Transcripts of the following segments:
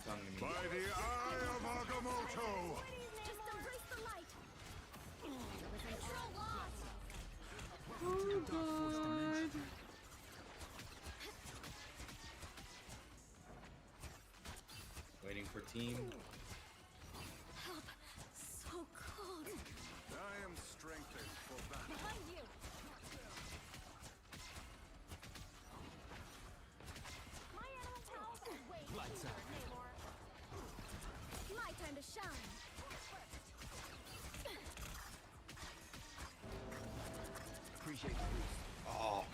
talking to me. By the eye of Agamotto! Just embrace the light. Oh god. Waiting for team. Help. So cold. I am strengthened for battle. Behind you. My animal pals are waiting. Lights out. My time to shine. Appreciate the boost. Oh,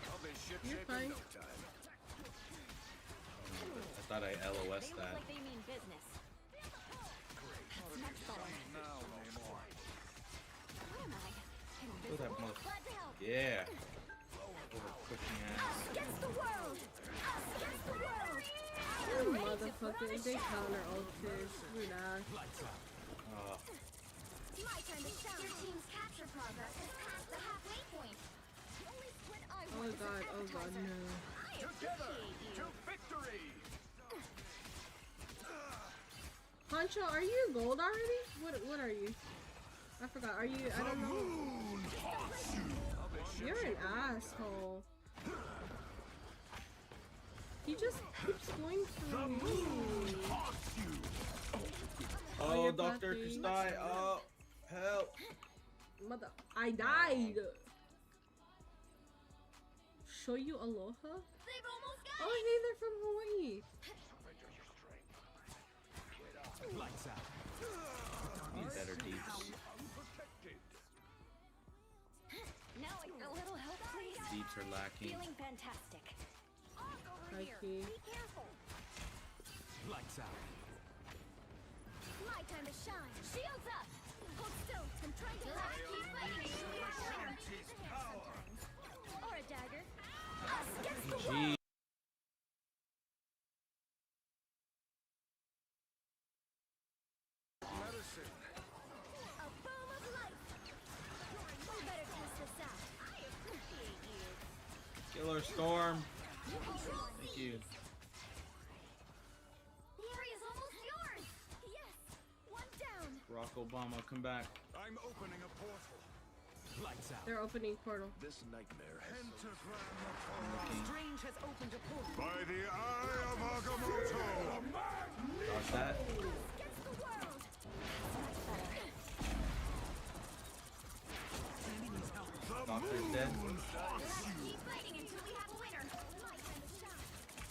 I'll be shipshape You're fine. in no time. I thought I LOS They that. look like they mean business. That's much better. Now, Namor. Where am I? Look at that mother. Glad to help. Yeah. Over pushing ass. Us against the world. Us against the world. You motherfucker, they counter ulted. Screw that. Lights out. Oh, My time to shine. Your team's capture progress is past the halfway point. The only split I Oh want is god, an oh god, appetizer. no. I Together appreciate to you. victory! Pancho, are you gold already? What are you? I forgot. Are you? I don't know. Moon haunts you! I'll be You're an shipshape in no asshole. He just keeps going through me. haunts you! oh, you're Dr. puffy. Kustai. Oh, help. Mother, I died. Show you aloha? They've almost got Oh, it. hey, they're from Hawaii. Lights out. Need better deeps. Unprotected. Now a little help, please. Deeps are lacking. Feeling fantastic. Over Hi, here. Key. Be careful. Lights out. My time to shine. Shields up. Hold still. I'm trying to help. Keep fighting. Shanty's power! Or a dagger. Us against the Gee. world. Medicine! A boom of light. We better test this out. I appreciate you. Killer Storm. Control Thank Z. you. The area's almost yours. Yes. One down. Barack Obama, come back. I'm opening a portal. Lights out. They're opening portal. This nightmare Pentagram Looking. Strange has opened a portal. By the eye of Agamotto! Dodge that. Against the world. Doctor's dead. Keep fighting until we have a winner. My time to shine.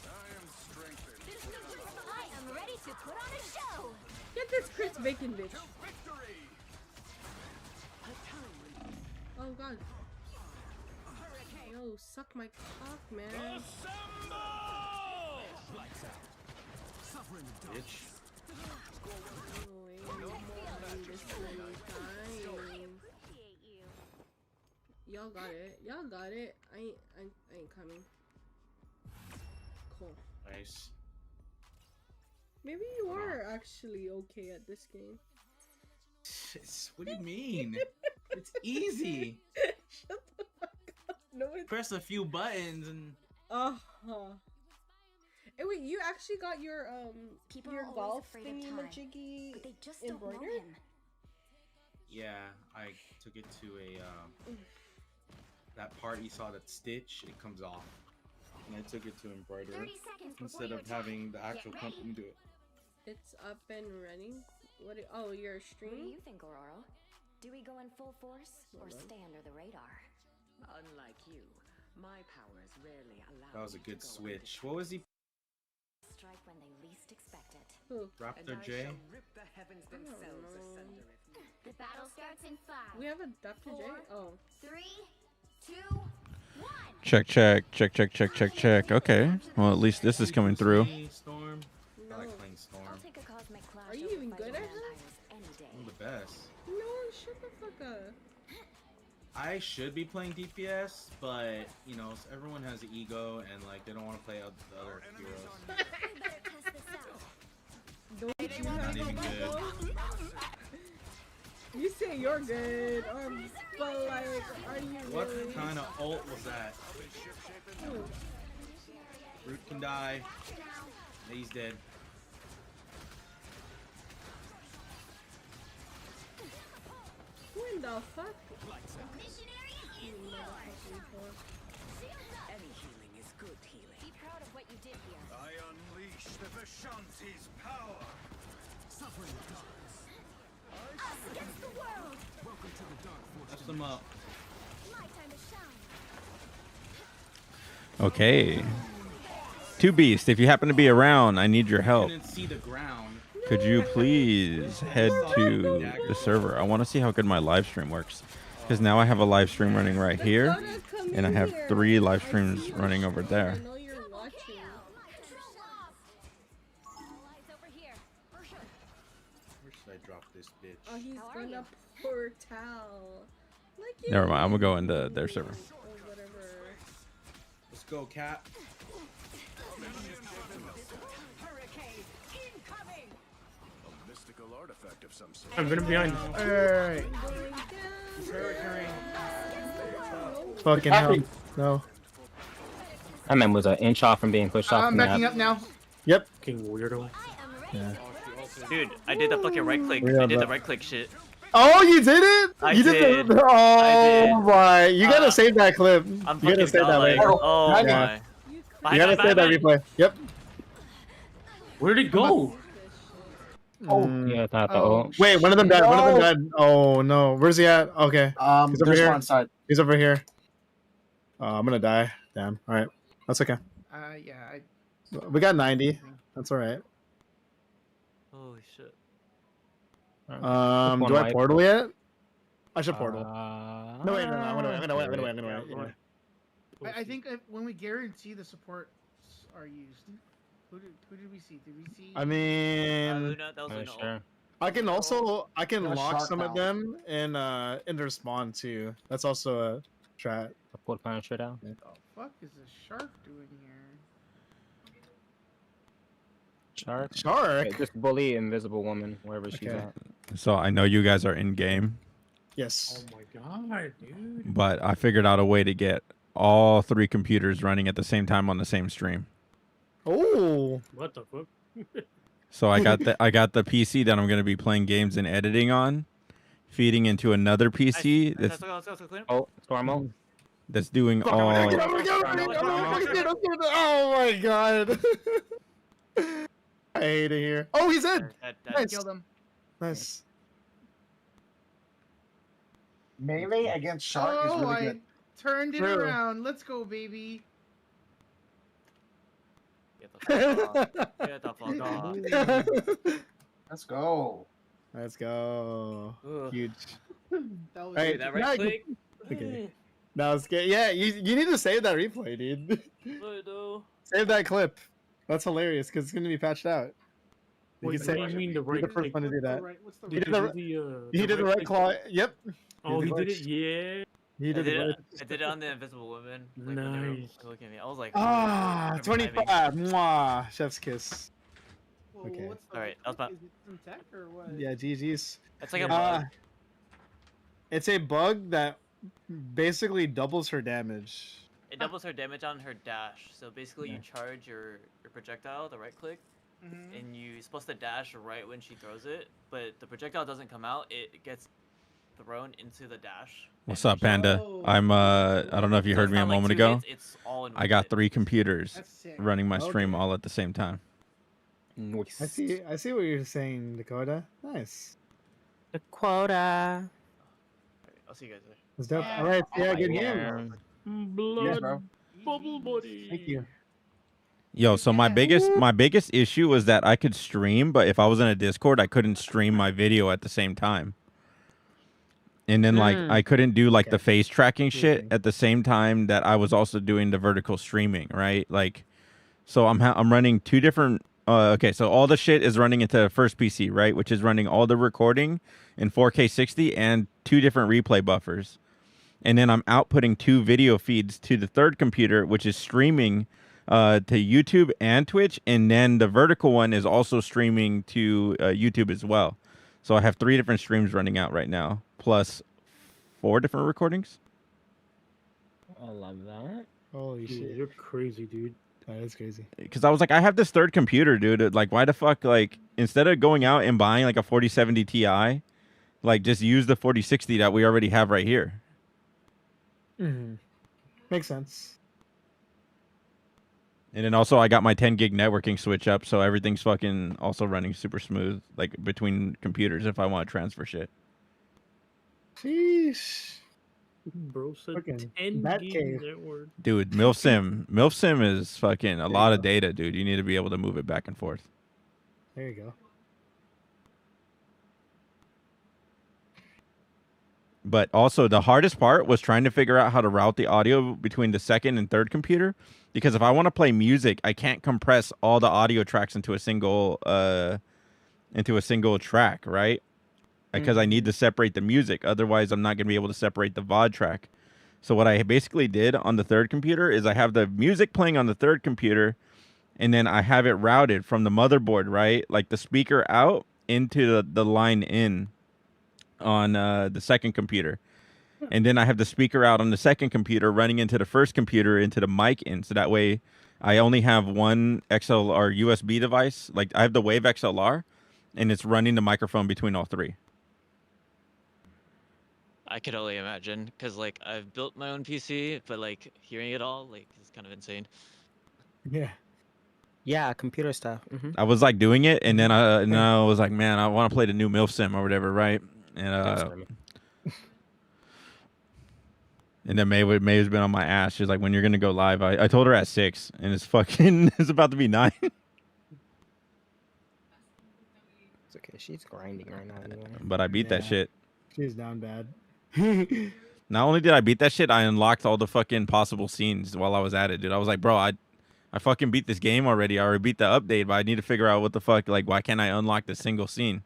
I am strengthened. There's no place I am ready to put on a show. Get this Chris Bacon bitch. Victory! Oh god. Yo, suck my cock, man. Lights out. Suffer in the dark. Bitch. Oh, ain't no more this many times. Appreciate you. Y'all got it. Y'all got it. I ain't coming. Cool. Nice. Maybe you are actually okay at this game. What do you mean? It's easy. Shut the fuck up. No, it's Press a few buttons and uh-huh. Hey, wait, you actually got your People your are always golf afraid of thingy time, majiggy but they just don't know embroidered? him. yeah, I took it to a that part you saw that stitch. It comes off, and I took it to embroider 30 seconds before instead you of attack. having the actual Get ready. company do it. It's up and running. What? Oh, your What do stream? you think, Aurora? Do we go in full force or Hold on. stay under the radar? Unlike you, my powers rarely allow That was a me to good go switch. undetected. What was he? Strike when they least expect it. Who? And Raptor I J? shall rip the heavens don't themselves know. asunder if need be. The battle starts in 5, We have a Dr. J. 4, Oh, 3, 2, 1. Check, check, check, check, check, check, check. Okay. Well, at least this is coming through. Hey, Storm. I no. like playing Storm. I'll take a cosmic clash. Are you over even good fighting at her? vampires any day. I'm the best. No, shut the fuck up. I should be playing DPS, but you know, everyone has an ego and like they don't want to play the other heroes. We better test this out. Don't you Not have even a good. ego? You say you're good, but like, are you What really? kind of ult was that? Ooh, Root can die. He's dead. Who in the fuck? Lights out. Any healing is good healing. Be proud of what you did here. I unleash the Vishanti's power. Suffering the darkness. Us against the world. Welcome to the dark Mess fortress. them up. My time to shine. Okay. Two Beast, if you happen to be around, I need your help. Couldn't see the ground. Could you please head to the server? I want to see how good my live stream works. Because now I have a live stream running right here, Dakota, come and I in have here. 3 live I streams see you. running over there. I know you're watching. All eyes over here. For sure. Where should I drop this bitch? Oh, he's How are gonna you? portal. Like Never mind, I'm gonna go into their server. Or whatever. Let's go, cat. Hurricane incoming. A mystical artifact of some sort. I'm gonna be on. Going Fucking hell. No. That man was an inch off from being pushed off. I'm the backing map. up now. Yep. Fucking weirdo. I am ready. Yeah. Dude, I did the fucking right click. Yeah, I did but- the right click shit. Oh, you did it? I you did. The, oh I did. my! You gotta save that clip. I'm You fucking gotta save that godlike. later. Oh Yeah. my. You Bye, gotta bye, save bye, that bye. replay. Yep. Where did it go? Yeah, that the Oh, ult. wait, one of them died. One of them died. Oh no, where's he at? Okay, he's over There's here. one side. He's over here. I'm gonna die. Damn. All right, that's okay. Yeah. We got 90. That's all right. Holy shit. Do One I wipe. portal yet? I should portal. No, No, wait, no, I'm gonna wait. I think when we guarantee the supports are used, who did we see? Did we see? I mean, Luna, that was Luna. Sure. I can There's lock shark some of now. them in their spawn too. That's also a strat. I pulled Punisher down. What the fuck is the shark doing here? Shark. Shark. Okay, just bully Invisible Woman wherever she's Okay. at. So I know you guys are in game, Yes. Oh my god, dude! but I figured out a way to get all 3 computers running at the same time on the same stream. Oh. What the fuck? So I got the PC that I'm gonna be playing games and editing on, feeding into another PC Let's that's go, let's go, clean. Oh, Storm ult. that's doing Oh all. my god. I hate it here. Oh, he's in. Nice. Killed him. Nice. Melee against shark is really good. Turned it True. around. Let's go, baby. Get the fuck off. Get the fuck off. Let's go. Let's go. Ugh. Huge. That was Hey, Dude, that right click. Okay. That was good. Yeah, you need to save that replay, dude. I know. Save that clip. That's hilarious because it's gonna be patched out. You Wait, can say what do you mean you're the first one to do that. What's the He did the right claw. Yep. Oh, he he did did it. Yeah. He I did did, the right. I did it on the Invisible Woman. Like, when they were Nice. looking at me. I was like, Ah, perfect 25. timing. Mwah. Chef's kiss. Well, Okay. what's the Alright, that was my- is it some tech or what? Yeah, GG's. It's like a Uh, bug. it's a bug that basically doubles her damage. It doubles her damage on her dash. So basically, you charge your projectile, the right click, Mhm. and you're supposed to dash right when she throws it, but the projectile doesn't come out. It gets thrown into the dash. What's up, Panda? I'm I don't know if you So heard it's me not a like moment 2 ago. hits, it's all in I one got hit. 3 computers That's sick. running my stream Okay. all at the same time. I see what you're saying, Dakota. Nice. The quota. Alright, I'll see you guys there. That's dope. Yeah. All right. Yeah, Oh, good yeah. game. Blood bubble body. Thank you. Yo, so my biggest issue was that I could stream, but if I was in a Discord, I couldn't stream my video at the same time. And then like I couldn't do like the face tracking shit at the same time that I was also doing the vertical streaming, right? Like, so I'm running 2 different. Okay, so all the shit is running into the first PC, right? Which is running all the recording in 4K 60 and 2 different replay buffers. And then I'm outputting 2 video feeds to the third computer, which is streaming to YouTube and Twitch, and then the vertical one is also streaming to YouTube as well. So I have 3 different streams running out right now, plus 4 different recordings. I love that. Holy Dude, shit. you're crazy, dude. That is crazy. Because I was like, I have this third computer, dude. Like, why the fuck, like, instead of going out and buying like a 4070 Ti, like, just use the 4060 that we already have right here. Mm-hmm. Makes sense. And then also I got my 10 gig networking switch up, so everything's fucking also running super smooth, like between computers if I want to transfer shit. Sheesh. Bro said Fucking 10 that gig cave. network. Dude, MILF Sim is fucking a lot of data, dude. You need to be able to move it back and forth. There you go. But also the hardest part was trying to figure out how to route the audio between the second and third computer, because if I want to play music, I can't compress all the audio tracks into a single track, right? Because I need to separate the music. Otherwise, I'm not going to be able to separate the VOD track. So what I basically did on the third computer is I have the music playing on the third computer, and then I have it routed from the motherboard, right? Like the speaker out into the line in on the second computer. And then I have the speaker out on the second computer running into the first computer into the mic in. So that way I only have one XLR USB device. Like I have the Wave XLR, and it's running the microphone between all three. I could only imagine, because like I've built my own PC, but like hearing it all like is kind of insane. Yeah. Yeah, computer stuff. I was like doing it, and then I was like, man, I want to play the new MILF Sim or whatever, right? And and then May's been on my ass. She's like, when you're gonna go live? I told her at 6, and it's fucking it's about to be 9. It's okay. She's grinding right now anyway. But I beat that shit. She's down bad. Not only did I beat that shit, I unlocked all the fucking possible scenes while I was at it, dude. I was like, bro, I fucking beat this game already. I already beat the update, but I need to figure out what the fuck, like, why can't I unlock the single scene?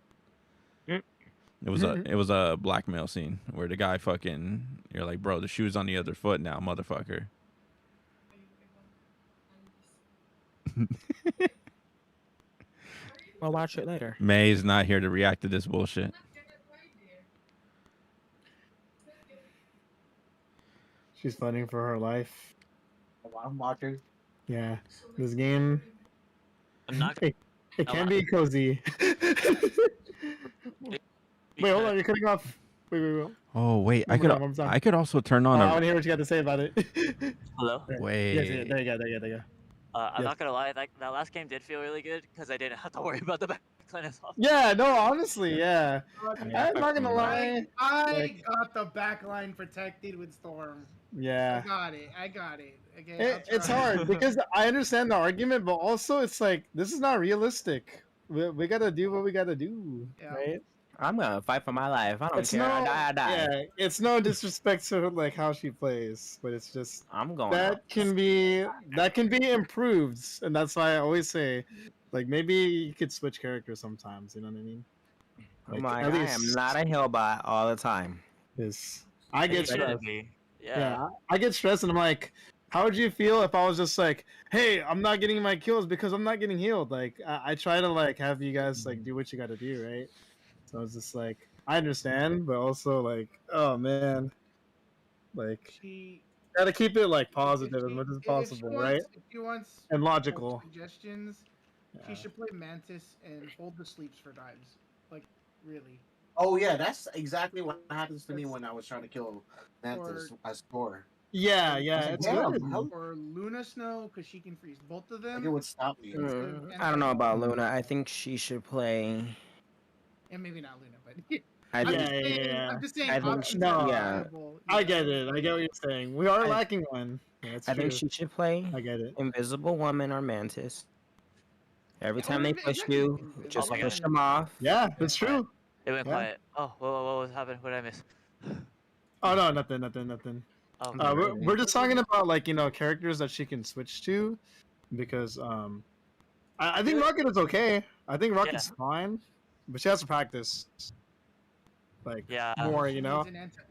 It was a blackmail scene where the guy fucking, you're like, bro, the shoe's on the other foot now, motherfucker. I'll watch it later. May's not here to react to this bullshit. She's fighting for her life. I'm watching. Yeah, this game. I'm not. It can be cozy. Wait, hold on, you're cutting off. Wait. Oh wait, One more time. I could also turn on I want to hear what you got to say about it. Hello? Wait. Yes, there you go. I'm not gonna lie, that last game did feel really good because I didn't have to worry about the backline as well. Yeah, no, honestly, yeah. I'm not gonna lie. I got the backline protected with Storm. Yeah. I got it. Okay, It's hard because I understand the argument, but also it's like this is not realistic. We gotta do what we gotta do, right? I'm gonna fight for my life. I don't care. I die. Yeah, it's no disrespect to like how she plays, but it's just I'm going. that can be improved, and that's why I always say, like maybe you could switch characters sometimes. You know what I mean? Like, I am not a Hellbot all the time. Yes, I get stressed. Yeah, I get stressed, and I'm like, how would you feel if I was just like, hey, I'm not getting my kills because I'm not getting healed? Like I try to like have you guys like do what you got to do, right? So it's just like I understand, but also like, oh man, like gotta keep it like positive as much as possible, right? If she wants And logical. Suggestions. She should play Mantis and hold the sleeps for dives. Like really. Oh yeah, that's exactly what happens to me when I was trying to kill Mantis as Thor. Yeah, it's good. Or Luna Snow because she can freeze both of them. It would stop me. I don't know about Luna. I think she should play. And maybe not Luna, but I'm just saying. I think I get it. I get what you're saying. We are lacking one. Yeah, I think she should play. I get it. Invisible Woman or Mantis. Every time they push you, just push them off. Yeah, that's true. It went quiet. Oh, what was happening? What did I miss? Oh no, nothing. Oh, We're just talking about like characters that she can switch to, because I think Rocket is okay. I think Rocket's fine, but she has to practice. Like more,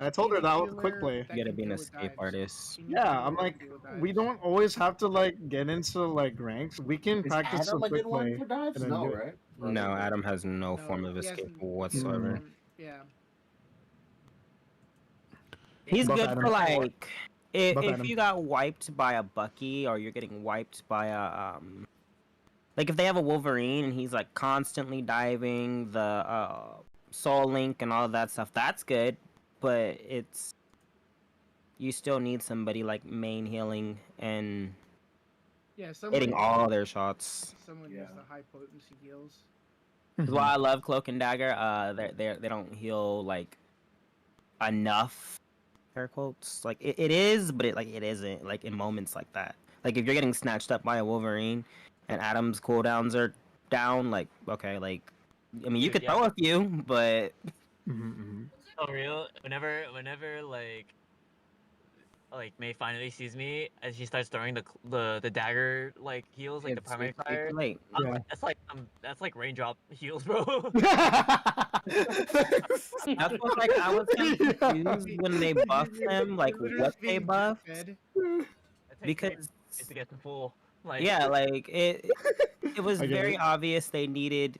I told her that with quick play. You gotta be an escape artist. Yeah, I'm like, we don't always have to like get into like ranks. We can practice some quick play. No, right? No, Adam has no form of escape whatsoever. Yeah. He's good for like Buff if Adam. you got wiped by a Bucky or you're getting wiped by a like if they have a Wolverine and he's like constantly diving the Soul Link and all of that stuff, that's good, but you still need somebody like main healing and Yeah, hitting all their shots. Someone used the high potency heals. That's why I love Cloak and Dagger. They don't heal like enough. Air quotes. Like it is, but it isn't. Like in moments like that. Like if you're getting snatched up by a Wolverine, and Adam's cooldowns are down. Like okay, like I mean you could throw a few, but. So real. Whenever like May finally sees me as she starts throwing the dagger like heals like the primary fire. That's like raindrop heals, bro. That's what like I was kind of confused when they buffed him, like what they buffed. Because to get the full like yeah, like it was very obvious they needed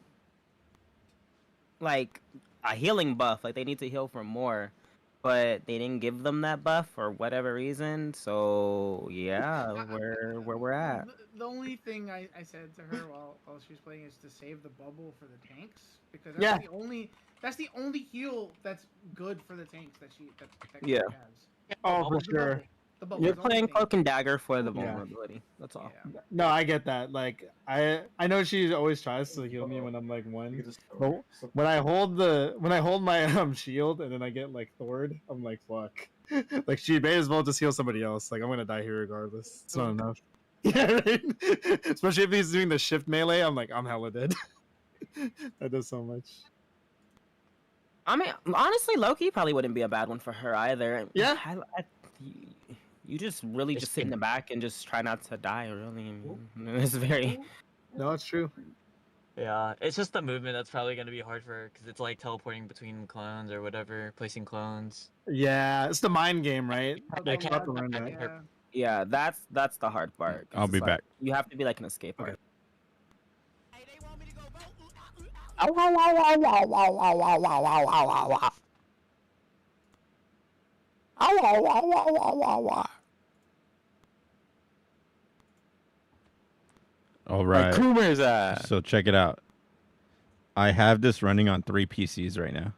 like a healing buff, like they need to heal for more. But they didn't give them that buff for whatever reason, so yeah, we're at. The only thing I said to her while she was playing is to save the bubble for the tanks because that's the only heal that's good for the tanks that she has. Oh, for sure. You're playing Cloak and Dagger for the vulnerability. That's all. No, I get that. Like I know she always tries to heal me when I'm like one. But when I hold my shield and then I get like Thored, I'm like fuck. Like she may as well just heal somebody else. Like I'm gonna die here regardless. It's not enough. Yeah, right? Especially if he's doing the shift melee, I'm like I'm hella dead. That does so much. I mean, honestly, Loki probably wouldn't be a bad one for her either. Yeah. You just really just sit in the back and just try not to die, really. I mean, it's very... No, it's true. Yeah, it's just the movement that's probably going to be hard for her, because it's like teleporting between clones or whatever, placing clones. Yeah, it's the mind game, right? I can't have to learn that. Yeah, that's the hard part. I'll be back. You have to be like an escape artist. All right. Coomer's ass. So check it out. I have this running on 3 PCs right now.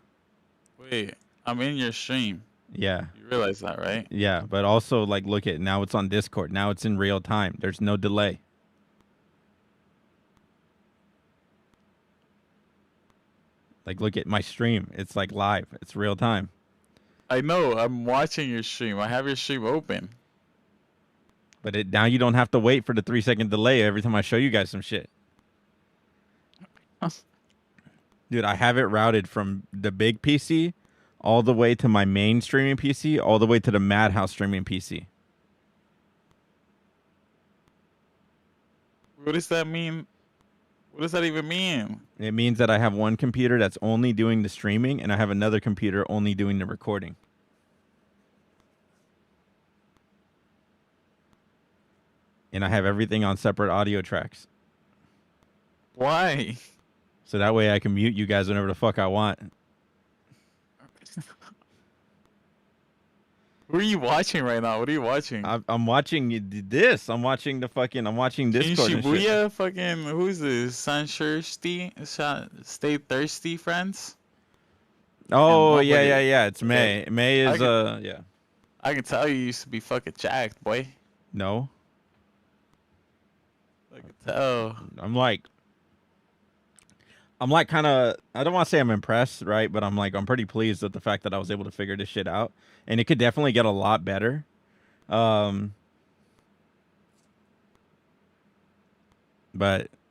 Wait, I'm in your stream. Yeah. You realize that, right? Yeah, but also like look at now it's on Discord. Now it's in real time. There's no delay. Like look at my stream. It's like live. It's real time. I know. I'm watching your stream. I have your stream open. But now you don't have to wait for the 3-second delay every time I show you guys some shit. Dude, I have it routed from the big PC all the way to my main streaming PC, all the way to the Madhouse streaming PC. What does that mean? What does that even mean? It means that I have one computer that's only doing the streaming, and I have another computer only doing the recording. And I have everything on separate audio tracks. Why? So that way I can mute you guys whenever the fuck I want. Who are you watching right now? What are you watching? I'm watching this. I'm watching Discord and shit. Shibuya, fucking, who's this? Thirsty? Stay Thirsty Friends? Oh, yeah. It's May. May is, yeah. I can tell you used to be fucking jacked, boy. No. I can tell. I'm like kind of, I don't want to say I'm impressed, right? But I'm pretty pleased with the fact that I was able to figure this shit out. And it could definitely get a lot better. But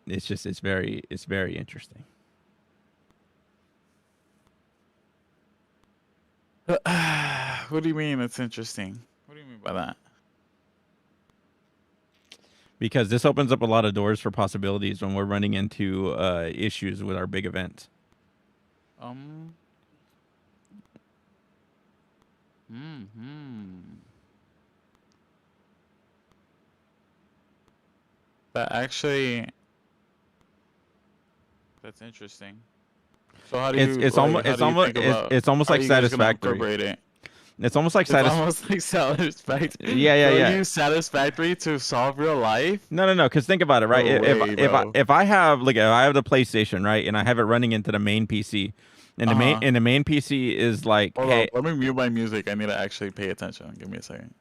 it's very interesting. What do you mean it's interesting? What do you mean by that? Because this opens up a lot of doors for possibilities when we're running into issues with our big events. That's interesting. So how do you? It's almost like satisfactory. It's almost like almost like Satisfactory. Yeah. Use Satisfactory to solve real life. No. Because think about it, right? No way, if I have if I have the PlayStation, right, and I have it running into the main PC, and the main PC is like, Hold hey, on, let me mute my music. I need to actually pay attention. Give me a second.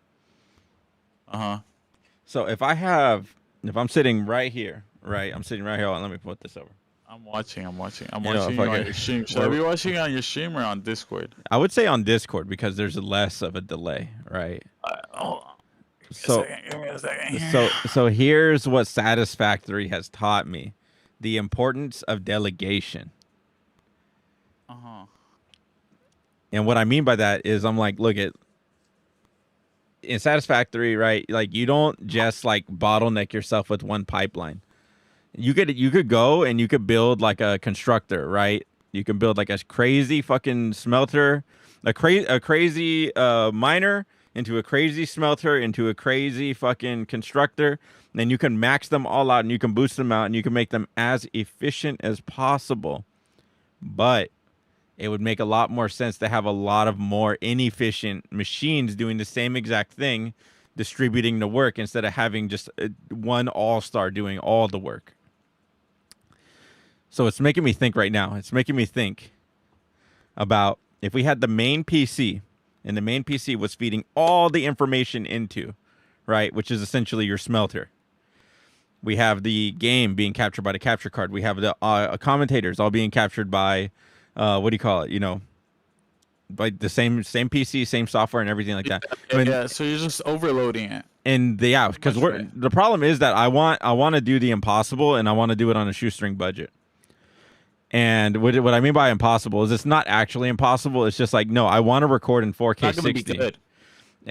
So if I'm sitting right here, right? I'm sitting right here. Let me put this over. I'm watching you know, on your stream. Should I be watching on your stream or on Discord? I would say on Discord because there's less of a delay, right? Hold on. Give me a second. So here's what Satisfactory has taught me: the importance of delegation. And what I mean by that is, I'm like, look, in Satisfactory, right? Like, you don't just like bottleneck yourself with one pipeline. You could go and you could build like a constructor, right? You can build like a crazy fucking smelter, a crazy miner into a crazy smelter into a crazy fucking constructor. And then you can max them all out and you can boost them out and you can make them as efficient as possible. But it would make a lot more sense to have a lot of more inefficient machines doing the same exact thing, distributing the work instead of having just one all-star doing all the work. So it's making me think right now. It's making me think about if we had the main PC and the main PC was feeding all the information into, right, which is essentially your smelter. We have the game being captured by the capture card. We have the commentators all being captured by, what do you call it? You know, by the same PC, same software and everything like that. Yeah, so you're just overloading it. And because the problem is that I want to do the impossible and I want to do it on a shoestring budget. And what I mean by impossible is it's not actually impossible. It's just like, no, I want to record in 4K 60.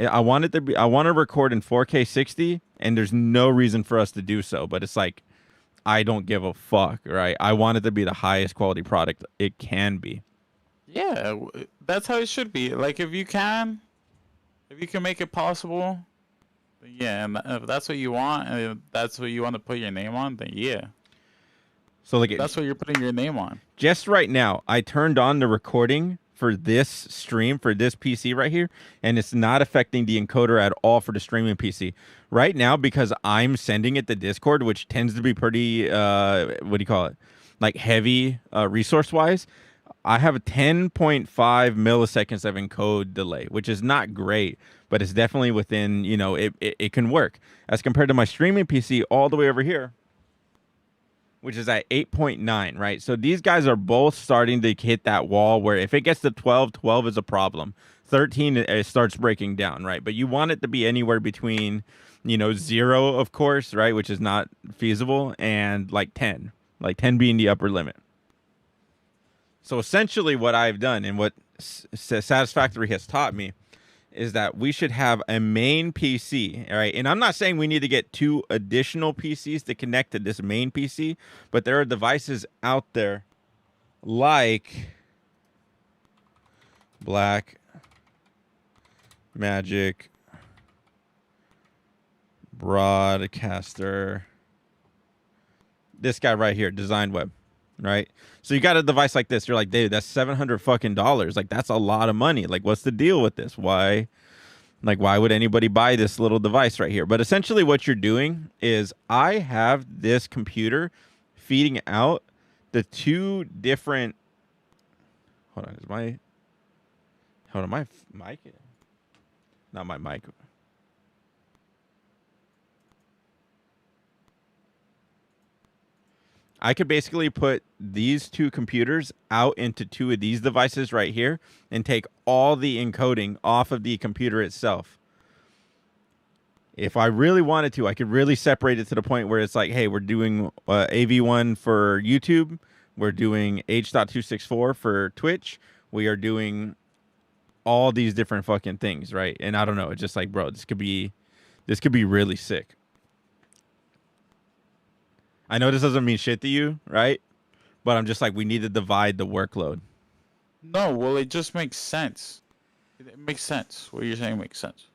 I want to record in 4K 60, and there's no reason for us to do so. But it's like, I don't give a fuck, right? I want it to be the highest quality product it can be. Yeah, that's how it should be. Like, if you can make it possible, then yeah, and if that's what you want, and if that's what you want to put your name on, then yeah. So like, that's what you're putting your name on. Just right now, I turned on the recording for this stream, for this PC right here, and it's not affecting the encoder at all for the streaming PC. Right now, because I'm sending it to Discord, which tends to be pretty, what do you call it? Like heavy resource-wise, I have a 10.5 milliseconds of encode delay, which is not great, but it's definitely within, you know, it can work. As compared to my streaming PC all the way over here, which is at 8.9, right? So these guys are both starting to hit that wall where if it gets to 12, 12 is a problem. 13, it starts breaking down, right? But you want it to be anywhere between, you know, 0, of course, right? Which is not feasible, and like 10. Like 10 being the upper limit. So essentially what I've done and what Satisfactory has taught me is that we should have a main PC, all right? And I'm not saying we need to get 2 additional PCs to connect to this main PC, but there are devices out there like Black Magic Broadcaster. This guy right here, Design Web, right? So you got a device like this. You're like, dude, that's $700 fucking dollars. Like, that's a lot of money. Like, what's the deal with this? Why would anybody buy this little device right here? But essentially what you're doing is I have this computer feeding out the 2 different, hold on, my mic, not my mic. I could basically put these 2 computers out into 2 of these devices right here and take all the encoding off of the computer itself. If I really wanted to, I could really separate it to the point where it's like, hey, we're doing AV1 for YouTube. We're doing H.264 for Twitch. We are doing all these different fucking things, right? And I don't know. It's just like, bro, this could be really sick. I know this doesn't mean shit to you, right? But I'm just like, we need to divide the workload. No, well, it just makes sense. It makes sense. What you're saying makes sense.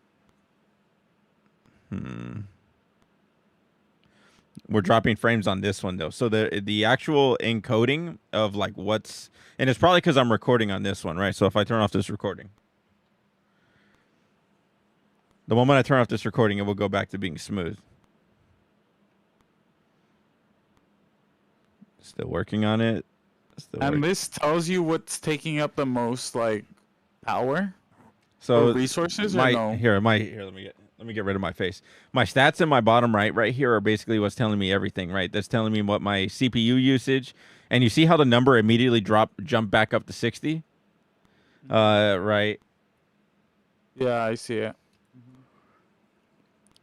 We're dropping frames on this one, though. So the actual encoding of like what's... And it's probably because I'm recording on this one, right? So if I turn off this recording... The moment I turn off this recording, it will go back to being smooth. Still working on it. And this tells you what's taking up the most like power. So or resources my, or no? Here, let me get rid of my face. My stats in my bottom right here are basically what's telling me everything, right? That's telling me what my CPU usage, and you see how the number immediately jumped back up to 60? Right. Yeah, I see it.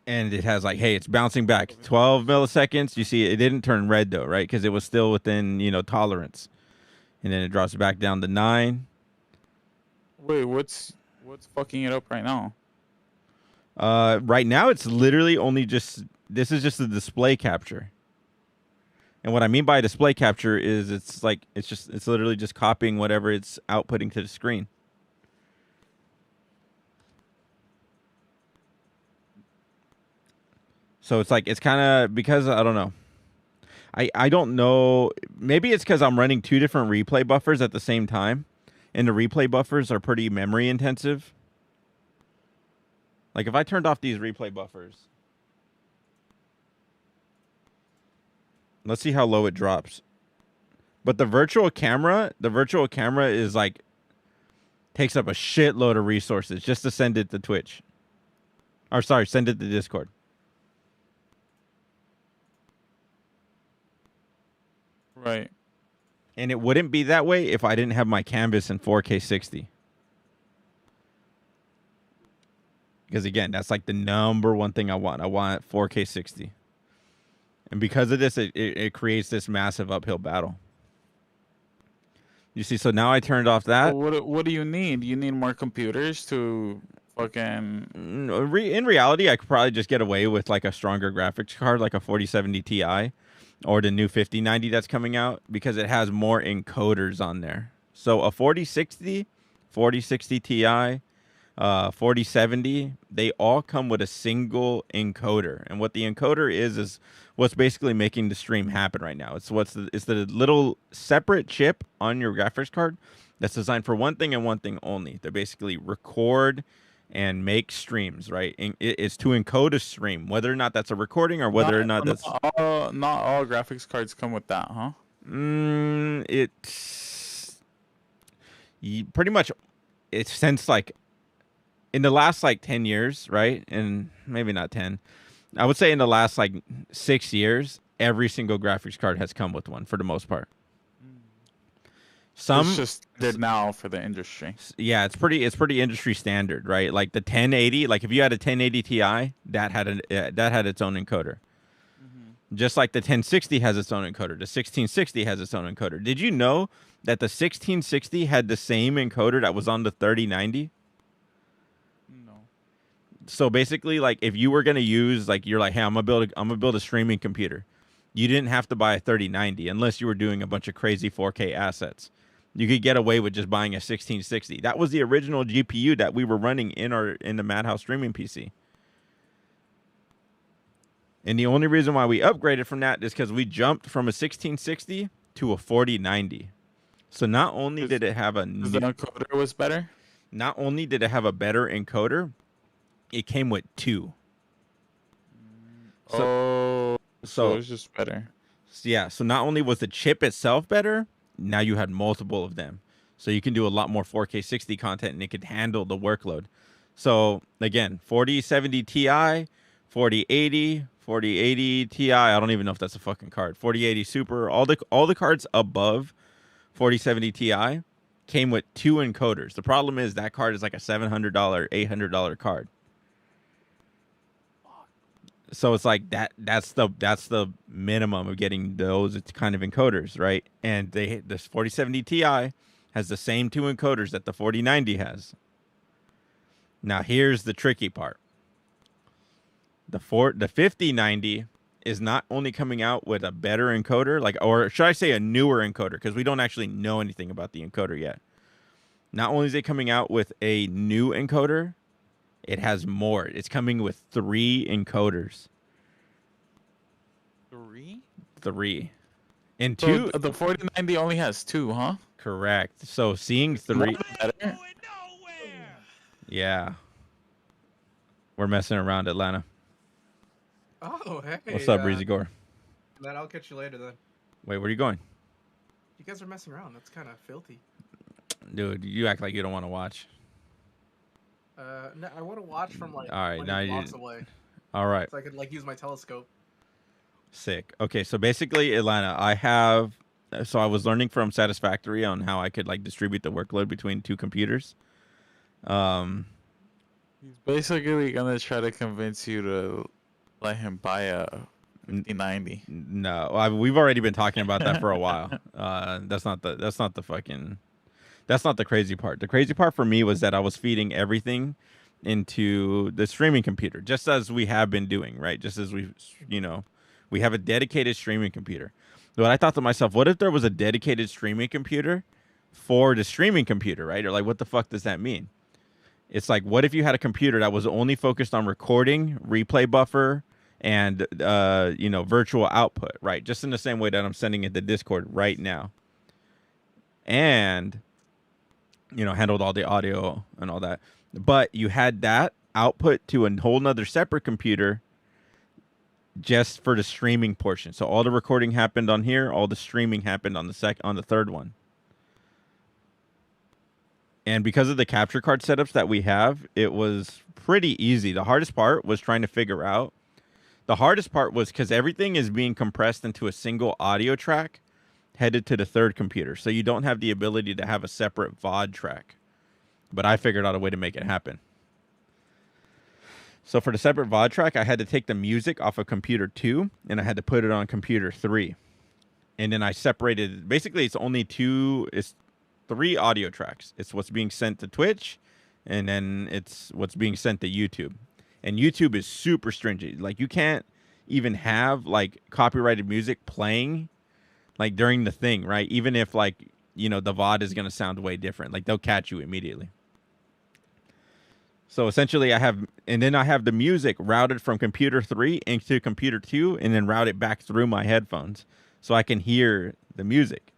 And it has like, hey, it's bouncing back 12 milliseconds. You see, it didn't turn red though, right? Because it was still within, tolerance. And then it drops back down to 9. Wait, what's fucking it up right now? Right now, it's literally only this is just a display capture. And what I mean by display capture is it's literally just copying whatever it's outputting to the screen. So it's like, it's kind of, because I don't know. I don't know. Maybe it's because I'm running 2 different replay buffers at the same time. And the replay buffers are pretty memory intensive. Like if I turned off these replay buffers. Let's see how low it drops. But the virtual camera is like, takes up a shitload of resources just to send it to Twitch. Or sorry, send it to Discord. Right. And it wouldn't be that way if I didn't have my canvas in 4K 60. Because again, that's like the number one thing I want. I want 4K 60. And because of this, it creates this massive uphill battle. You see, so now I turned off that. Well, what do you need? You need more computers to fucking... In reality, I could probably just get away with like a stronger graphics card, like a 4070 Ti. Or the new 5090 that's coming out, because it has more encoders on there. So a 4060 Ti, 4070, they all come with a single encoder. And what the encoder is what's basically making the stream happen right now. It's the little separate chip on your graphics card that's designed for one thing and one thing only. They basically record and make streams, right? It's to encode a stream, whether or not that's a recording or whether or not that's... Not all graphics cards come with that, huh? It's... Pretty much, it's since like... In the last like 10 years, right? And maybe not 10. I would say in the last like 6 years, every single graphics card has come with one for the most part. It's just good now for the industry. Yeah, it's pretty industry standard, right? Like the 1080, like if you had a 1080 Ti, that had its own encoder. Just like the 1060 has its own encoder, the 1660 has its own encoder. Did you know that the 1660 had the same encoder that was on the 3090? No. So basically, like if you were gonna use, like you're like, hey, I'm gonna build a streaming computer. You didn't have to buy a 3090 unless you were doing a bunch of crazy 4K assets. You could get away with just buying a 1660. That was the original GPU that we were running in the Madhouse streaming PC. And the only reason why we upgraded from that is because we jumped from a 1660 to a 4090. So not only did it have the encoder was better. Not only did it have a better encoder, it came with 2. So it's just better. Yeah. So not only was the chip itself better, now you had multiple of them. So you can do a lot more 4K 60 content and it could handle the workload. So again, 4070 Ti, 4080 Ti, I don't even know if that's a fucking card. 4080 Super, all the cards above 4070 Ti came with 2 encoders. The problem is that card is like a $700, $800 card. So it's like that's the minimum of getting those kind of encoders, right? And this 4070 Ti has the same 2 encoders that the 4090 has. Now here's the tricky part. The 5090 is not only coming out with a better encoder, or should I say a newer encoder, because we don't actually know anything about the encoder yet. Not only is it coming out with a new encoder, it has more. It's coming with 3 encoders. 3. And 2. So the 4090 only has 2, huh? Correct. So seeing 3. Yeah. We're messing around, Atlanta. Oh, hey. What's up, Breezy Gore? Man, I'll catch you later then. Wait, where are you going? You guys are messing around. That's kind of filthy. Dude, you act like you don't want to watch. No, I want to watch from like All right, 20 now blocks away. All right. So I could like use my telescope. Sick. Okay, so basically, Atlanta, so I was learning from Satisfactory on how I could like distribute the workload between two computers. He's basically gonna try to convince you to let him buy a 5090. No, we've already been talking about that for a while. That's not the crazy part. The crazy part for me was that I was feeding everything into the streaming computer, just as we have been doing, right? Just as we have a dedicated streaming computer. But I thought to myself, what if there was a dedicated streaming computer for the streaming computer, right? Or like, what the fuck does that mean? It's like, what if you had a computer that was only focused on recording, replay buffer, and virtual output, right? Just in the same way that I'm sending it to Discord right now, and handled all the audio and all that. But you had that output to a whole nother separate computer just for the streaming portion. So all the recording happened on here, all the streaming happened on the third one. And because of the capture card setups that we have, it was pretty easy. The hardest part was trying to figure out. The hardest part was because everything is being compressed into a single audio track headed to the third computer. So you don't have the ability to have a separate VOD track. But I figured out a way to make it happen. So for the separate VOD track, I had to take the music off of computer 2 and I had to put it on computer 3. And then I separated, basically it's three audio tracks. It's what's being sent to Twitch, and then it's what's being sent to YouTube. And YouTube is super stringent. Like, you can't even have like copyrighted music playing like during the thing, right? Even if like, the VOD is going to sound way different. Like, they'll catch you immediately. So essentially I have the music routed from computer 3 into computer 2 and then route it back through my headphones so I can hear the music.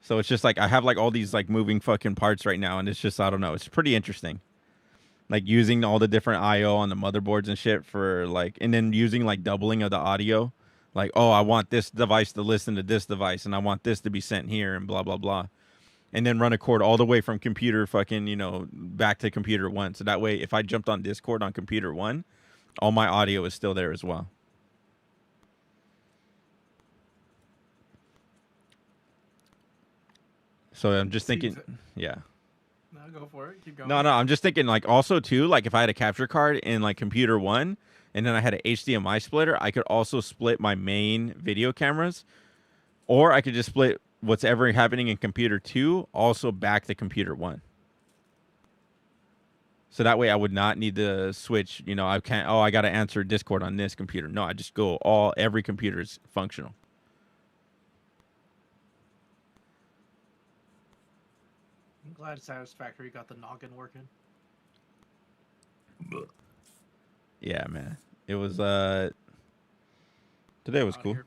So it's just like I have like all these like moving fucking parts right now, and it's just, I don't know, it's pretty interesting. Like using all the different IO on the motherboards and shit for like, and then using like doubling of the audio. Like, oh, I want this device to listen to this device, and I want this to be sent here, and blah, blah, blah. And then run a cord all the way from computer back to computer 1. So that way, if I jumped on Discord on computer 1, all my audio is still there as well. So I'm just thinking, yeah. No, go for it. Keep going. No, I'm just thinking like also too, like if I had a capture card in like computer 1 and then I had an HDMI splitter, I could also split my main video cameras, or I could just split what's ever happening in computer 2 also back to computer 1. So that way I would not need to switch, I got to answer Discord on this computer. No, I just go every computer is functional. I'm glad Satisfactory got the noggin working. Yeah, man. It was today was cool.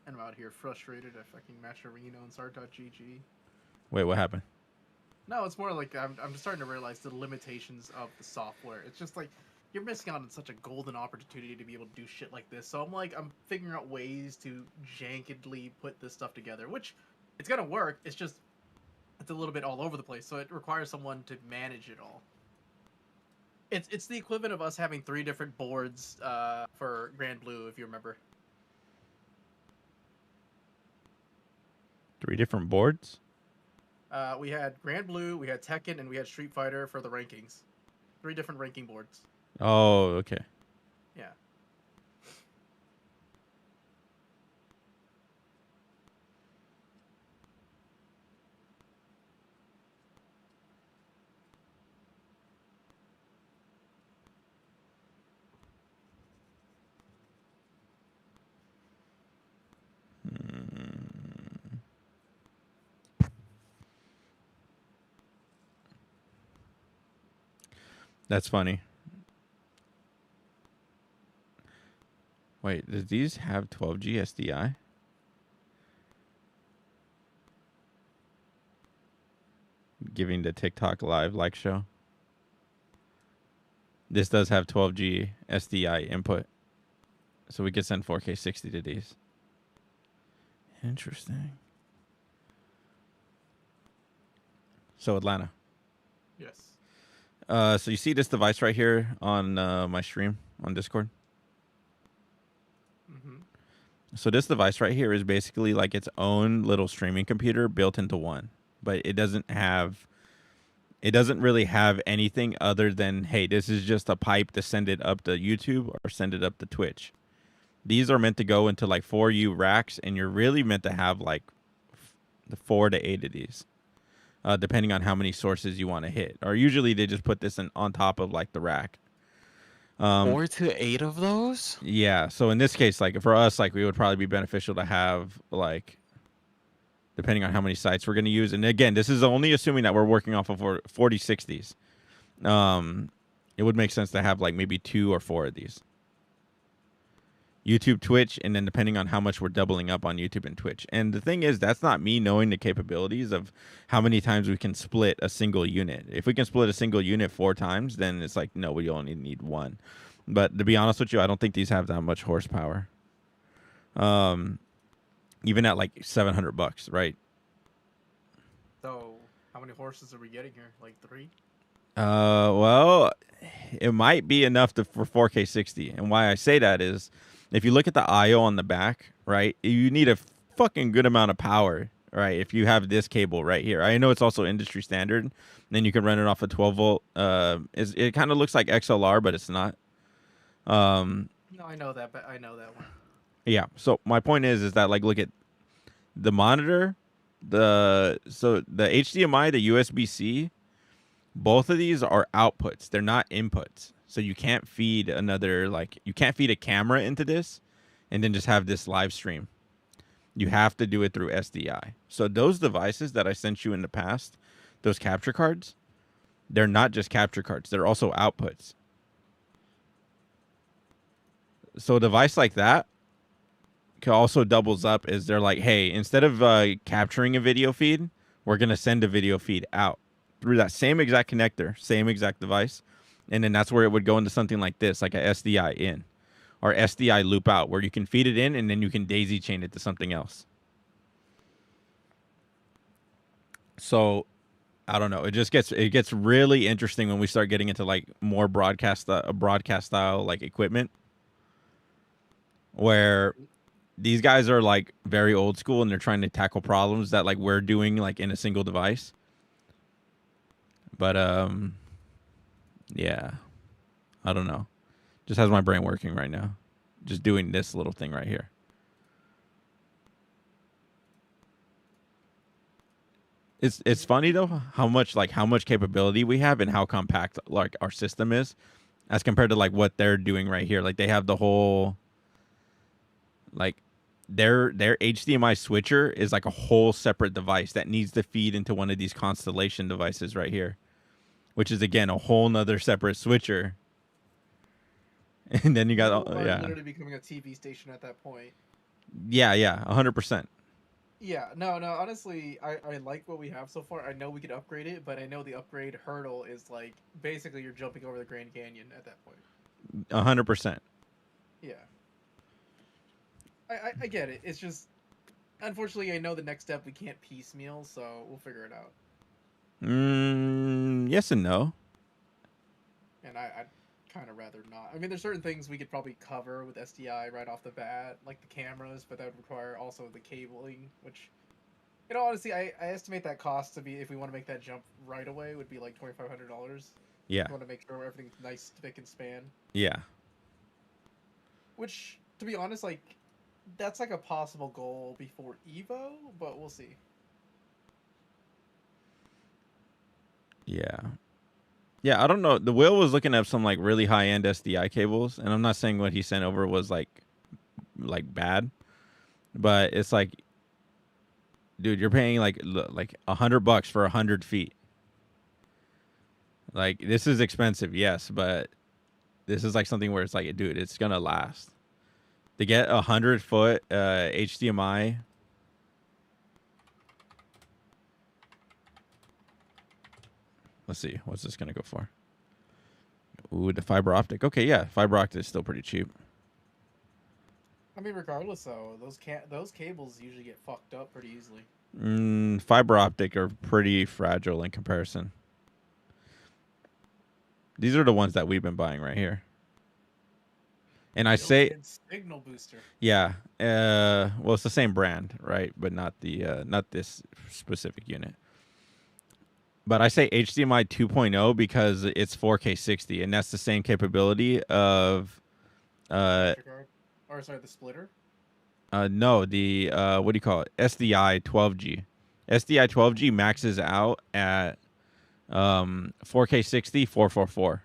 And I'm out here frustrated at fucking Matcherino and Sart.gg. Wait, what happened? No, it's more like I'm just starting to realize the limitations of the software. It's just like you're missing out on such a golden opportunity to be able to do shit like this. So I'm figuring out ways to jankedly put this stuff together, which it's gonna work. It's just it's a little bit all over the place, so it requires someone to manage it all. It's the equivalent of us having 3 different boards for Grand Blue, if you remember. 3 different boards? We had Grand Blue, we had Tekken, and we had Street Fighter for the rankings. 3 different ranking boards. Oh, okay. Yeah. That's funny. Wait, does these have 12G SDI? Giving the TikTok live like show. this does have 12G SDI input. So we could send 4K 60 to these. Interesting. So Atlanta. Yes. So you see this device right here on my stream on Discord? Mm-hmm. So this device right here is basically like its own little streaming computer built into one. But it doesn't really have anything other than, hey, this is just a pipe to send it up to YouTube or send it up to Twitch. These are meant to go into like 4U racks, and you're really meant to have like 4 to 8 of these, depending on how many sources you want to hit. Or usually they just put this on top of like the rack. 4 to 8 of those? Yeah. So in this case, like for us, like we would probably be beneficial to have like, depending on how many sites we're going to use. And again, this is only assuming that we're working off of 4060s. It would make sense to have like maybe 2 or 4 of these. YouTube, Twitch, and then depending on how much we're doubling up on YouTube and Twitch. And the thing is, that's not me knowing the capabilities of how many times we can split a single unit. If we can split a single unit 4 times, then it's like, no, we only need 1. But to be honest with you, I don't think these have that much horsepower. Even at like $700, right? So, how many horses are we getting here? Like 3? Well, it might be enough for 4K 60. And why I say that is, if you look at the IO on the back, right, you need a fucking good amount of power, right? If you have this cable right here. I know it's also industry standard. And then you can run it off a 12 volt. It kind of looks like XLR, but it's not. No, I know that, but I know that one. Yeah. So my point is that like, look at the monitor, the HDMI, the USB-C, both of these are outputs. They're not inputs. So you can't feed you can't feed a camera into this and then just have this live stream. You have to do it through SDI. So those devices that I sent you in the past, those capture cards, they're not just capture cards. They're also outputs. So a device like that also doubles up as they're like, hey, instead of capturing a video feed, we're going to send a video feed out through that same exact connector, same exact device. And then that's where it would go into something like this, like a SDI in or SDI loop out, where you can feed it in and then you can daisy chain it to something else. So I don't know. It gets really interesting when we start getting into like more broadcast style like equipment, where these guys are like very old school and they're trying to tackle problems that like we're doing like in a single device. But yeah, I don't know. Just has my brain working right now. Just doing this little thing right here. It's funny though how much capability we have and how compact like our system is as compared to like what they're doing right here. Like they have the whole like their HDMI switcher is like a whole separate device that needs to feed into one of these Constellation devices right here, which is again a whole nother separate switcher. And then you got literally becoming a TV station at that point. Yeah, 100%. Yeah, no, honestly, I like what we have so far. I know we could upgrade it, but I know the upgrade hurdle is like basically you're jumping over the Grand Canyon at that point. 100%. Yeah. I get it. It's just, unfortunately, I know the next step we can't piecemeal, so we'll figure it out. Yes and no. And I'd kind of rather not. I mean, there's certain things we could probably cover with SDI right off the bat, like the cameras, but that would require also the cabling, which, you know, honestly, I estimate that cost to be, if we want to make that jump right away, would be like $2,500. Yeah. We want to make sure everything's nice, thick, and span. Yeah. Which, to be honest, like, that's like a possible goal before Evo, but we'll see. Yeah. Yeah, I don't know. The Will was looking up some like really high-end SDI cables, and I'm not saying what he sent over was like bad, but it's like, dude, you're paying like $100 for 100 feet. Like, this is expensive, yes, but this is like something where it's like, dude, it's gonna last. To get 100-foot HDMI. Let's see, what's this gonna go for? Ooh, the fiber optic. Okay, yeah, fiber optic is still pretty cheap. I mean, regardless though, those cables usually get fucked up pretty easily. Fiber optic are pretty fragile in comparison. These are the ones that we've been buying right here. And I say signal booster. Yeah. Well, it's the same brand, right? But not the not this specific unit. But I say HDMI 2.0 because it's 4K 60, and that's the same capability of Or sorry, the splitter. No, the what do you call it? SDI 12G. SDI 12G maxes out at 4K 60 444.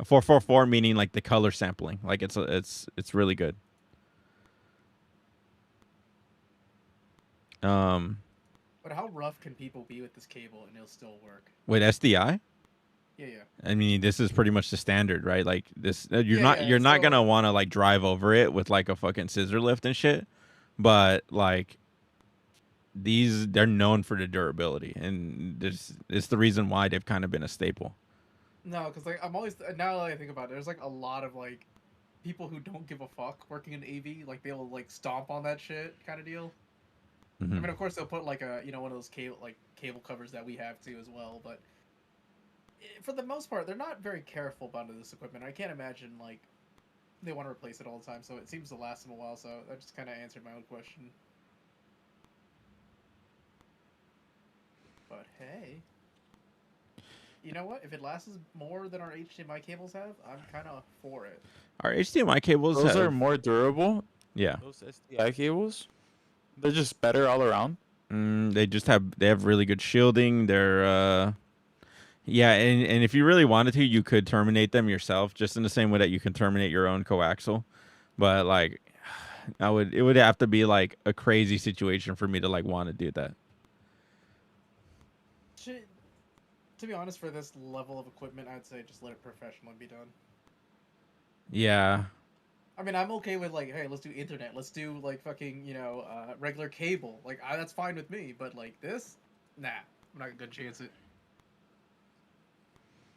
444 meaning like the color sampling, like it's really good. But how rough can people be with this cable and it'll still work? With SDI? Yeah. I mean, this is pretty much the standard, right? Like this, you're not gonna want to like drive over it with like a fucking scissor lift and shit. But like they're known for the durability, and it's the reason why they've kind of been a staple. No, because like I'm always now that I think about it, there's like a lot of like people who don't give a fuck working in AV. Like they'll like stomp on that shit kind of deal. I mean, of course they'll put like a one of those cable covers that we have too as well. But for the most part, they're not very careful about this equipment. I can't imagine like they want to replace it all the time. So it seems to last them a while. So that just kind of answered my own question. But hey. You know what? If it lasts more than our HDMI cables have, I'm kind of for it. Our HDMI cables are more durable. Yeah. Those SDI cables, they're just better all around. They have really good shielding. They're yeah, and if you really wanted to, you could terminate them yourself, just in the same way that you can terminate your own coaxial. But like, it would have to be like a crazy situation for me to like want to do that. To be honest, for this level of equipment, I'd say just let it professionally be done. Yeah. I mean, I'm okay with like, hey, let's do internet. Let's do like fucking, regular cable. Like, that's fine with me. But like this, nah, I'm not gonna chance it.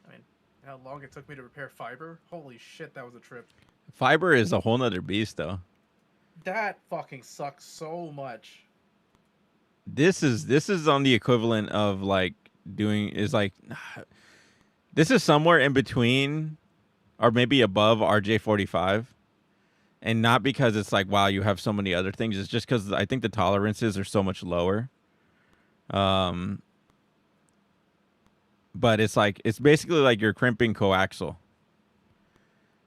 I mean, how long it took me to repair fiber? Holy shit, that was a trip. Fiber is a whole nother beast, though. That fucking sucks so much. This is on the equivalent of like this is somewhere in between or maybe above RJ45, and not because it's like, wow, you have so many other things. It's just because I think the tolerances are so much lower. But it's basically like you're crimping coaxial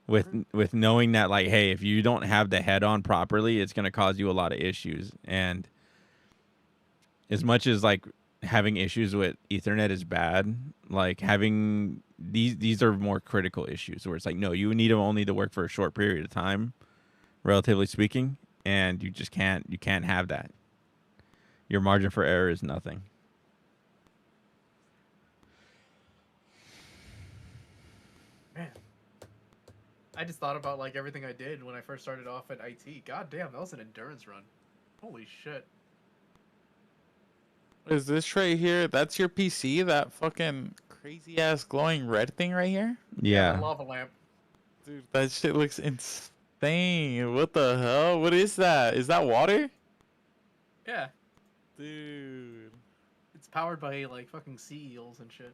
with knowing that like, hey, if you don't have the head on properly, it's going to cause you a lot of issues. And as much as like having issues with Ethernet is bad, like having these are more critical issues where it's like, no, you need them only to work for a short period of time, relatively speaking, and you can't have that. Your margin for error is nothing. Man, I just thought about like everything I did when I first started off at IT. God damn, that was an endurance run. Holy shit. Is this right here? That's your PC? That fucking crazy ass glowing red thing right here? Yeah. Lava lamp. Dude, that shit looks insane. What the hell? What is that? Is that water? Yeah. Dude. It's powered by like fucking sea eels and shit.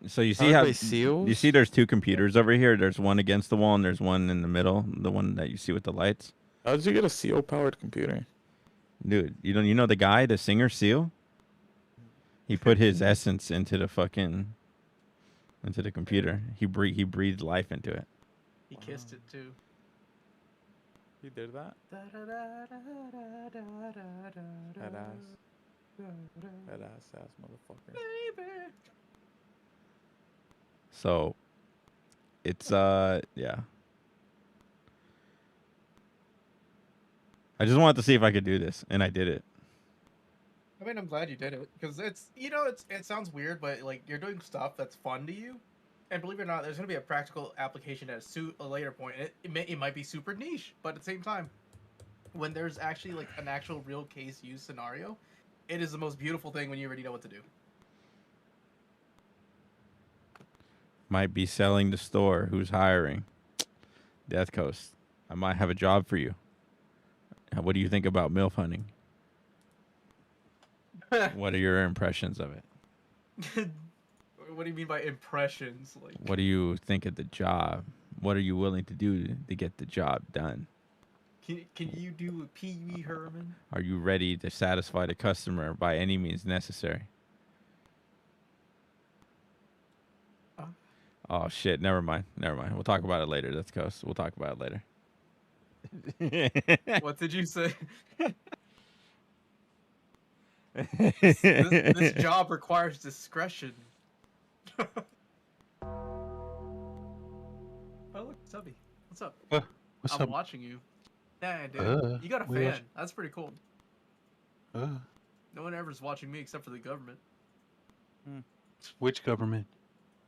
So you see you see there's two computers over here. There's one against the wall and there's one in the middle, the one that you see with the lights. How did you get a seal powered computer? Dude, you know the guy, the singer Seal? He put his essence into the computer. He breathed life into it. He kissed it too. He did that? That ass motherfucker. Baby. So it's yeah. I just wanted to see if I could do this, and I did it. I mean, I'm glad you did it because it sounds weird, but like you're doing stuff that's fun to you, and believe it or not, there's gonna be a practical application at a later point. It might be super niche, but at the same time, when there's actually like an actual real case use scenario, it is the most beautiful thing when you already know what to do. Might be selling the store. Who's hiring? Death Coast. I might have a job for you. What do you think about MILF hunting? What are your impressions of it? What do you mean by impressions? Like, What do you think of the job? What are you willing to do to get the job done? can you do a Pee Wee Herman? Are you ready to satisfy the customer by any means necessary? Oh shit! Never mind. We'll talk about it later. Let's go. We'll talk about it later. What did you say? this job requires discretion. Oh look, Subby. What's up? What's I'm up? watching you. Yeah, dude. You got a what are you fan. That's pretty cool. No one ever's watching me except for the government. Which government?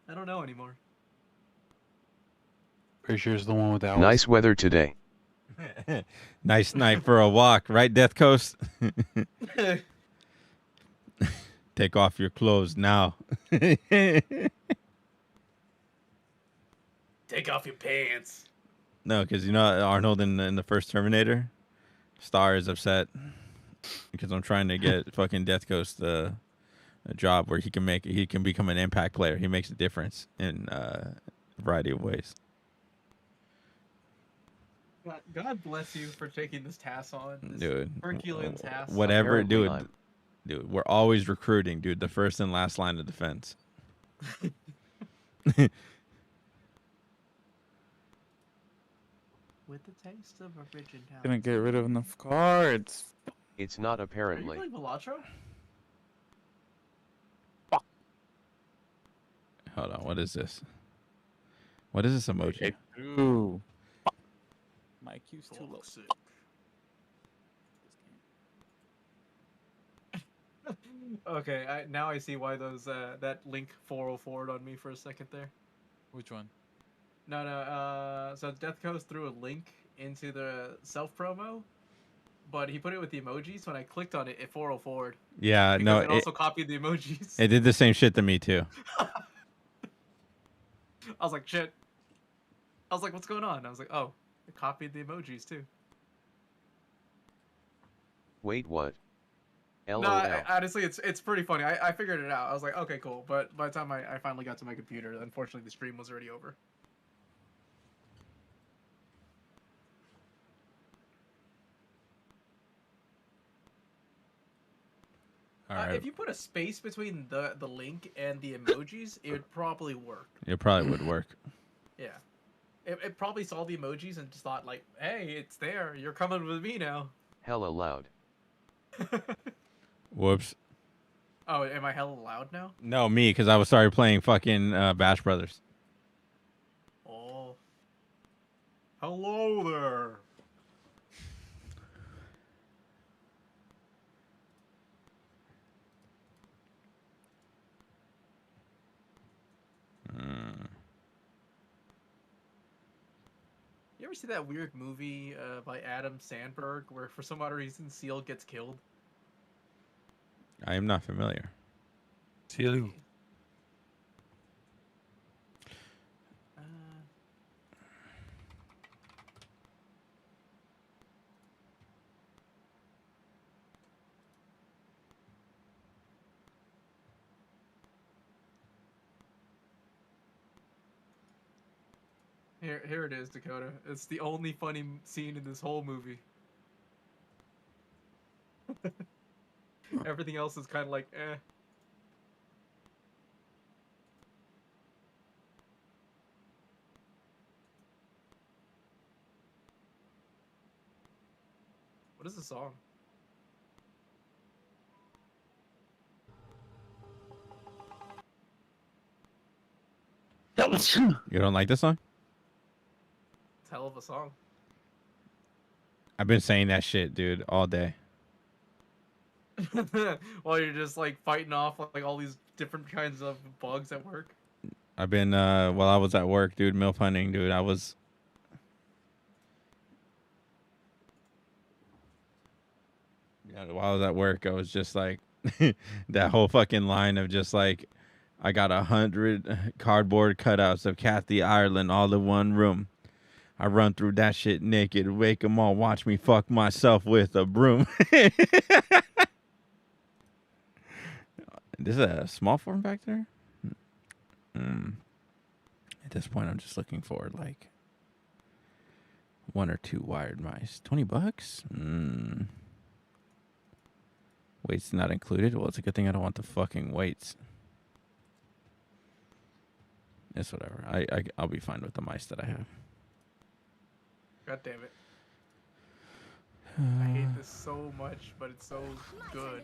I don't know anymore. Pretty sure it's the one with the owls. Nice weather today. Nice night for a walk, right, Death Coast? Take off your clothes now. Take off your pants. No, because you know Arnold in the first Terminator, Star is upset because I'm trying to get fucking Death Coast a job where he can become an impact player. He makes a difference in a variety of ways. God bless you for taking this task on. This Dude, Herculean task. whatever, dude. Dude, we're always recruiting, dude. The first and last line of defense. With the taste of originality. Gonna get rid of enough cards. It's not Are you apparently. playing Velatro? Hold on, what is this? What is this emoji? Ooh. My IQ's too low. Okay, now I see why those that link 404'd on me for a second there. Which one? No, so Death Coast threw a link into the self promo, but he put it with the emojis. When I clicked on it, it 404'd. Yeah, because no, it also copied the emojis. It did the same shit to me too. I was like, shit. I was like, what's going on? I was like, oh, it copied the emojis too. Wait, what? LOL. No, honestly, it's pretty funny. I figured it out. I was like, okay, cool. But by the time I finally got to my computer, unfortunately, the stream was already over. All right. If you put a space between the link and the emojis, it would probably work. It probably would work. Yeah. It probably saw the emojis and just thought, like, hey, it's there. You're coming with me now. Hella loud. Whoops. Oh, am I hella loud now? No, me, because I was started playing fucking Bash Brothers. Oh. Hello there. You ever see that weird movie by Adam Sandberg where for some odd reason Seal gets killed? I am not familiar. Seal. Here it is, Dakota. It's the only funny scene in this whole movie. Everything else is kind of like, eh. What is the song? You don't like this song? It's a hell of a song. I've been saying that shit, dude, all day. While you're just like fighting off like all these different kinds of bugs at work. I've been while I was at work, dude, MILF hunting, dude. I was while I was at work, I was just like that whole fucking line of just like I got 100 cardboard cutouts of Kathy Ireland all in one room. I run through that shit naked, wake them all, watch me fuck myself with a broom. This is a small form back there? At this point, I'm just looking for like 1 or 2 wired mice. $20? Weights not included? Well, it's a good thing I don't want the fucking weights. It's whatever. I'll be fine with the mice that I have. God damn it. I hate this so much, but it's so good.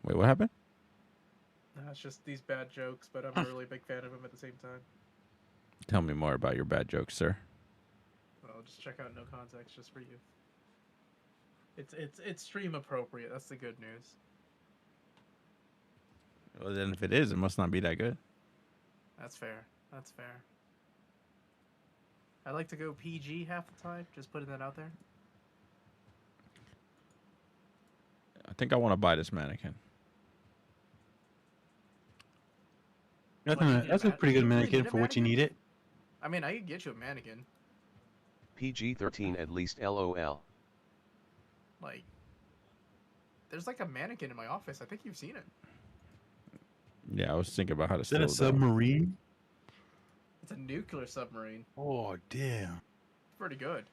Wait, what happened? Nah, it's just these bad jokes, but I'm a really big fan of them at the same time. Tell me more about your bad jokes, sir. Well, just check out No Context just for you. It's stream appropriate. That's the good news. Well, then if it is, it must not be that good. That's fair. That's fair. I like to go PG half the time. Just putting that out there. I think I want to buy this mannequin. That's a pretty good mannequin for what you need it. I mean, I could get you a mannequin. PG-13 at least, LOL. Like, there's like a mannequin in my office. I think you've seen it. Yeah, I was thinking about how to Is that steal a submarine? It's a nuclear submarine. Oh, damn. It's pretty good.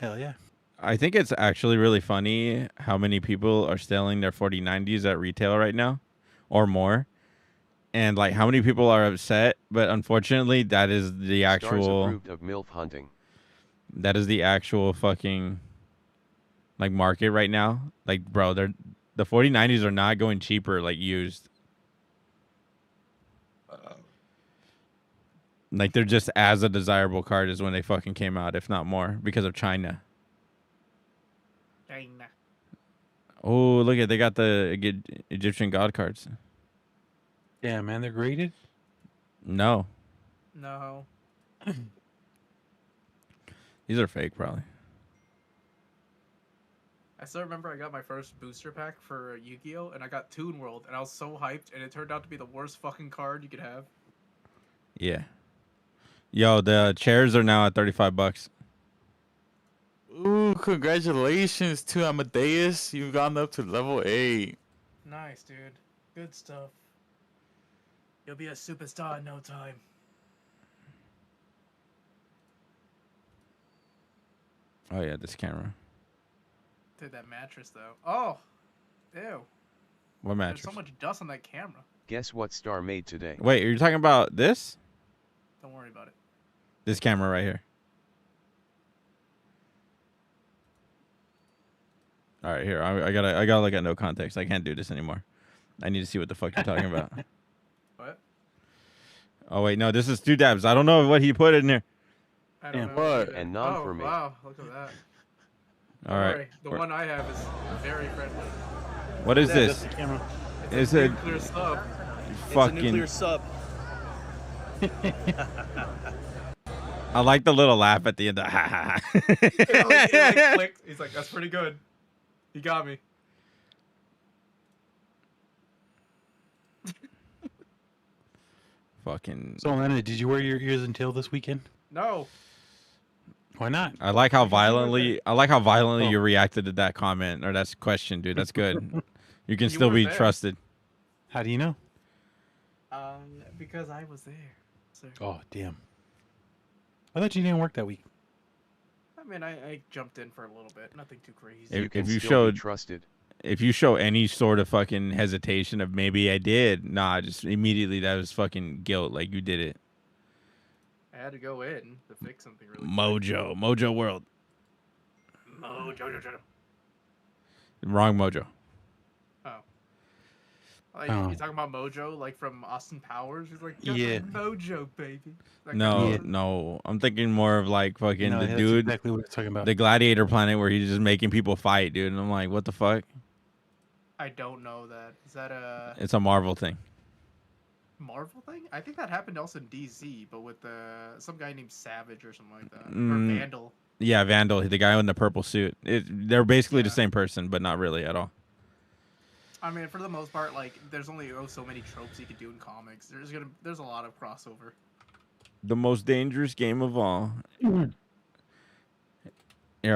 Hell yeah. I think it's actually really funny how many people are selling their 4090s at retail right now or more. And like how many people are upset, but unfortunately that is the Stars actual approved of MILF hunting. that is the actual fucking like market right now. Like bro, the 4090s are not going cheaper like used. Like they're just as a desirable card as when they fucking came out, if not more, because of China. China. Oh, look at they got the Egyptian god cards. Yeah, man, they're graded? No. No. These are fake probably. I still remember I got my first booster pack for Yu-Gi-Oh! And I got Toon World, and I was so hyped, and it turned out to be the worst fucking card you could have. Yeah. Yo, the chairs are now at $35. Ooh, congratulations to Amadeus. You've gone up to level 8. Nice, dude. Good stuff. You'll be a superstar in no time. Oh yeah, this camera. Dude, that mattress, though. Oh! Ew. What mattress? There's so much dust on that camera. Guess what Star made today? Wait, are you talking about this? Don't worry about it. This camera right here. All right, here. I gotta look at no context. I can't do this anymore. I need to see what the fuck you're talking about. What? Oh wait, no, this is Stu Dabs. I don't know what he put in there. I don't know what? either. And none oh, for me. Wow, look at that. All Don't right. worry, the one I have is very friendly. What is Yeah, this? that's the camera. It's It's a a nuclear sub. fucking. It's a nuclear sub. I like the little laugh at the end. Ha ha ha. It like clicked. He's like, that's pretty good. He got me. Fucking. So, Lana, did you wear your ears until this weekend? No. Why not? I like how violently. I like how violently Oh. you reacted to that comment or that question, dude. That's good. You can You still were be there. trusted. How do you know? Because I was there, sir. Oh, damn. I thought you didn't work that week. I mean, I jumped in for a little bit. Nothing too crazy. If you still be showed trusted. If you show any sort of fucking hesitation of maybe I did, nah, just immediately that was fucking guilt. Like you did it. I had to go in to fix something really Mojo World. Mojo. Wrong Mojo. Oh. Like, Oh. you talking about Mojo, like from Austin Powers? He's like, Yeah. Mojo, baby. That No, guy. no. I'm thinking more of like fucking No, the that's dude, exactly what I'm talking about. the Gladiator Planet, where he's just making people fight, dude. And I'm like, what the fuck? I don't know that. Is that a It's a Marvel thing. Marvel thing? I think that happened also in DZ, but with some guy named Savage or something like that. Or Mm, Vandal. Yeah, Vandal, the guy in the purple suit. They're basically the same person, but not really at all. I mean, for the most part, like, there's only so many tropes you could do in comics. There's a lot of crossover. The most dangerous game of all. Here,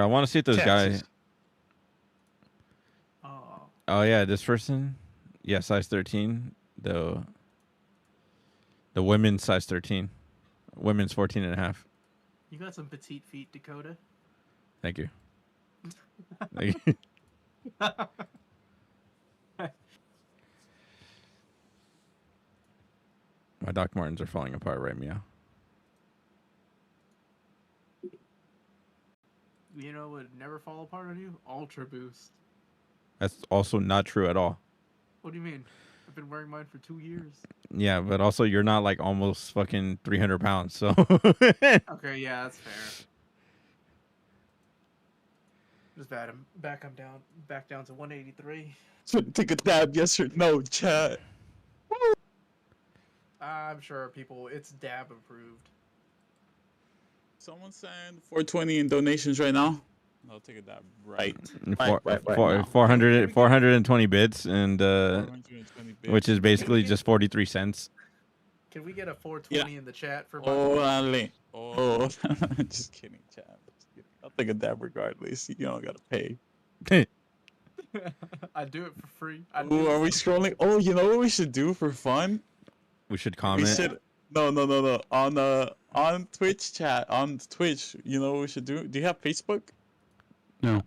I want to see if those guys. Oh yeah, this person. Yeah, size 13. The women's size 13. Women's 14 and a half. You got some petite feet, Dakota. Thank you. Thank you. My Doc Martens are falling apart right meow. You know what would never fall apart on you? Ultra Boost. That's also not true at all. What do you mean? I've been wearing mine for 2 years. Yeah, but also you're not like almost fucking 300 pounds, so. Okay, yeah, that's fair. Just back down to 183. So take a dab, yes or no, chat. I'm sure people, it's dab approved. Someone send 420 in donations right now. I'll take a dab right. 420 bits, and which is basically just 43 cents. Can we get a 420 in the chat for? Oh, Ali. Oh, just kidding, chat. I'll take a dab regardless. You don't gotta pay. I do it for free. Ooh, are we scrolling? Oh, you know what we should do for fun? We should comment. We should. No. On Twitch chat, on Twitch, you know what we should do? Do you have Facebook? No.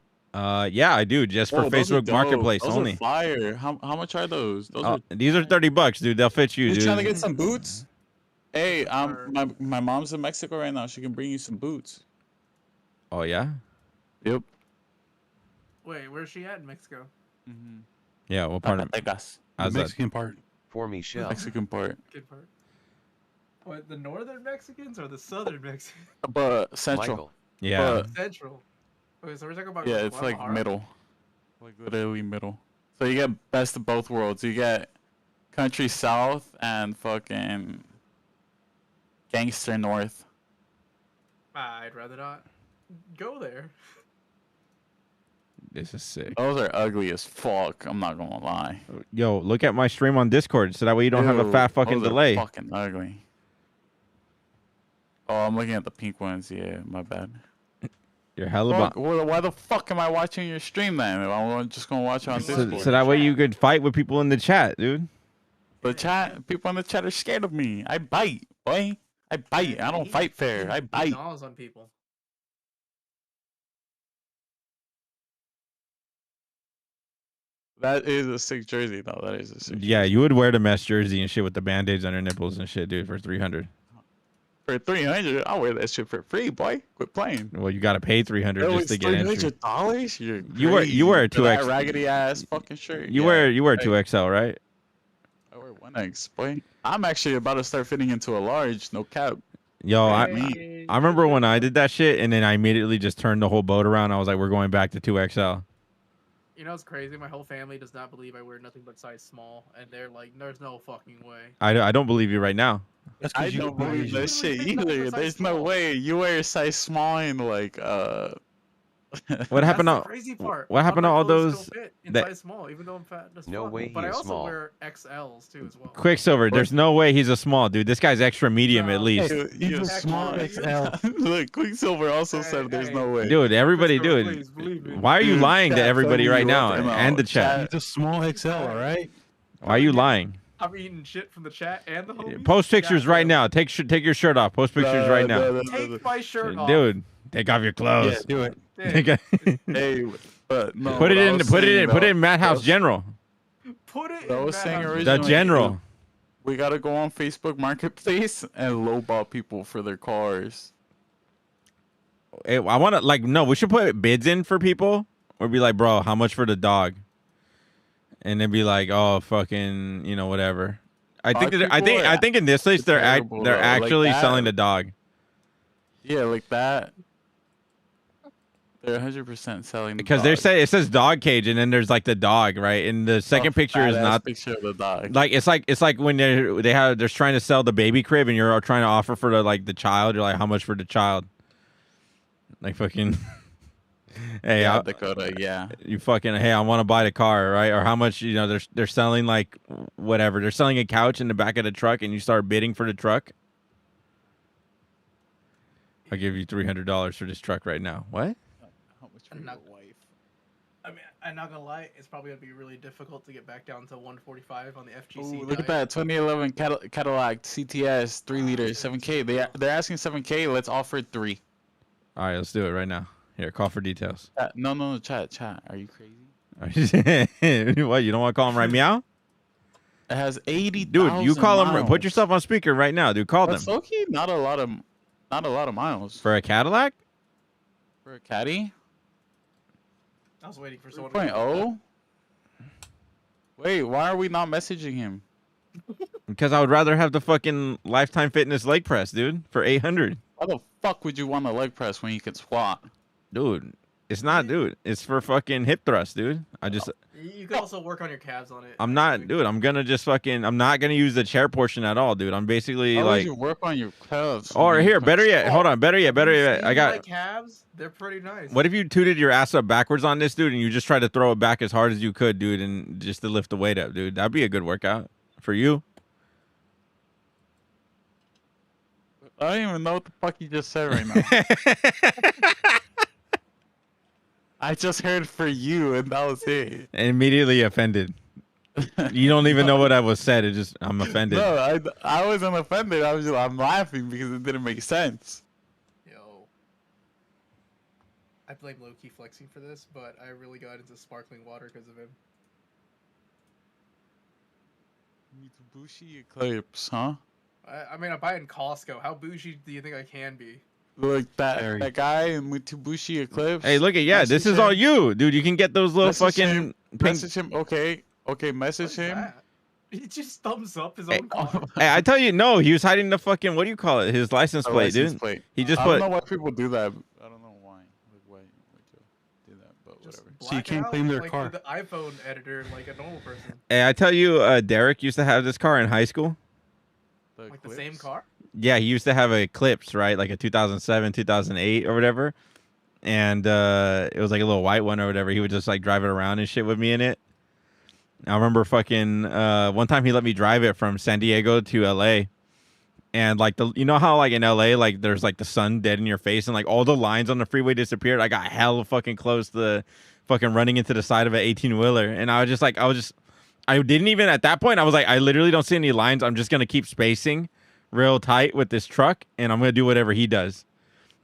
Yeah, I do. Just for those are Facebook dope. Marketplace those only. Are fire. How much are those? These are $30, dude. They'll fit you, You dude. trying to get some boots? Hey, my mom's in Mexico right now. She can bring you some boots. Oh yeah. Yep. Wait, where's she at in Mexico? Yeah, what part of Vegas? The Mexican part. For Michelle. Mexican part. Good part. What, the northern Mexicans or the southern Mexicans? But central. Michael. Yeah. Central. Okay, so we're talking about. Yeah, it's like Guadalajara? middle. Like literally middle. So you get best of both worlds. You get country south and fucking gangster north. I'd rather not go there. This is sick. Those are ugly as fuck. I'm not gonna lie. Yo, look at my stream on Discord, so that way you don't have a Ew, fat fucking those are delay. Fucking ugly. Oh, I'm looking at the pink ones. Yeah, my bad. You're hella Fuck, why the fuck am I watching your stream then? If I'm just gonna watch it on Discord. so that way you could fight with people in the chat, dude. The chat, people in the chat are scared of me. I bite, boy. I bite. I don't fight fair. I bite. Gnaws on people. That is a sick jersey, though. That is a sick. Yeah, you would wear the mesh jersey and shit with the band-aids on your nipples and shit, dude, for 300. For 300, I'll wear that shit for free, boy. Quit playing. Well, you gotta pay 300 just to get entry. $300? You wear a For that 2X. raggedy ass fucking shirt. You wear 2XL, right? I wear 1X, boy. I'm actually about to start fitting into a large, no cap. Yo, I remember when I did that shit, and then I immediately just turned the whole boat around. I was like, we're going back to 2XL. You know, it's crazy. My whole family does not believe I wear nothing but size small, and they're like, "There's no fucking way." I don't believe you right now. I don't believe that shit either. There's no way you wear a size small in like What happened That's to the crazy part. what happened to all Still those fit in that size small, even though I'm fat as No fuck. way But he I is also small. wear XLs too as well. Quicksilver? There's no way he's a small dude. This guy's extra medium at least. He's a small XL. Look, Quicksilver also said there's no way. Dude, everybody, dude. Why are you lying to everybody right now and the chat? He's a small XL, all right? Why are you lying? I'm eating shit from the chat and the homies. Post pictures right now. Take your shirt off. Post pictures right now. Take my shirt off. Dude, take off your clothes. Yeah, do it. Hey, but no, put it what I in. was Put it saying, in. Put it in though, Madhouse General. Put it. I was saying The originally, General. we gotta go on Facebook Marketplace and lowball people for their cars. Hey, I want to no. We should put bids in for people, or be like, bro, how much for the dog? And then be like, oh, fucking, whatever. I think in this place they're terrible, they're though. Like actually that. selling the dog. Yeah, like that. They're 100% selling the Because dog. it says dog cage, and then there's like the dog, right? And the second picture is Badass not picture of the dog. like it's like when they're trying to sell the baby crib, and you're trying to offer for the child. You're like, how much for the child? Like fucking. Hey, Yeah, Dakota. Yeah. You fucking, hey, I want to buy the car, right? Or how much, you know, they're selling like whatever. They're selling a couch in the back of the truck, and you start bidding for the truck. I'll give you $300 for this truck right now. What? How much for your wife? I mean, I'm not gonna lie. It's probably gonna be really difficult to get back down to 145 on the FGC. Ooh, look at that 2011 Cadillac CTS 3 liter 7K. They're asking 7K. Let's offer 3. All right, let's do it right now. Here, call for details. No, chat. Are you crazy? What? You don't want to call him right meow? It has 80. Dude, you call him. Put yourself on speaker right now, dude. Call them. That's okay. Not a lot of miles For a Cadillac? for a Caddy. I was waiting for someone. 3.0. Wait, why are we not messaging him? Because I would rather have the fucking Lifetime Fitness leg press, dude, for 800. Why the fuck would you want a leg press when you can squat? Dude, it's not, dude. It's for fucking hip thrust, dude. You can also work on your calves on it. I'm not, dude. I'm gonna just fucking. I'm not gonna use the chair portion at all, dude. I'm basically Why would like. you work on your calves? Or here, better yet. Hold on, better yet. I got. My calves, they're pretty nice. What if you tooted your ass up backwards on this, dude, and you just tried to throw it back as hard as you could, dude, and just to lift the weight up, dude? That'd be a good workout for you. I don't even know what the fuck you just said right now. I just heard for you, and that was it. Immediately offended. You don't even know what I was said. It just I'm offended. No, I wasn't offended. I'm laughing because it didn't make sense. Yo, I blame low-key flexing for this, but I really got into sparkling water because of him. Mitsubishi Eclipse, huh? I mean, I buy it in Costco. How bougie do you think I can be? Like that guy in Mitsubishi Eclipse. Hey, look at this is all you, dude. You can get those little fucking message him. Okay, message him. He just thumbs up his own car. Hey, I tell you, no, he was hiding the fucking what do you call it? His license plate, dude. He just I put. don't know why people do that. I don't know why. Like why do that, but whatever. So you can't claim their car. The iPhone editor, like a normal person. Hey, I tell you, Derek used to have this car in high school. Like the same car? Yeah, he used to have a Eclipse, right? Like a 2007, 2008 or whatever. And it was like a little white one or whatever. He would just like drive it around and shit with me in it. I remember fucking one time he let me drive it from San Diego to LA. And like you know how like in LA like there's like the sun dead in your face and like all the lines on the freeway disappeared. I got hella fucking close to fucking running into the side of an 18-wheeler. And I didn't even at that point. I was like, I literally don't see any lines. I'm just gonna keep spacing real tight with this truck, and I'm gonna do whatever he does.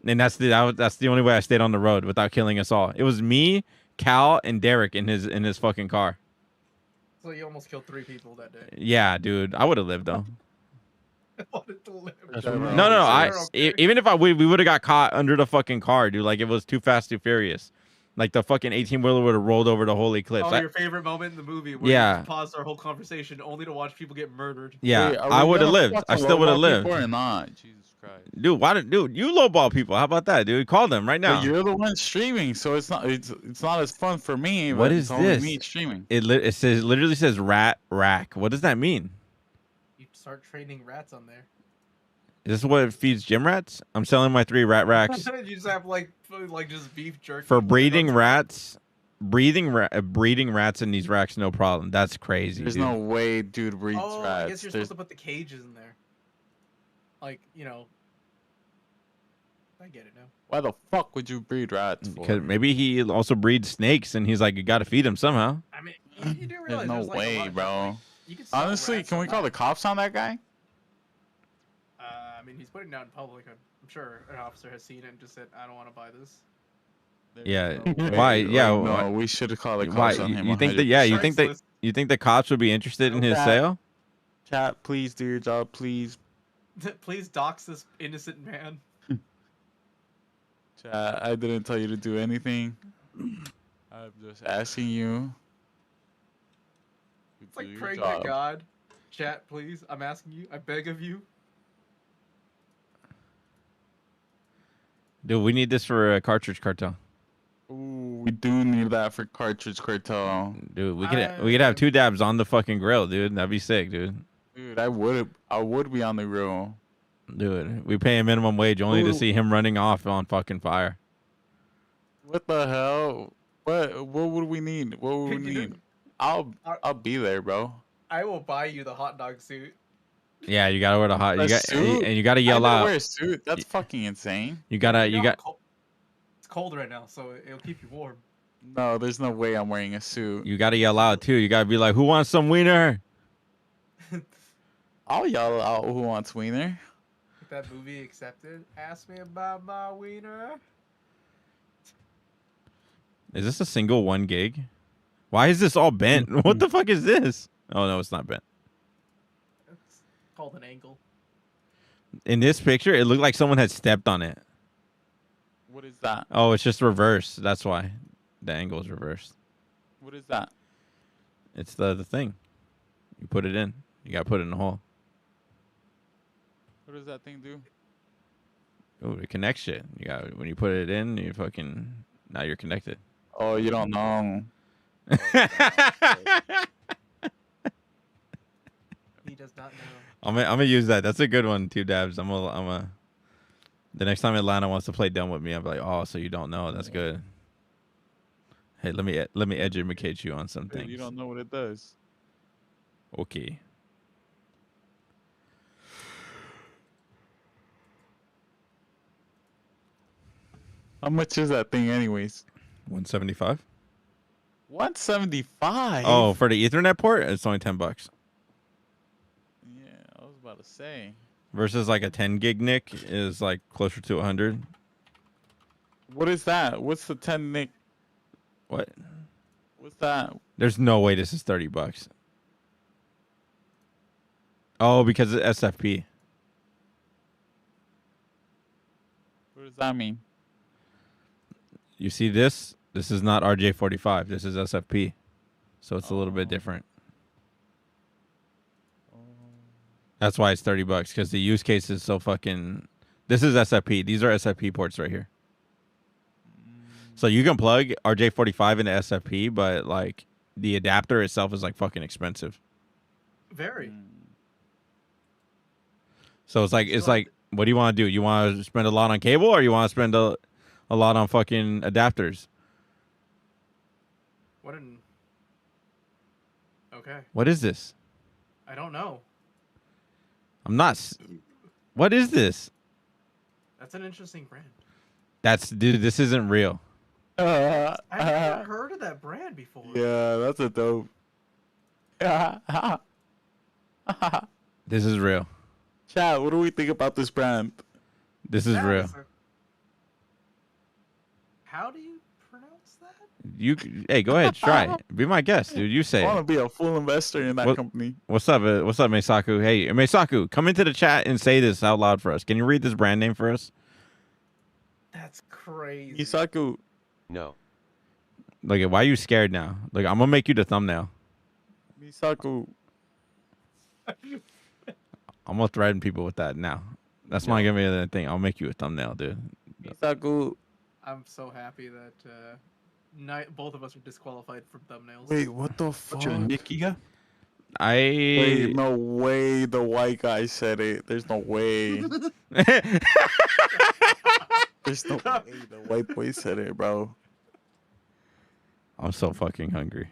And that's the only way I stayed on the road without killing us all. It was me, Cal, and Derek in his fucking car. So you almost killed 3 people that day. Yeah, dude, I would have lived though. I wanted to live. No. Even if we would have got caught under the fucking car, dude. Like it was Too Fast, Too Furious. Like the fucking 18-wheeler would have rolled over the whole Eclipse. Oh, your favorite moment in the movie where Yeah. you just paused our whole conversation only to watch people get murdered. Yeah, Wait, are I we would have gonna lived. fuck I a still would have lowball lived. people or not? Jesus Christ. Dude, you lowball people. How about that, dude? Call them right now. But you're the one streaming, so it's not as fun for me. What but is it's only this? Me streaming. It literally says rat rack. What does that mean? You start training rats on there. Is this what feeds gym rats? I'm selling my 3 rat racks You just have like just beef jerky. for breeding rats. Breeding rats in these racks, no problem. That's crazy. There's dude. no way, dude breeds Oh, rats. I guess you're supposed to put the cages in there. Like, you know. I get it now. Why the fuck would you breed rats for? Because maybe he also breeds snakes, and he's like, you got to feed them somehow. I mean, you do There's realize no there's like way, a lot, bro. You can sell Honestly, rats can we call the cops on that guy? I mean, he's putting it out in public. I'm sure an officer has seen it and just said, "I don't want to buy this." Yeah. Wait, Why? like, Yeah. no, why- we should have called the Why? cops on him. You think that? Yeah. You 100%. think that? You think the cops would be interested in his Chat. sale? Chat, please do your job, please. Please dox this innocent man. Chat, I didn't tell you to do anything. I'm just asking you. to It's do like your praying job. to God. Chat, please. I'm asking you. I beg of you. Dude, we need this for a cartridge cartel. Ooh, we do need that for cartridge cartel. Dude, we could have 2 dabs on the fucking grill, dude. That'd be sick, dude. Dude, I would be on the grill. Dude, we pay a minimum wage only to Ooh. see him running off on fucking fire. What the hell? What would we need? What would we need? I'll be there, bro. I will buy you the hot dog suit. Yeah, you gotta wear the hot. A You got suit? and you gotta I yell gotta out. wear a suit. That's fucking insane. You gotta You you know how got It's cold right now, so it'll keep you warm. No, there's no way I'm wearing a suit. you gotta yell out too. You gotta be like, "Who wants some wiener?" I'll yell out who wants wiener. Like that movie Accepted. Ask me about my wiener. Is this a single 1 gig? Why is this all bent? What the fuck is this? Oh no, it's not bent. It's called an angle. In this picture, it looked like someone had stepped on it. What is that? Oh, it's just reversed. That's why the angle is reversed. What is that? It's the thing. You put it in. You gotta put it in the hole. What does that thing do? Oh, it connects shit. You got when you put it in, you fucking now you're connected. Oh, you don't know. He does not know. I'm gonna use that. That's a good one too, Dabs. I'm a. The next time Atlanta wants to play dumb with me, I'm like, oh, so you don't know? That's good. Hey, let me educate you on some Dude, things. you don't know what it does. Okay. How much is that thing, anyways? 175. 175. Oh, for the Ethernet port, it's only $10. Yeah, I was about to say. Versus like a 10 gig NIC is like closer to 100. What is that? What's the 10 NIC? What? What's that? There's no way this is $30. Oh, because it's SFP. What does that mean? You see this? This is not RJ45. This is SFP. So it's a little bit different. That's why it's $30 because the use case is so fucking. This is SFP. These are SFP ports right here. So you can plug RJ45 into SFP, but like the adapter itself is like fucking expensive. Very. So it's like, what do you want to do? You want to spend a lot on cable, or you want to spend a lot on fucking adapters? What an. Okay. What is this? I don't know. I'm not. What is this? That's an interesting brand. Dude. This isn't real. I've never heard of that brand before. Yeah, that's a dope. This is real. Chat, what do we think about this brand? This is real. How do you pronounce that? Hey, go ahead, try. Be my guest, dude. You say I want to it. be a full investor in that company. What's up? What's up, Meisaku? Hey, Meisaku, come into the chat and say this out loud for us. Can you read this brand name for us? That's crazy. Misaku. No. Look, why are you scared now? Look, I'm gonna make you the thumbnail. Misaku. I'm gonna threaten people with that now. That's not gonna be the thing. I'll make you a thumbnail, dude. Misaku. I'm so happy that both of us are disqualified from thumbnails. Wait, what the fuck? Nikiga? Wait, no way the white guy said it. There's no way. There's no way the white boy said it, bro. I'm so fucking hungry.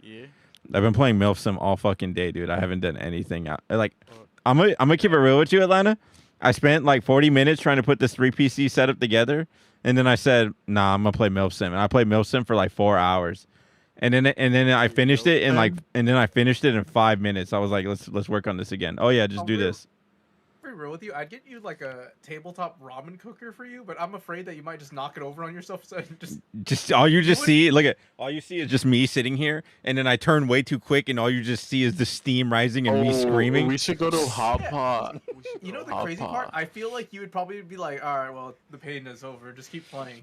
Yeah. I've been playing MILF Sim all fucking day, dude. I haven't done anything out. Like, I'm gonna keep it real with you, Atlanta. I spent like 40 minutes trying to put this 3PC setup together, and then I said, "Nah, I'm gonna play MILF Sim." And I played MILF Sim for like 4 hours, and then I finished it in 5 minutes. I was like, "Let's work on this again." Oh yeah, just do this. To be real with you, I'd get you like a tabletop ramen cooker for you, but I'm afraid that you might just knock it over on yourself. So Just all you see is just me sitting here, and then I turn way too quick, and all you just see is the steam rising and me screaming. We should go to Hot Pot. You know the crazy part? I feel like you would probably be like, "All right, well, the pain is over. Just keep playing."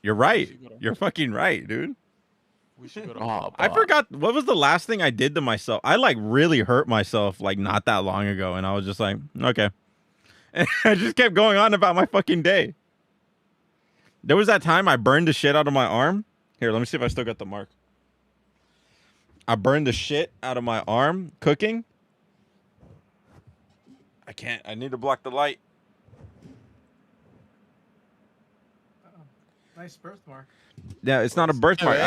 You're right. You're fucking right, dude. We should go to Hot Pot. I forgot what was the last thing I did to myself. I like really hurt myself like not that long ago, and I was just like, okay. And I just kept going on about my fucking day. There was that time I burned the shit out of my arm. Here, let me see if I still got the mark. I burned the shit out of my arm cooking. I can't. I need to block the light. Nice birthmark. Yeah, it's not a birthmark.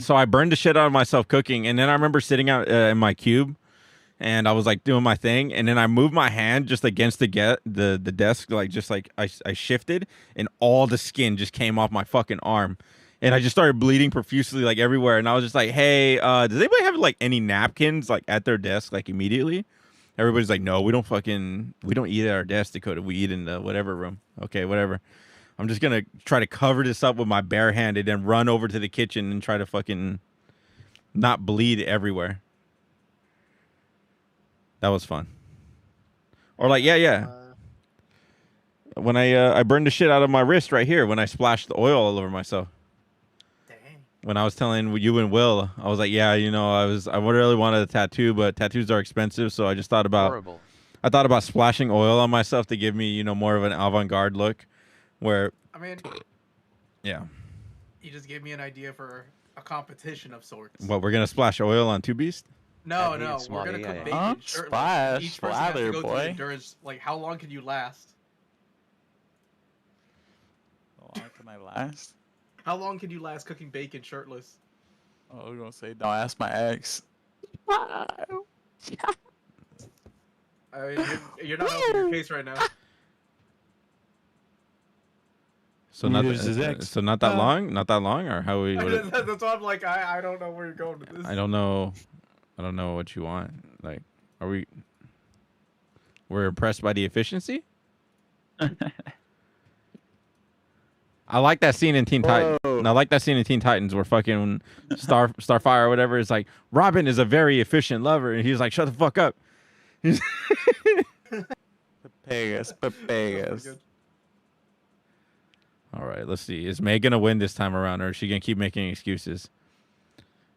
So I burned the shit out of myself cooking, and then I remember sitting out in my cube, and I was like doing my thing, and then I moved my hand just against the desk, like just like I shifted, and all the skin just came off my fucking arm, and I just started bleeding profusely like everywhere, and I was just like, hey, does anybody have like any napkins like at their desk like immediately? Everybody's like, no, we don't eat at our desk, Dakota. We eat in the whatever room. Okay, whatever. I'm just gonna try to cover this up with my bare hand and then run over to the kitchen and try to fucking not bleed everywhere. That was fun. Or like, yeah. When I burned the shit out of my wrist right here when I splashed the oil all over myself. When I was telling you and Will, I was like, yeah, you know, I really wanted a tattoo, but tattoos are expensive, so I just thought about splashing oil on myself to give me, you know, more of an avant-garde look. Where, I mean, yeah, you just gave me an idea for a competition of sorts. What, we're gonna splash oil on Two Beast? No, we're gonna cook bacon. Splash, each person has to slather, go through boy. the endurance. Like, how long can you last? How long can I last? How long can you last cooking bacon shirtless? Oh, I was gonna say, don't ask my ex. I mean, you're not helping your case right now. So not that long, or how we? That's why I'm like, I don't know where you're going with this. I don't know what you want. Like, we're impressed by the efficiency? I like that scene in Teen Titans. I like that scene in Teen Titans where fucking Starfire or whatever is like, Robin is a very efficient lover, and he's like, shut the fuck up. Pegas. All right, let's see. Is May gonna win this time around, or is she gonna keep making excuses?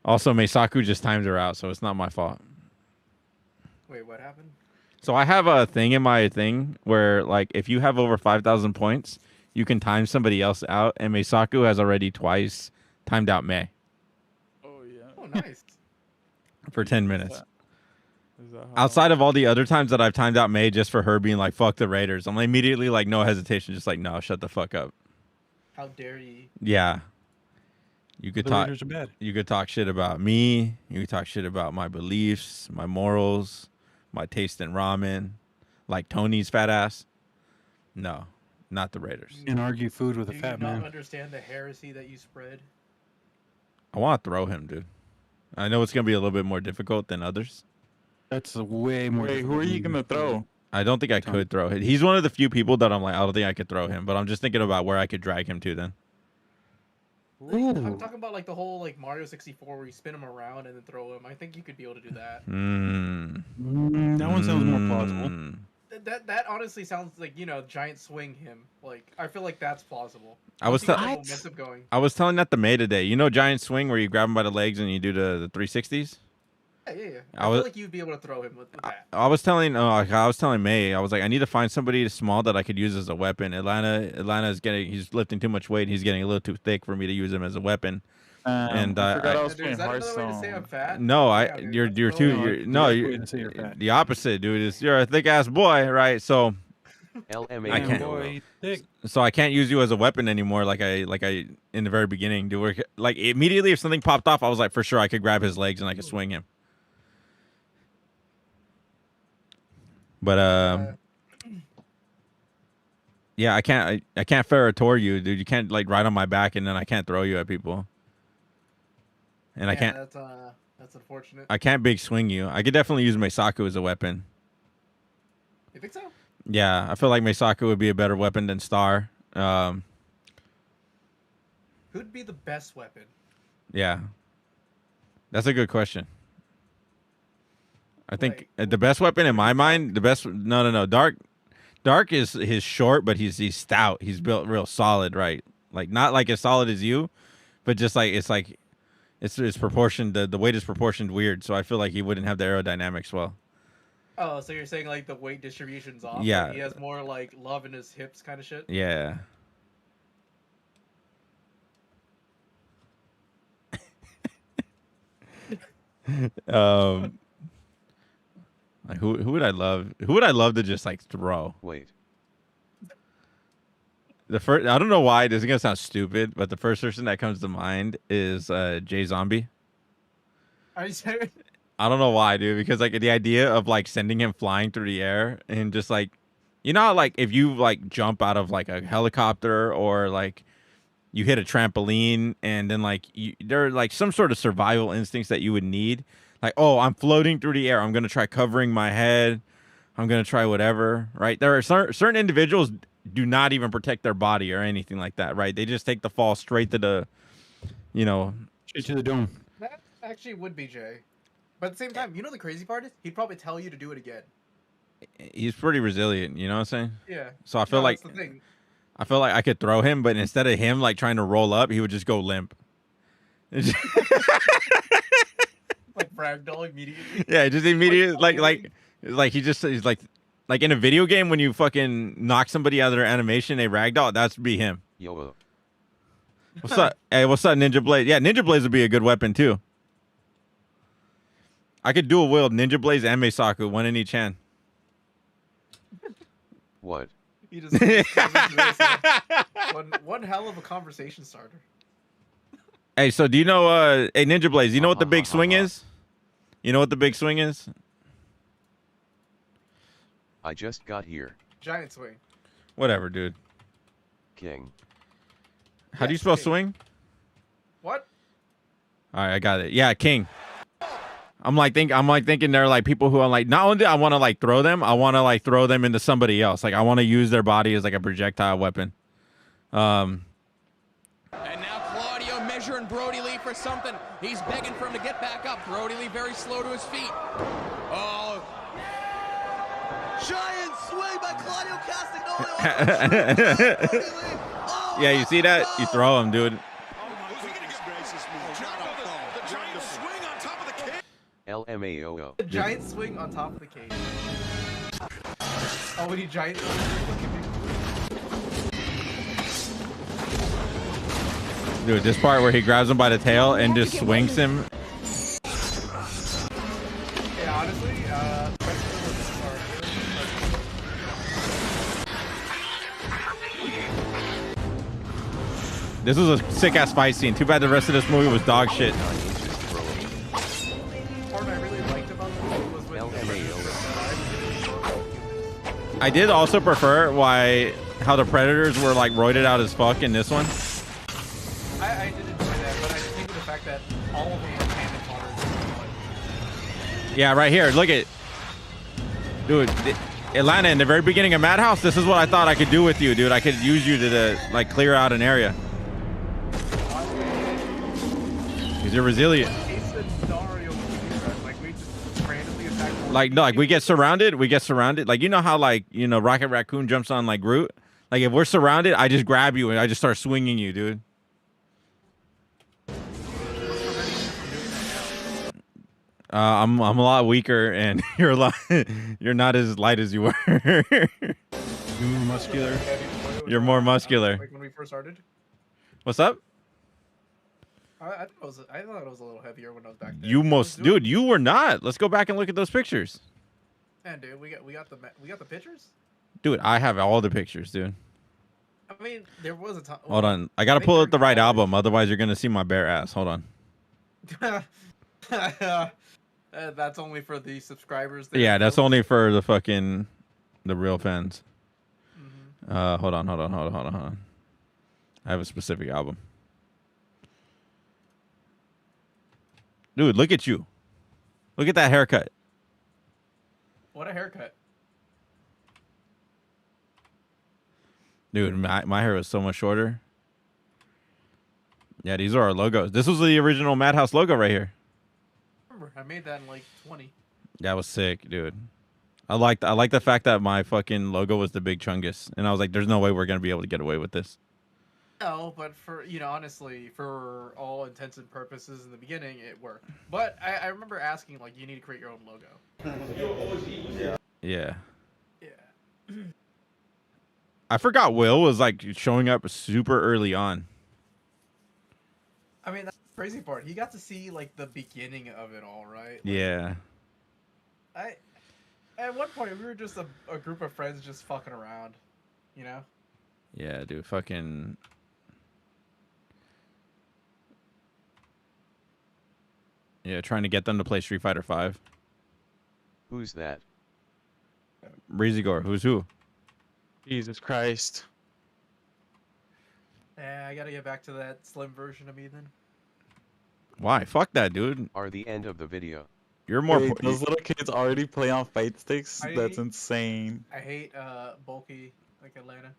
Also, Meisaku just timed her out, so it's not my fault. Wait, what happened? So I have a thing in my thing where, like, if you have over 5,000 points, you can time somebody else out, and Meisaku has already twice timed out May. Oh, yeah. Oh, nice. For 10 minutes. Outside of all the other times that I've timed out May just for her being like, fuck the Raiders, I'm immediately like, no hesitation, just like, no, shut the fuck up. How dare you? Yeah. You could The talk. Raiders are bad. You could talk shit about me. You could talk shit about my beliefs, my morals, my taste in ramen, like Tony's fat ass. No, not the Raiders. And argue food with a Do fat you not man. understand the heresy that you spread? I want to throw him, dude. I know it's gonna be a little bit more difficult than others. That's a way more. Wait, who are you gonna throw? I don't think I could throw him. He's one of the few people that I'm like, I don't think I could throw him. But I'm just thinking about where I could drag him to then. I'm talking about like the whole like Mario 64 where you spin him around and then throw him. I think you could be able to do that. That one sounds more plausible. That honestly sounds like, you know, giant swing him. Like, I feel like that's plausible. I was momentum going. I was telling that to May today. You know, giant swing where you grab him by the legs and you do the 360s. Yeah. I feel like you'd be able to throw him with that. I was telling May, I was like, I need to find somebody small that I could use as a weapon. Atlanta is he's lifting too much weight. He's getting a little too thick for me to use him as a weapon. And I forgot I was playing Hearthstone. No, you're the opposite, dude. You're a thick ass boy, right? So I can't. So I can't use you as a weapon anymore, like I in the very beginning. Dude, like immediately if something popped off, I was like, for sure I could grab his legs and I could swing him. But yeah, I can't Ferrotor you, dude. You can't like ride on my back and then I can't throw you at people. And I can't. That's unfortunate. I can't big swing you. I could definitely use Meisaku as a weapon. You think so? Yeah, I feel like Meisaku would be a better weapon than Star. Who'd be the best weapon? Yeah, that's a good question. I think the best weapon in my mind, no. Dark is his short, but he's stout. He's built real solid, right? Like not like as solid as you, but just like it's proportioned. The weight is proportioned weird, so I feel like he wouldn't have the aerodynamics well. Oh, so you're saying like the weight distribution's off? Yeah. Like he has more like love in his hips kind of shit? Yeah. Like who would I love? Who would I love to just like throw? Wait. The first, I don't know why this is gonna sound stupid, but the first person that comes to mind is Jay Zombie. Are you serious? I don't know why, dude, because like the idea of like sending him flying through the air and just like, you know, how, like if you like jump out of like a helicopter or like you hit a trampoline and then like there are like some sort of survival instincts that you would need. Like, oh, I'm floating through the air. I'm gonna try covering my head. I'm gonna try whatever. Right? There are certain individuals do not even protect their body or anything like that. Right? They just take the fall straight to the, you know, straight to the dome. That actually would be Jay. But at the same time, you know the crazy part is he'd probably tell you to do it again. He's pretty resilient. You know what I'm saying? Yeah. So I feel like that's the thing. I feel like I could throw him, but instead of him like trying to roll up, he would just go limp. Like ragdoll immediately. Yeah, just immediately like he's like in a video game when you fucking knock somebody out of their animation, they ragdoll. That's be him. Yo. What's up? Hey, what's up, Ninja Blaze? Yeah, Ninja Blaze would be a good weapon too. I could dual wield Ninja Blaze and Meisaku, one in each hand. What? He just one hell of a conversation starter. Hey, so do you know hey Ninja Blaze, you know what the big swing is? You know what the big swing is? I just got here. Giant swing. Whatever, dude. King. How do you spell swing? What? All right, I got it. Yeah, king. I'm like thinking they're like people who are like, not only do I want to like throw them, I want to like throw them into somebody else. Like I want to use their body as like a projectile weapon. And now Claudio measuring Brody Lee for something. He's begging for him to get back up. Brody Lee very slow to his feet. Oh. Giant swing by Claudio Castagnoli. Yeah, you see that? You throw him, dude. LMAOO. The giant swing on top of the cage. Oh, when he giant Dude, this part where he grabs him by the tail and just swings him. Yeah, honestly, This was a sick ass fight scene. Too bad the rest of this movie was dog shit. I did also prefer how the Predators were like roided out as fuck in this one. I did enjoy that, but I think of the fact that all of them are hand tolerance. Yeah, right here. Look at, dude, Atlanta. In the very beginning of Madhouse, this is what I thought I could do with you, dude. I could use you to like clear out an area. Because you're resilient. Like no, like we get surrounded. Like you know how like you know Rocket Raccoon jumps on like Groot. Like if we're surrounded, I just grab you and I just start swinging you, dude. I'm a lot weaker and you're not as light as you were. You're more muscular. You're more muscular. Like when we first started. What's up? I thought it was a little heavier when I was back there. Dude, you were not. Let's go back and look at those pictures. Man, dude, we got the pictures. Dude, I have all the pictures, dude. I mean, there was a time. Hold on, I gotta pull up the right album, otherwise you're gonna see my bare ass. Hold on. That's only for the subscribers. Yeah, that's only for the real fans. Hold on. I have a specific album. Dude, look at you. Look at that haircut. What a haircut. Dude, my hair was so much shorter. Yeah, these are our logos. This was the original Madhouse logo right here. Remember, I made that in like 20. That was sick, dude. I like the fact that my fucking logo was the Big Chungus. And I was like, there's no way we're going to be able to get away with this. No, but for, honestly, for all intents and purposes in the beginning, it worked. But I remember asking, like, you need to create your own logo. Yeah. Yeah. I forgot Will was, like, showing up super early on. I mean, that's the crazy part. He got to see, like, the beginning of it all, right? Like, Yeah. At one point, we were just a group of friends just fucking around, you know? Yeah, dude. Fucking. Yeah, trying to get them to play Street Fighter 5. Who's that? Breezygore. Who's who? Jesus Christ. Yeah, I gotta get back to that slim version of me then. Why? Fuck that, dude. Are the end of the video. You're more. Wait, those little kids already play on fight sticks? That's I- insane. I hate bulky like Atlanta.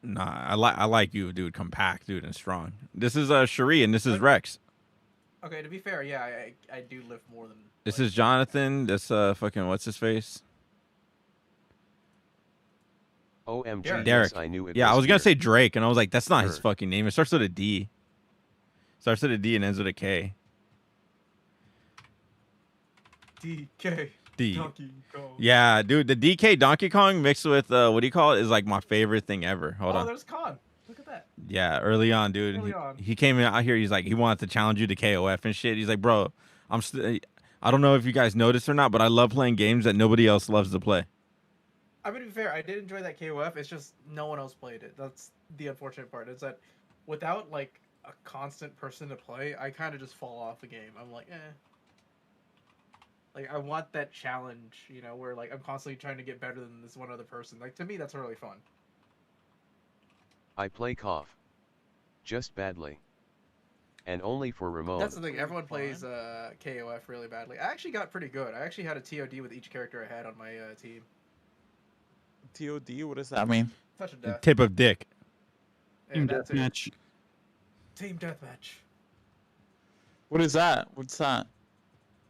Nah, I like you, dude. Compact, dude, and strong. This is Cherie and this is Rex. Okay, to be fair, yeah, I do lift more than. This is Jonathan. This fucking what's his face? OMG, Derek. yes, I knew it. Yeah, I was gonna here. say Drake, and I was like, that's not his Sure. fucking name. It starts with a D. Starts with a D and ends with a K. DK. D. Donkey Kong. Yeah, dude, the DK Donkey Kong mixed with what do you call it is like my favorite thing ever. Hold Oh, on. there's Khan. Look at that. Yeah, early on, dude. Early on. He came in out here. He's like, he wanted to challenge you to KOF and shit. He's like, bro, I don't know if you guys noticed or not, but I love playing games that nobody else loves to play. I mean, to be fair, I did enjoy that KOF. It's just no one else played it. That's the unfortunate part. Is that without like a constant person to play, I kind of just fall off the game. I'm like, eh. Like I want that challenge, you know, where like I'm constantly trying to get better than this one other person. Like to me, that's really fun. I play KOF. Just badly. And only for Ramon. That's the thing. Everyone plays KOF really badly. I actually got pretty good. I actually had a TOD with each character I had on my team. TOD? What does that mean? Touch of death. Tip of dick. Yeah, that's it. Deathmatch. Team deathmatch. What is that? What's that?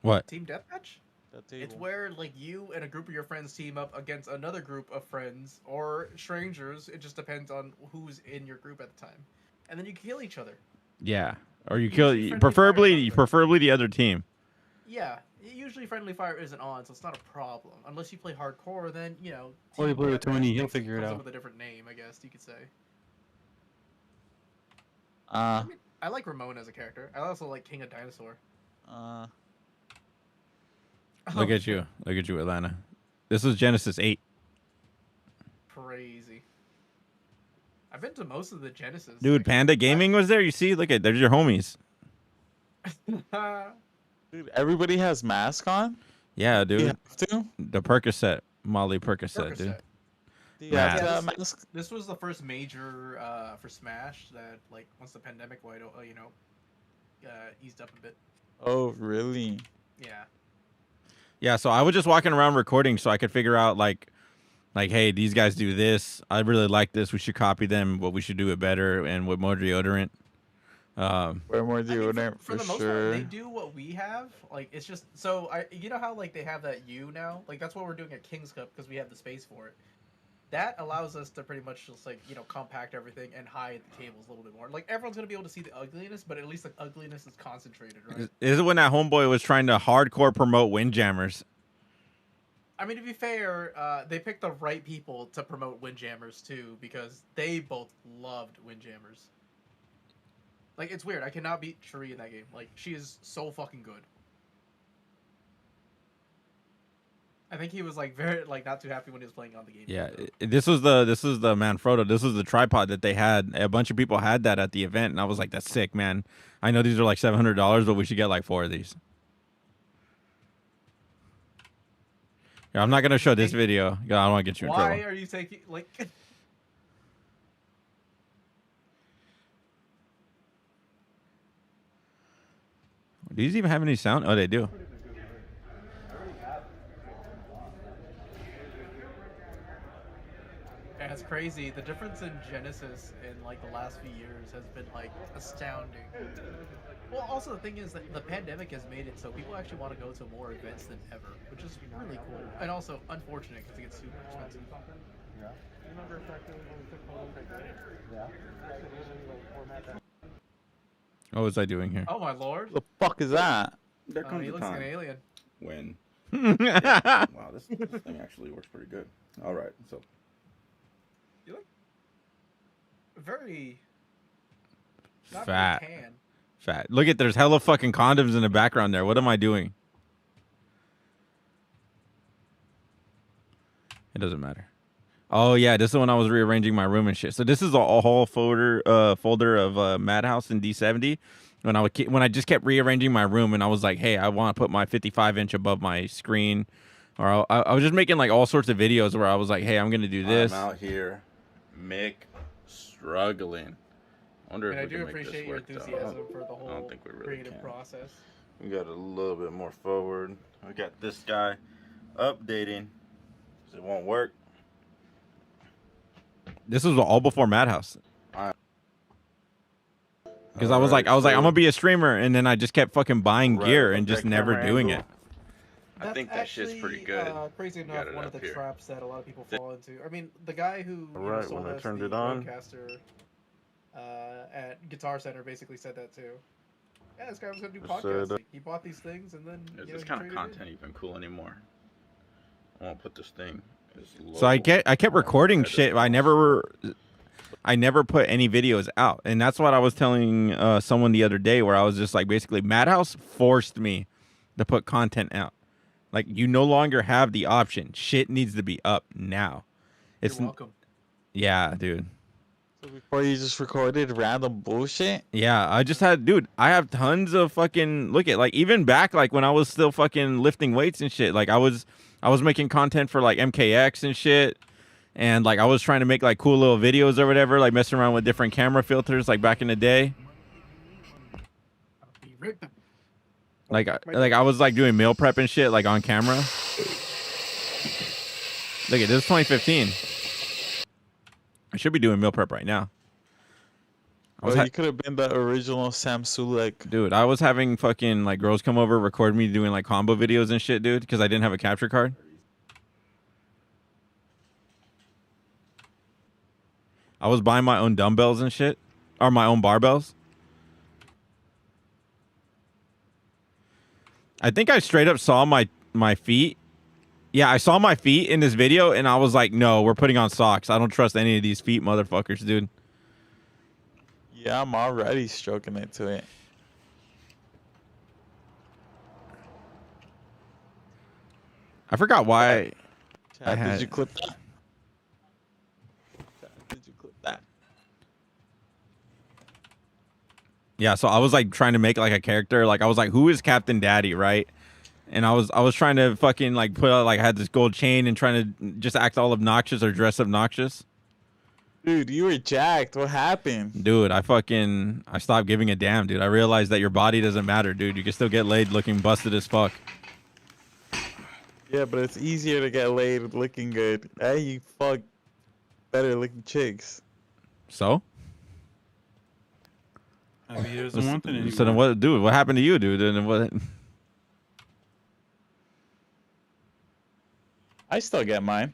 What? Team deathmatch? That It's table. where like you and a group of your friends team up against another group of friends or strangers. It just depends on who's in your group at the time, and then you kill each other. Yeah, or you Usually kill friendly preferably the other team. Yeah, usually friendly fire isn't on, so it's not a problem. Unless you play hardcore, then you know. Or you Team play with Deathmatch Tony, he'll figure it comes up out. with a different name, I guess you could say. Uh. I like Ramon as a character. I also like King of Dinosaur. Look at you, Atlanta. This is Genesis 8. Crazy. I've been to most of the Genesis. Dude, Panda Gaming was there. You see, look at there's your homies. Dude, everybody has mask on? Yeah, dude. You have to? The Percocet, Molly Percocet, dude. Yeah, Mask. this was the first major for Smash that like once the pandemic eased up a bit. Oh, really? Yeah. Yeah, so I was just walking around recording so I could figure out like, hey, these guys do this. I really like this. We should copy them, but we should do it better and with more deodorant. Wear more deodorant For for the most sure. part, they do what we have. Like it's just so you know how like they have that U now. Like that's what we're doing at King's Cup because we have the space for it. That allows us to pretty much just like compact everything and hide the tables a little bit more. Like everyone's gonna be able to see the ugliness, but at least the ugliness is concentrated, right? Is it when that homeboy was trying to hardcore promote Windjammers? I mean, to be fair, they picked the right people to promote Windjammers too, because they both loved Windjammers. Like, it's weird. I cannot beat Cherie in that game. Like, she is so fucking good. I think he was like very like not too happy when he was playing on the game. Yeah, this was the Manfrotto. This was the tripod that they had. A bunch of people had that at the event, and I was like, "That's sick, man." I know these are like $700, but we should get like 4 of these. Yeah, I'm not gonna show this video. I don't want to get you in trouble. Why are you taking like? Do these even have any sound? Oh, they do. Yeah, it's crazy. The difference in Genesis in like the last few years has been like astounding. Well, also the thing is that the pandemic has made it so people actually want to go to more events than ever, which is really cool. And also unfortunate because it gets super expensive. Yeah. What was I doing here? Oh my lord! The fuck is that? There comes he a looks like time an alien. when. Wow, this thing actually works pretty good. All right, so. You look very. Not Fat. Very tan. Fat. Look at there's hella fucking condoms in the background there. What am I doing? It doesn't matter. Oh yeah, this is when I was rearranging my room and shit. So this is a whole folder of Madhouse and D70. When I just kept rearranging my room, and I was like, hey, I want to put my 55-inch above my screen, or I was just making like all sorts of videos where I was like, hey, I'm gonna do this. I'm out here, Mick, struggling. I wonder And if I we do can make appreciate this your work. Though. enthusiasm for the I whole don't think we really creative can. process. We got a little bit more forward. We got this guy updating. It won't work. This was all before Madhouse. Because I was like, so- I'm gonna be a streamer, and then I just kept fucking buying Right, gear with and just that never camera doing angle. it. I think that shit's pretty good. Crazy You got enough, it one up of the here. traps that a lot of people fall into. I mean, the guy who Right, sold when I us turned the it on. Rodecaster at Guitar Center basically said that too. Yeah, this guy was gonna do I said, podcasting. He bought these things and then Is you this know, kind he of traded content even cool anymore? I won't put this thing. As So I low. kept recording shit. I never put any videos out, and that's what I was telling someone the other day, where I was just like, basically, Madhouse forced me to put content out. Like, you no longer have the option. Shit needs to be up now. You're welcome. Yeah, dude. So before you just recorded random bullshit? Yeah, I just had, dude, I have tons of fucking, look at, like, even back, like, when I was still fucking lifting weights and shit, like, I was making content for, like, MKX and shit, and, like, I was trying to make, like, cool little videos or whatever, like, messing around with different camera filters, like, back in the day. Like I was, like, doing meal prep and shit, like, on camera. Look at this, 2015. I should be doing meal prep right now. Well, you could have been the original Sam Sulek. Dude, I was having fucking, like, girls come over, record me doing, like, combo videos and shit, dude, because I didn't have a capture card. I was buying my own dumbbells and shit, or my own barbells. I think I straight up saw my feet. Yeah, I saw my feet in this video, and I was like, no, we're putting on socks. I don't trust any of these feet motherfuckers, dude. Yeah, I'm already stroking it to it. I forgot why I had... Did you clip that? Did you clip that? Yeah, so I was like trying to make like a character. Like I was like, who is Captain Daddy, right? And I was trying to fucking like put out, like I had this gold chain and trying to just act all obnoxious or dress obnoxious. Dude, you were jacked. What happened? Dude, I stopped giving a damn, dude. I realized that your body doesn't matter, dude. You can still get laid looking busted as fuck. Yeah, but it's easier to get laid looking good. Hey, you fuck better looking chicks. So? He doesn't want that anymore. So then what, dude? What happened to you, dude? And what? I still get mine.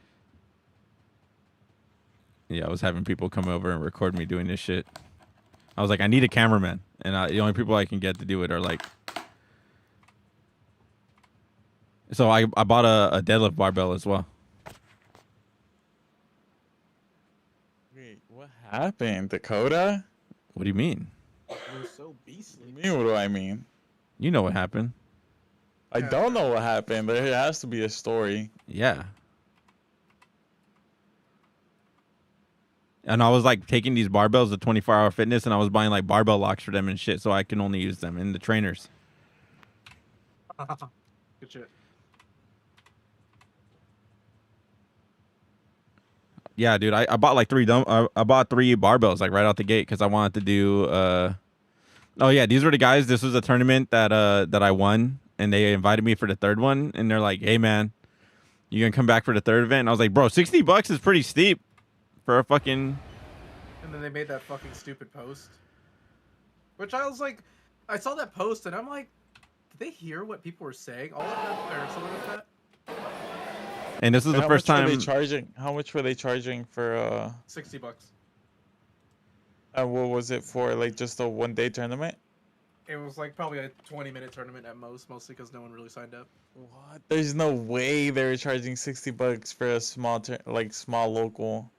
Yeah, I was having people come over and record me doing this shit. I was like, I need a cameraman, and the only people I can get to do it are like. So I bought a deadlift barbell as well. Wait, what happened, Dakota? What do you mean? You're so beastly. What do I mean? You know what happened. I don't know what happened. There has to be a story. Yeah. And I was like taking these barbells to 24-hour fitness, and I was buying like barbell locks for them and shit, so I can only use them in the trainers. Good shit. Yeah, dude, I bought like I bought 3 barbells like right out the gate because I wanted to do. Oh yeah, these were the guys. This was a tournament that I won, and they invited me for the 3rd one, and they're like, "Hey man, you gonna come back for the 3rd event?" And I was like, "Bro, $60 is pretty steep for a fucking." And then they made that fucking stupid post. Which I was like, I saw that post and I'm like, did they hear what people were saying? All of that or something like that? And this is the first time. How much were they charging for $60. And what was it for? Like just a 1-day tournament? It was like probably a 20-minute tournament at most, mostly because no one really signed up. What? There's no way they were charging $60 for a small small local.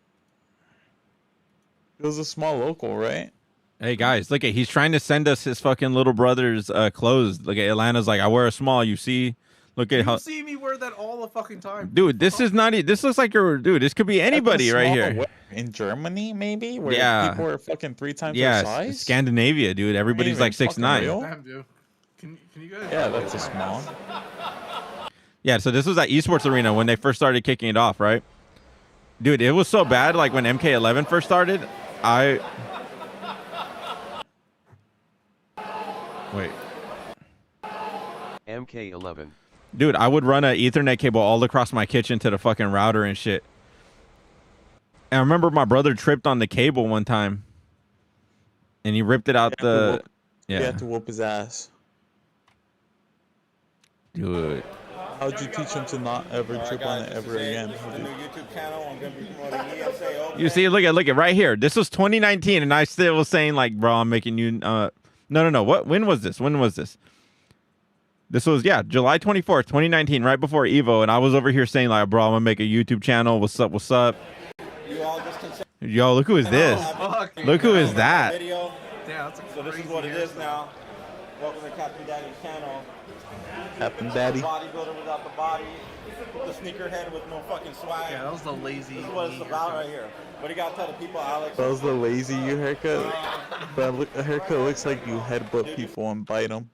It was a small local, right? Hey guys, look at he's trying to send us his fucking little brother's clothes. Look at Atlanta's like, I wear a small. You see, Look at You how, see me wear that all the fucking time. dude. This is not. This looks like your dude. This could be anybody right here. What, in Germany, maybe, where Yeah. people are fucking 3 times Yeah, their size. Scandinavia, dude. Everybody's like 6'9". Damn, dude. Can you guys? Yeah, that's a small. Yeah, so this was at Esports Arena when they first started kicking it off, right? Dude, it was so bad. Like when MK11 first started, wait. MK11. Dude, I would run an Ethernet cable all across my kitchen to the fucking router and shit. And I remember my brother tripped on the cable one time, and he ripped it out the. You Yeah, had to whoop his ass. dude. How'd you teach him to not ever trip on it ever again? You see, look at right here. This was 2019, and I still was saying like, bro, I'm making you. No. What? When was this? This was July 24th, 2019, right before Evo, and I was over here saying like, bro, I'm gonna make a YouTube channel. What's up? Yo, look who is this? Look who is that? Yeah, that's So this is what it is now. Welcome to Captain Daddy's channel. Captain Daddy. Bodybuilder without the body. The sneakerhead with no fucking swag. Yeah, that was the lazy. This is what it's about right here. What do you gotta tell the people, Alex? That was the lazy you haircut. That haircut looks like you headbutt people and bite them.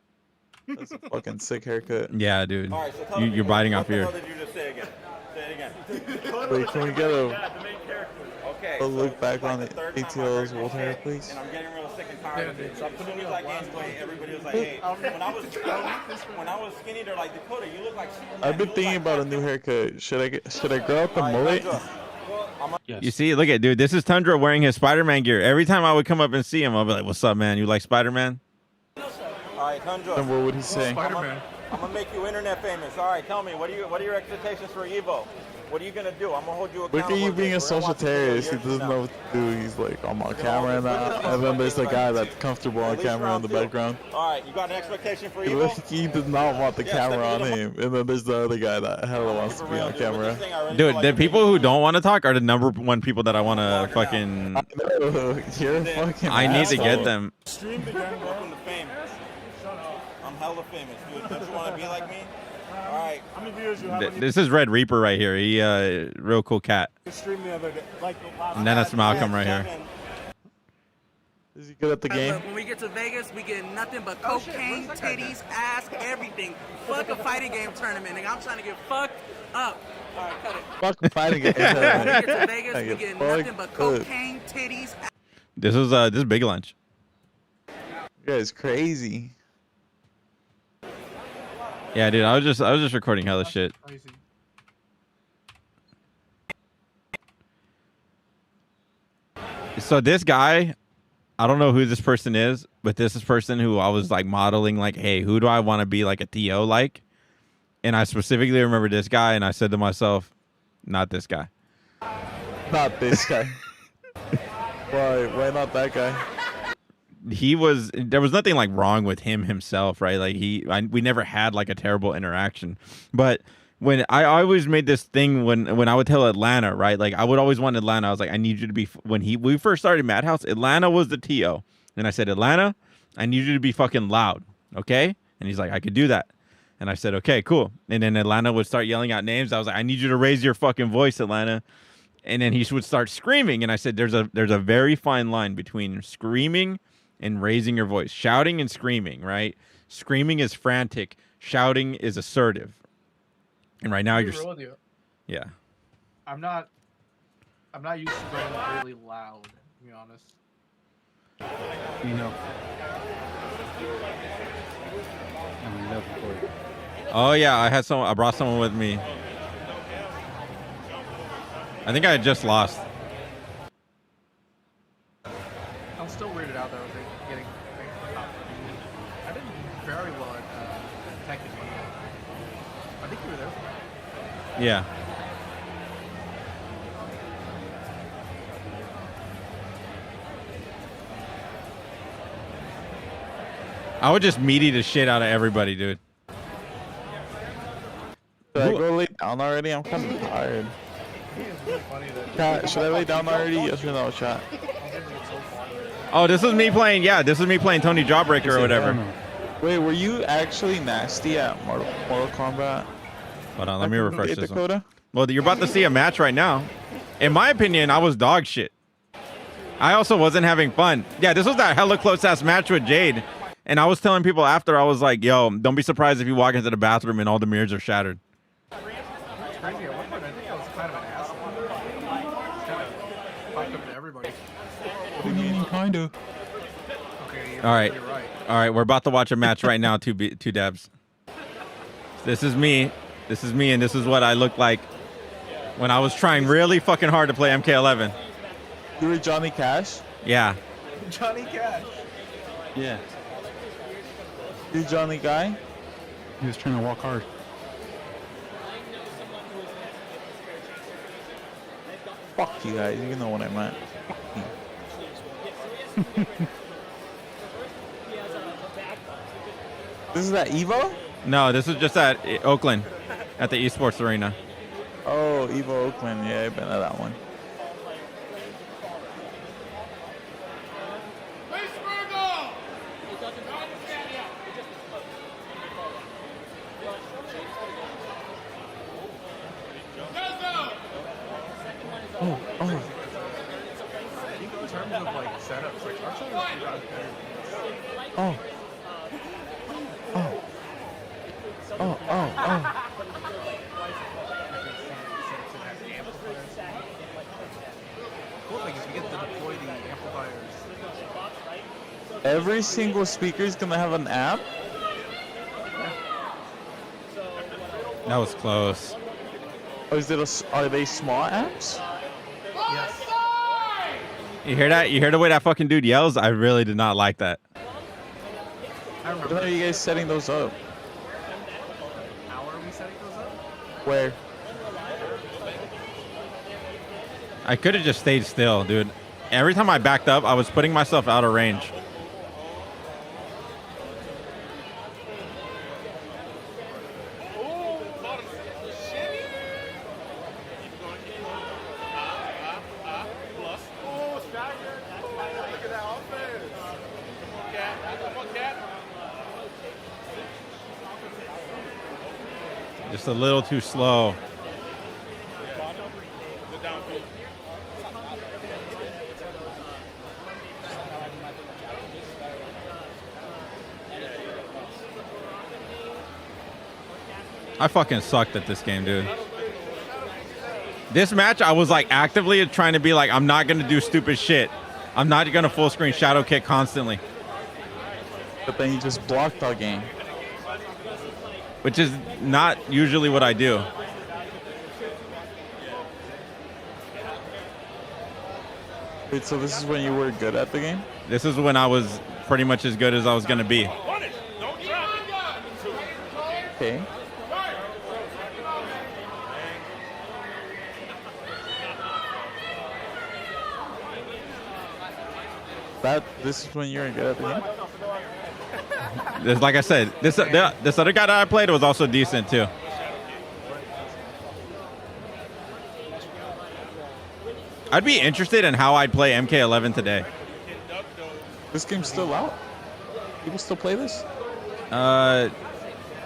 That's a fucking sick haircut. Yeah, dude. All right, so tell You're people, biting what off the here. hell did you just say again? Say it again. Wait, can we get Okay, a look back like on the the third time I ATL's heard world you hair, say, please? And I'm getting real sick and tired of it. As soon as I gained weight, everybody was like, hey, when I was skinny, they're like, Dakota, you look like Superman. I've been thinking about a new haircut. Should I grow out the mullet? You see, look at dude. This is Tundra wearing his Spider-Man gear. Every time I would come up and see him, I'll be like, "What's up, man? You like Spider-Man?" All right, Tundra. And what would he say? I'm gonna make you internet famous. All right, tell me, what are your expectations for Evo? What are you gonna do? I'm gonna hold you accountable. Look at you being a social terrorist. He doesn't know what to do. He's like, I'm on camera now. And then there's a guy that's comfortable on camera in the background. All right, you got an expectation for Evo? He does not want the camera on him. And then there's the other guy that hella wants to be on camera. Dude, the people who don't want to talk are the number one people that I want to fucking. You're a fucking I need to get them. Stream the gang, welcome to fame. I'm hella famous, dude. Don't you want to be like me? All right. How many viewers you have? This is Red Reaper right here. He real cool cat. Stream the other day, like And then that's Malcolm right here. Is he good at the game? When we get to Vegas, we get nothing but cocaine, titties, ass, everything. Fuck a fighting game tournament, nigga. I'm trying to get fucked up. All right, cut it. Fuck a fighting game. When we get to Vegas, we get nothing but cocaine, titties, ass. This is big lunch. You guys crazy. Yeah, dude. I was just recording hella shit. So this guy, I don't know who this person is, but this is person who I was like modeling, like, hey, who do I want to be like a TO like? And I specifically remember this guy, and I said to myself, not this guy. Not this guy. Why not that guy? There was nothing like wrong with him himself, right? Like we never had like a terrible interaction, but when I always made this thing when I would tell Atlanta, right? Like I would always want Atlanta. I was like, I need you to be, we first started Madhouse, Atlanta was the TO. And I said, Atlanta, I need you to be fucking loud. Okay. And he's like, I could do that. And I said, okay, cool. And then Atlanta would start yelling out names. I was like, I need you to raise your fucking voice, Atlanta. And then he would start screaming. And I said, there's a very fine line between screaming and raising your voice. Shouting and screaming, right? Screaming is frantic. Shouting is assertive. And right now you're... Real with you. Yeah. I'm not used to going really loud, to be honest. You know. Oh yeah, I brought someone with me. I think I had just lost. I'm still weirded out though, getting I did very well at Tekken. I think you were there for that. Yeah. I would just meaty the shit out of everybody, dude. Should I go lay down already? I'm kind of tired. Chat, should I lay down already? Yes or no, chat? Oh, this is me playing. Yeah, this is me playing Tony Jawbreaker or whatever. Wait, were you actually nasty at Mortal Kombat? Hold on, let me refresh Hey, this Dakota? one. Well, you're about to see a match right now. In my opinion, I was dog shit. I also wasn't having fun. Yeah, this was that hella close ass match with Jade. And I was telling people after, I was like, yo, don't be surprised if you walk into the bathroom and all the mirrors are shattered. It's crazy. At one point, I think I was kind of an asshole. It's kind of fucked up to everybody. What do you mean, kinda? Okay, All right. you're right. All right, we're about to watch a match right now, two dabs. This is me. This is me, and this is what I looked like when I was trying really fucking hard to play MK11. You were Johnny Cash? Yeah. Johnny Cash. Yeah. You Johnny Guy? He was trying to walk hard. Fuck you guys, you know what I meant. This is at Evo? No, this is just at Oakland, at the esports arena. Oh, Evo Oakland. Yeah, I've been to that one. Oh. In terms of like setups, like Archer is better. Oh. Cool thing is we get to deploy the amplifiers. Every single speaker is gonna have an amp. That was close. Oh, are they small amps? Yes. You hear that? You hear the way that fucking dude yells? I really did not like that. When are you guys setting those up? How are we setting those up? Where? I could have just stayed still, dude. Every time I backed up, I was putting myself out of range. Just a little too slow. I fucking sucked at this game, dude. This match, I was like actively trying to be like, I'm not gonna do stupid shit. I'm not gonna full screen shadow kick constantly. But then you just blocked our game. Which is not usually what I do. Wait, so this is when you were good at the game? This is when I was pretty much as good as I was gonna be. Okay. This is when you were good at the game? This, like I said, this other guy that I played was also decent too. I'd be interested in how I'd play MK11 today. This game's still out? People still play this? No.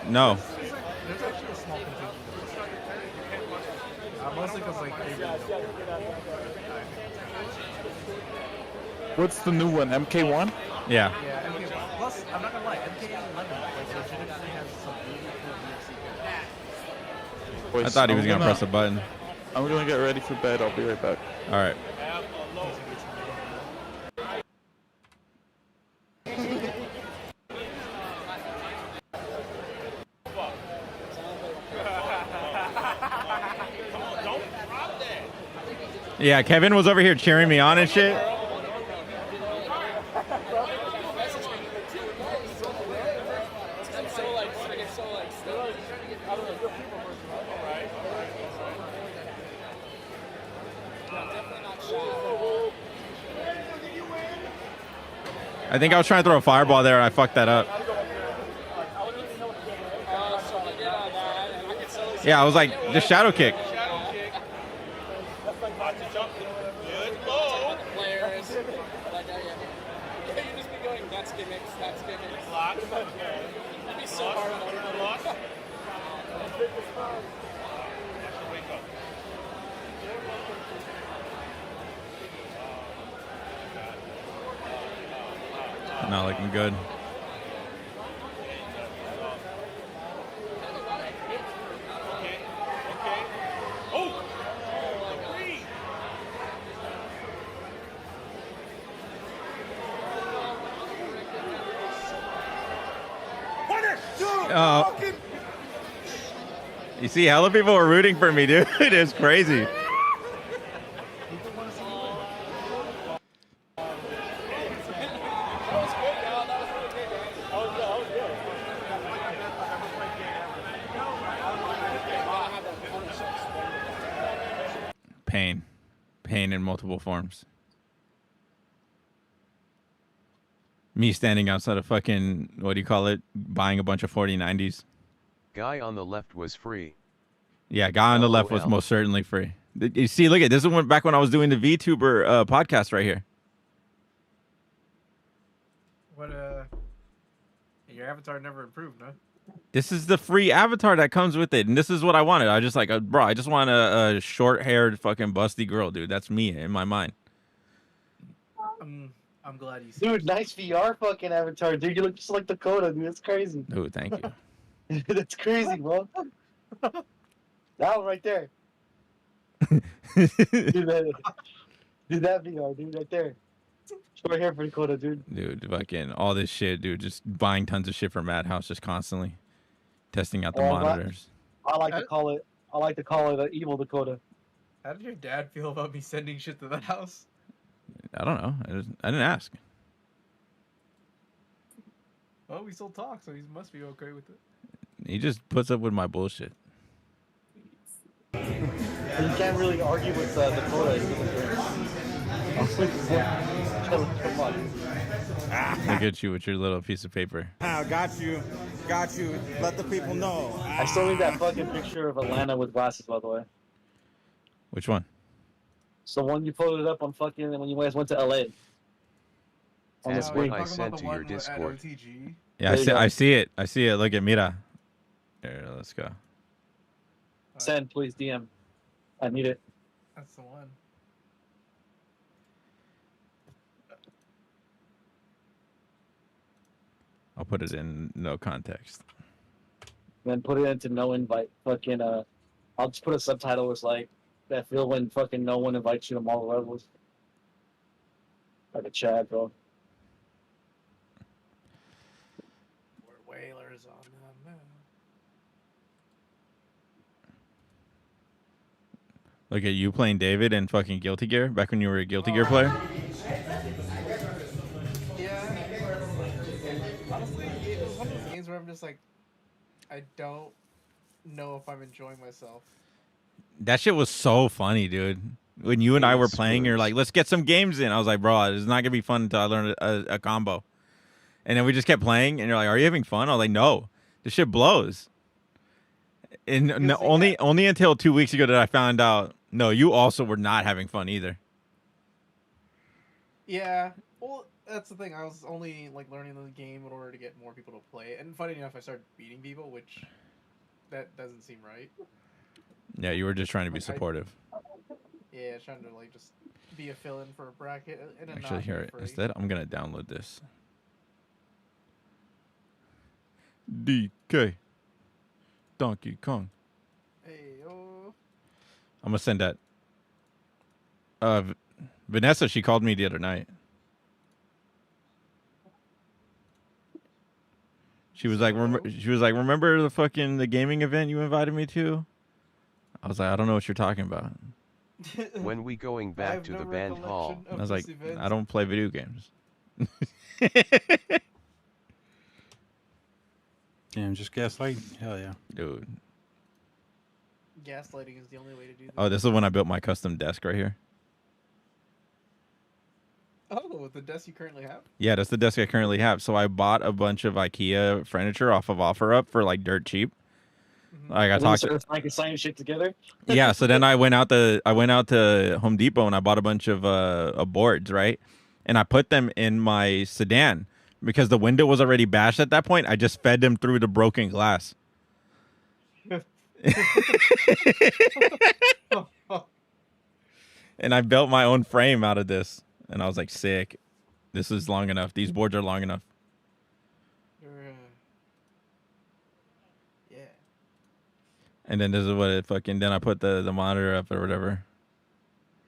There's actually a small contingent. Mostly because like they really don't care. What's the new one? MK1? Yeah. Yeah, MK1. Plus, I'm not gonna lie, MK11 like legitimately has some really cool DLC characters. I thought he was gonna press a button. I'm gonna get ready for bed. I'll be right back. All right. Yeah, Kevin was over here cheering me on and shit. I think I was trying to throw a fireball there and I fucked that up. Yeah, I was like, just shadow kick. Not looking good. You see, hella people were rooting for me, dude. It's crazy. Pain. Pain in multiple forms. Me standing outside of fucking, what do you call it? Buying a bunch of 4090s. Guy on the left was free. Yeah, guy on the left was most certainly free. You see, look at this is back when I was doing the VTuber podcast right here. What your avatar never improved, huh? This is the free avatar that comes with it, and this is what I wanted. I just like, bro, I just want a short-haired fucking busty girl, dude. That's me in my mind. I'm glad you. Dude, nice VR fucking avatar, dude. You look just like Dakota, dude. That's crazy. Dude, thank you. That's crazy, bro. That one right there. do that VR, dude, right there. Short hair for Dakota, dude. Dude, fucking all this shit, dude. Just buying tons of shit from Madhouse, just constantly testing out the monitors. I like to call it an evil Dakota. How did your dad feel about me sending shit to that house? I don't know. I didn't ask. Well, we still talk, so he must be okay with it. He just puts up with my bullshit. You can't really argue with Dakota. Look at you with your little piece of paper. Got you. Let the people know. I still need that fucking picture of Atlanta with glasses, by the way. Which one? So one you posted up on fucking when you guys went to LA. On the screen. I sent to your Discord. Yeah, I see it. I see it. Look at Mira. Here, let's go. Send, please, DM. I need it. That's the one. I'll put it in no context. Then put it into no invite. Fucking I'll just put a subtitle as like that feel when fucking no one invites you to Marvel Rebels. Like a Chad, bro. We're whalers on the moon. Look at you playing David in fucking Guilty Gear back when you were a Guilty Gear player. Honestly, it was one of those games where I'm just like, I don't know if I'm enjoying myself. That shit was so funny, dude. When you and I were playing, you're like, let's get some games in. I was like, bro, it's not going to be fun until I learn a combo. And then we just kept playing, and you're like, are you having fun? I was like, no. This shit blows. And only until 2 weeks ago did I find out, no, you also were not having fun either. Yeah. Well, that's the thing. I was only like learning the game in order to get more people to play it. And funny enough, I started beating people, which that doesn't seem right. Yeah, you were just trying to be supportive. Yeah, trying to like just be a fill-in for a bracket. And Actually, here, instead, I'm going to download this. DK. Donkey Kong. Hey, oh. I'm going to send that. Vanessa, she called me the other night. She was like, remember the fucking the gaming event you invited me to? I was like, I don't know what you're talking about. When we going back to the band hall? I was like, I don't play video games. Damn, just gaslight? Hell yeah. Dude. Gaslighting is the only way to do that. Oh, this is when I built my custom desk right here. Oh, the desk you currently have? Yeah, that's the desk I currently have. So I bought a bunch of IKEA furniture off of OfferUp for like dirt cheap. Like I talked to like signing shit together. Yeah, so then I went out to Home Depot and I bought a bunch of boards, right? And I put them in my sedan because the window was already bashed at that point. I just fed them through the broken glass. And I built my own frame out of this. And I was like, sick. This is long enough. These boards are long enough. Yeah. And then this is what it fucking... Then I put the monitor up or whatever.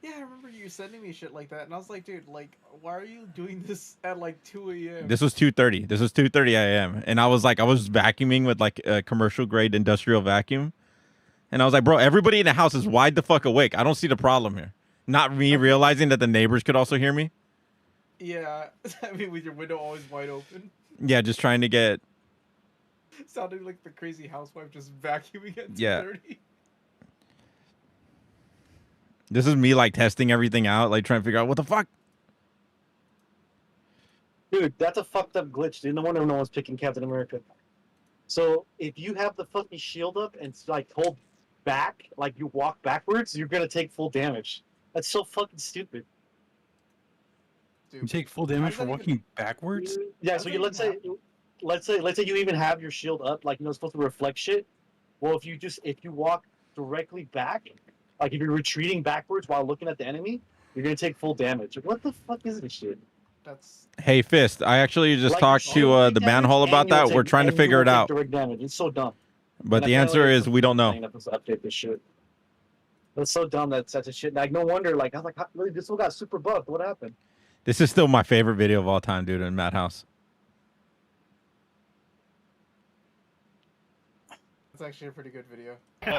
Yeah, I remember you sending me shit like that. And I was like, dude, like, why are you doing this at like 2 a.m.? This was 2:30. This was 2:30 a.m. And I was vacuuming with like a commercial grade industrial vacuum. And I was like, bro, everybody in the house is wide the fuck awake. I don't see the problem here. Not me realizing that the neighbors could also hear me. Yeah, I mean, with your window always wide open. Yeah, just trying to get... Sounding like the crazy housewife just vacuuming at 2:30. Yeah. This is me like testing everything out, like trying to figure out what the fuck. Dude, that's a fucked up glitch, dude. No wonder no one's picking Captain America. So if you have the fucking shield up and like hold back, like you walk backwards, you're gonna take full damage. That's so fucking stupid. You take full damage for walking backwards? Yeah, so let's say you even have your shield up, like it's supposed to reflect shit. Well, if you walk directly back, like if you're retreating backwards while looking at the enemy, you're gonna take full damage. What the fuck is this shit? Hey, Fist, I actually just talked to the band hall about that. We're trying to figure it out. Direct damage. It's so dumb. But the answer is we don't know. Update this shit. That's so dumb that such a shit. Like no wonder. Like I was like, really, this one got super buffed. What happened? This is still my favorite video of all time, dude, in Madhouse. It's actually a pretty good video. Look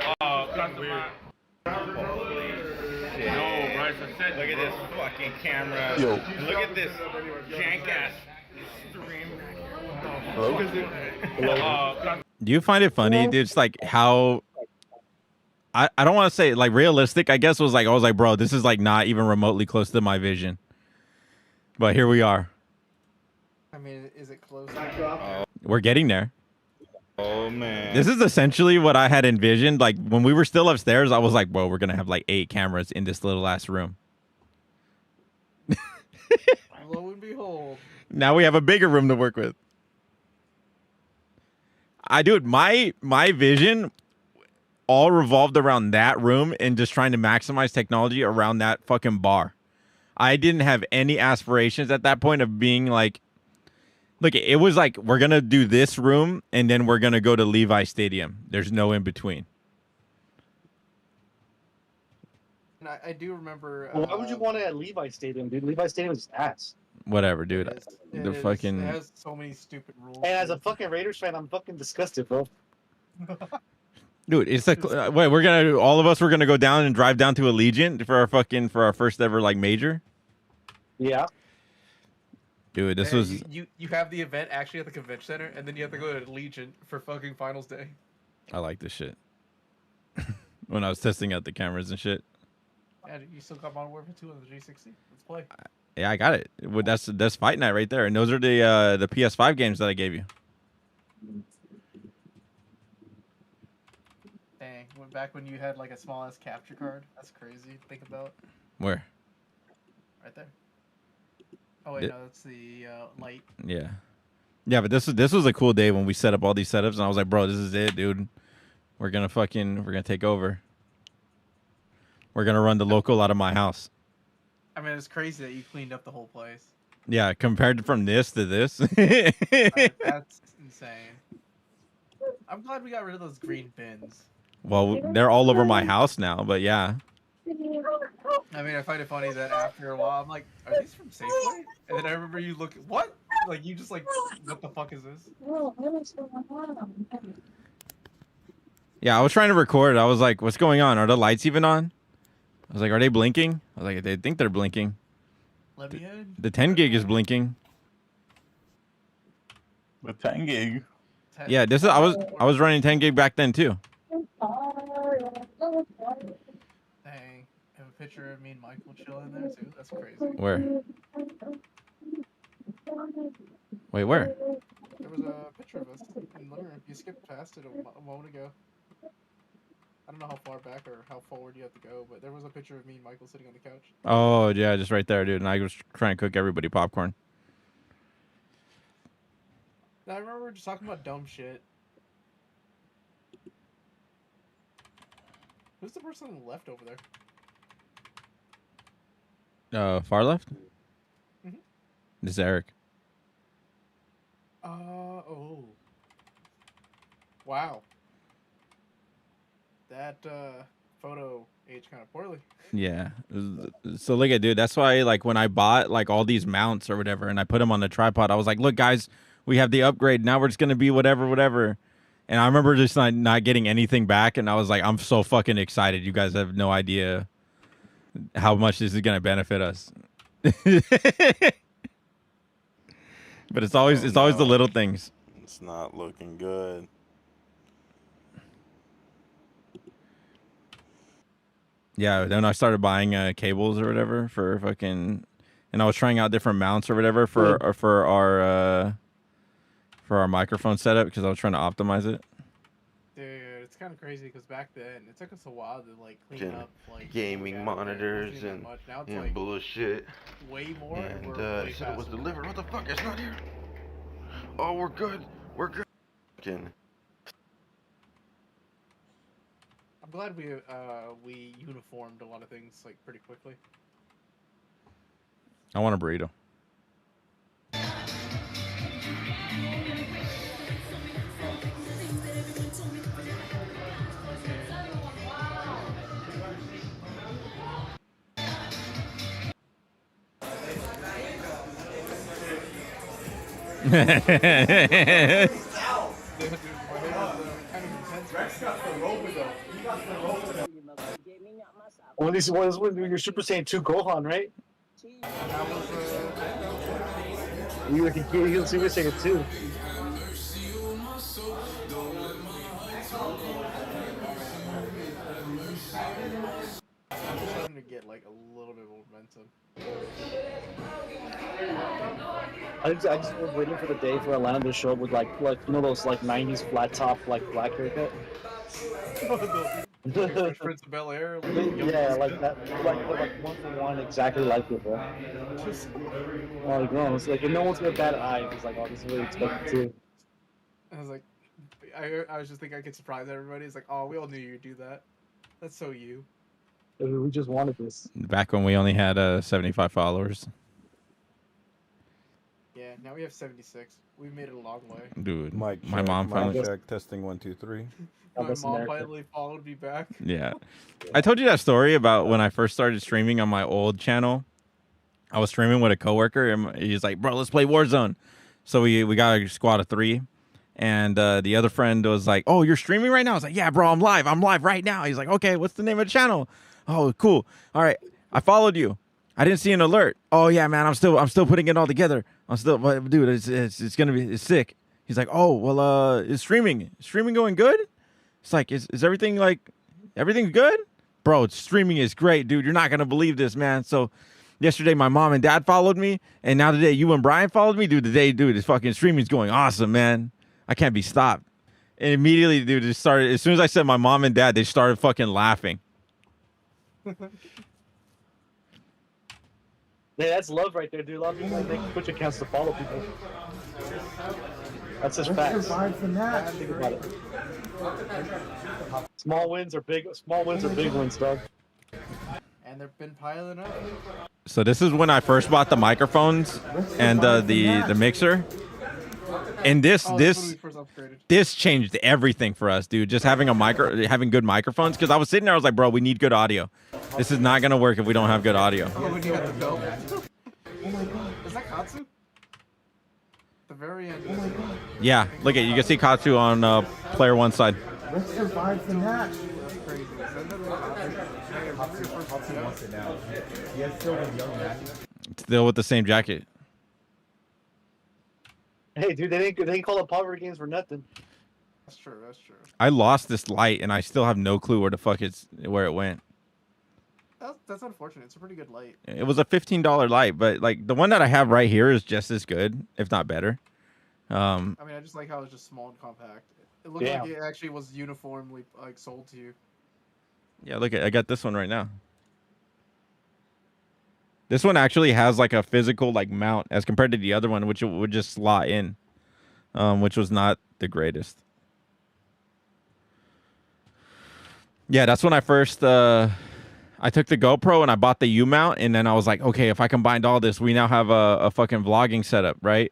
at this fucking camera. Yo. Look at this jank ass stream. Do you find it funny, dude? It's like how I don't want to say like realistic. I guess was like I was like, bro, this is like not even remotely close to my vision. But here we are. I mean, is it close? We're getting there. Oh man. This is essentially what I had envisioned. Like when we were still upstairs, I was like, whoa, we're gonna have like 8 cameras in this little ass room. Lo and behold. Now we have a bigger room to work with. Dude, my vision all revolved around that room and just trying to maximize technology around that fucking bar. I didn't have any aspirations at that point of being like, look, it was like, we're going to do this room and then we're going to go to Levi Stadium. There's no in between. And I do remember. Well, why would you want it at Levi Stadium, dude? Levi Stadium is ass. Whatever, dude. It has so many stupid rules. And as a fucking Raiders fan, I'm fucking disgusted, bro. Dude, it's like, wait, all of us were gonna go down and drive down to Allegiant for our first ever like major. Yeah. Dude, this And was. you have the event actually at the convention center, and then you have to go to Legion for fucking finals day. I like this shit. When I was testing out the cameras and shit. Yeah, you still got Modern Warfare 2 on the 360. Let's play. Yeah, I got it. Well, that's Fight Night right there, and those are the PS5 games that I gave you. Dang, went back when you had like a small ass capture card. That's crazy to think about. Where? Right there. Oh wait, no, that's the light. Yeah. Yeah, but this was a cool day when we set up all these setups, and I was like, bro, this is it, dude. We're gonna take over. We're gonna run the local out of my house. I mean, it's crazy that you cleaned up the whole place. Yeah, compared from this to this. That's insane. I'm glad we got rid of those green bins. Well, they're all over my house now, but yeah. I mean, I find it funny that after a while, I'm like, are these from Safeway? And then I remember you look, what? Like, you just like, what the fuck is this? Yeah, I was trying to record. I was like, what's going on? Are the lights even on? I was like, are they blinking? I was like, they think they're blinking. Let me in. The 10 gig is blinking. The 10 gig? Yeah, I was running 10 gig back then too. Dang. Have a picture of me and Michael chilling there too? That's crazy. Where? Wait, where? There was a picture of us in the living room. You skipped past it a moment ago. I don't know how far back or how forward you have to go, but there was a picture of me and Michael sitting on the couch. Oh, yeah, just right there, dude. And I was trying to cook everybody popcorn. Now, I remember we were just talking about dumb shit. Who's the person on the left over there? Far left. Mhm. This is Eric. Oh. Wow. That photo aged kind of poorly. Yeah. So look at dude. That's why like when I bought like all these mounts or whatever, and I put them on the tripod, I was like, look guys, we have the upgrade. Now we're just gonna be whatever. And I remember just not getting anything back, and I was like, I'm so fucking excited. You guys have no idea how much this is gonna benefit us. But it's always the little things. It's not looking good. Yeah, then I started buying cables or whatever for fucking, and I was trying out different mounts or whatever for our microphone setup because I was trying to optimize it. Dude, it's kind of crazy because back then it took us a while to like clean up like gaming monitors and now it's like bullshit. Way more. And we're way he said it was faster. delivered. What the fuck? It's not here. Oh, we're good. We're good. I'm glad we uniformed a lot of things like pretty quickly. I want a burrito. One of these ones when you're Super Saiyan 2 Gohan, right? You were the Super Saiyan 2. I'm starting to get like a little bit of momentum. I just was waiting for the day for Atlanta to show up with like you know those like 90s flat top like black haircut. Prince of Bel Air. Yeah, like that, like 1-for-1, exactly like it, bro. Like no, it's like no one's got a bad eye. It's like, oh, this is really expected too. I was like, I was just thinking I could surprise everybody. It's like, oh, we all knew you'd do that. That's so you. We just wanted this. Back when we only had 75 followers. Yeah, now we have 76. We made it a long way. Dude, my mom finally check testing 1 2 3. My mom finally followed me back. Yeah. I told you that story about when I first started streaming on my old channel. I was streaming with a coworker and he's like, bro, let's play Warzone. So we got a squad of 3. And the other friend was like, oh, you're streaming right now? I was like, yeah, bro, I'm live right now. He's like, okay, what's the name of the channel? Oh, cool. All right. I followed you. I didn't see an alert. Oh yeah, man, I'm still putting it all together. Dude, it's gonna be sick. He's like, oh, well, is streaming going good? It's like, is everything good? Bro, streaming is great, dude. You're not gonna believe this, man. So yesterday my mom and dad followed me, and now today you and Brian followed me. Dude, this fucking streaming's going awesome, man. I can't be stopped. And immediately, dude, it started, as soon as I said my mom and dad, they started fucking laughing. Yeah, that's love right there, dude. A lot of people make Twitch accounts to follow people. That's just facts. Think about it. Small wins are big wins, dog. And they've been piling up. So this is when I first bought the microphones and the mixer. And this changed everything for us, dude. Just having having good microphones, because I was sitting there, I was like, bro, we need good audio. This is not gonna work if we don't have good audio. Oh, when you got the belt. Oh my god. Is that Katsu? The very end. Yeah, look at you can see Katsu on player 1 side. Let's survive the match. That's crazy. Still with the same jacket. Hey, dude, they didn't call it Poverty Games for nothing. That's true. That's true. I lost this light and I still have no clue where it went. That's unfortunate. It's a pretty good light. It was a $15 light, but like the one that I have right here is just as good, if not better. I mean, I just like how it's just small and compact. It looked like it actually was uniformly like sold to you. Yeah, look, I got this one right now. This one actually has like a physical like mount as compared to the other one, which would just slot in, which was not the greatest. Yeah, that's when I first I took the GoPro and I bought the U mount, and then I was like, okay, if I combined all this, we now have a fucking vlogging setup, right?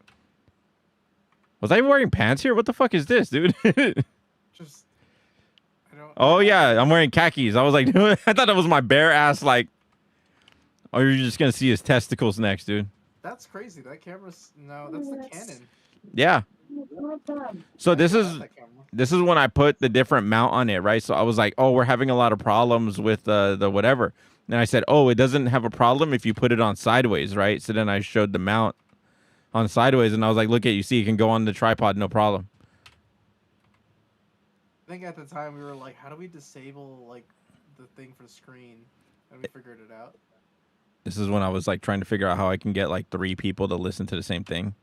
Was I even wearing pants here? What the fuck is this, dude? Just. Oh yeah, I'm wearing khakis. I was like, I thought that was my bare ass. Like, oh, you're just gonna see his testicles next, dude. That's crazy. That camera's no. That's the Canon. Yeah. So this is when I put the different mount on it, right? So I was like, oh, we're having a lot of problems with the whatever. And I said, oh, it doesn't have a problem if you put it on sideways, right? So then I showed the mount on sideways, and I was like, look at you see, it can go on the tripod, no problem. I think at the time we were like, how do we disable like the thing for the screen? And we figured it out. This is when I was like trying to figure out how I can get like 3 people to listen to the same thing.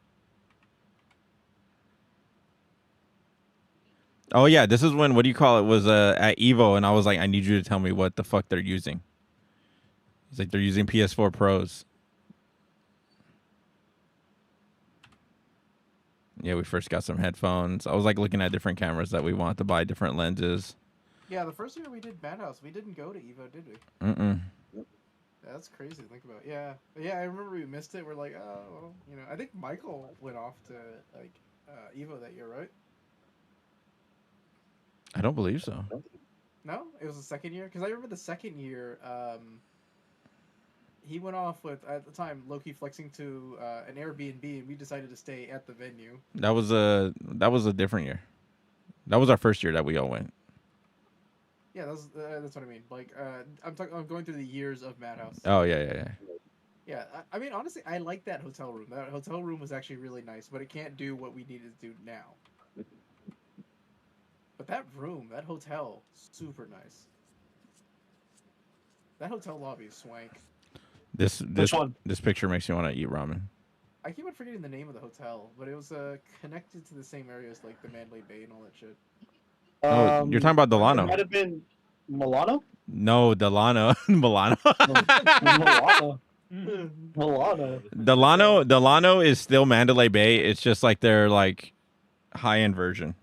Oh yeah, this is when, what do you call it, was at Evo, and I was like, I need you to tell me what the fuck they're using. It's like they're using PS4 Pros. Yeah, we first got some headphones. I was like looking at different cameras that we want to buy, different lenses. Yeah, the first year we did Madhouse, we didn't go to Evo, did we? Mm-mm. That's crazy to think about. Yeah, I remember we missed it. We're like, oh, well, you know, I think Michael went off to like Evo that year, right? I don't believe so. No, it was the second year because I remember the second year. He went off with, at the time, Loki flexing to an Airbnb, and we decided to stay at the venue. That was a different year. That was our first year that we all went. Yeah, that's what I mean. Like, I'm going through the years of Madhouse. Oh yeah. Yeah, I mean, honestly, I like that hotel room. That hotel room was actually really nice, but it can't do what we needed to do now. But that room, that hotel, super nice. That hotel lobby is swank. This picture makes me want to eat ramen. I keep on forgetting the name of the hotel, but it was connected to the same areas like the Mandalay Bay and all that shit. Oh, you're talking about Delano. It might have been Milano? No, Delano. Milano. Milano. Delano is still Mandalay Bay. It's just like their like high-end version.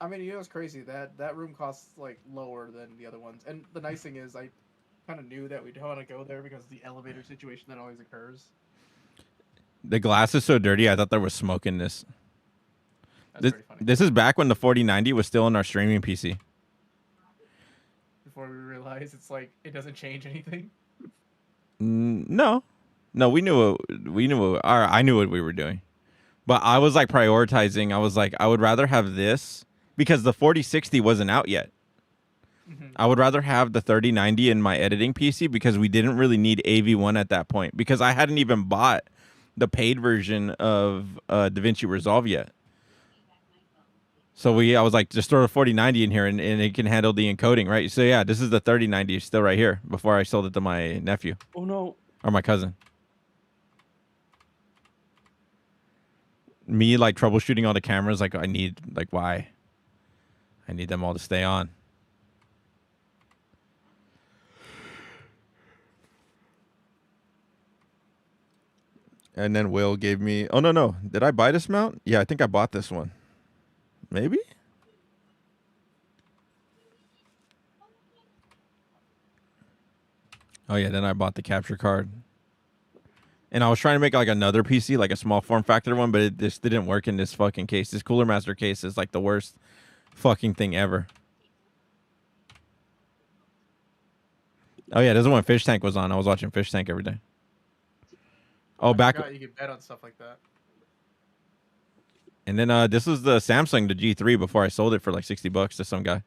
I mean, you know, it's crazy that room costs like lower than the other ones. And the nice thing is, I kind of knew that we don't want to go there because of the elevator situation that always occurs. The glass is so dirty. I thought there was smoke in this. That's this is back when the 4090 was still in our streaming PC. Before we realized it's like it doesn't change anything. No, we knew I knew what we were doing, but I was like prioritizing. I was like, I would rather have this because the 4060 wasn't out yet. I would rather have the 3090 in my editing PC because we didn't really need AV1 at that point because I hadn't even bought the paid version of DaVinci Resolve yet. So I was like, just throw the 4090 in here and it can handle the encoding, right? So yeah, this is the 3090 still right here before I sold it to my nephew. Oh no. Or my cousin. Me like troubleshooting all the cameras, like why? I need them all to stay on. And then Will gave me, oh no. Did I buy this mount? Yeah, I think I bought this one. Maybe? Oh yeah, then I bought the capture card. And I was trying to make like another PC, like a small form factor one, but it just didn't work in this fucking case. This Cooler Master case is like the worst fucking thing ever. Oh yeah, this is when Fish Tank was on. I was watching Fish Tank every day. Oh, back. You could bet on stuff like that. And then this was the Samsung, the G3, before I sold it for like $60 to some guy.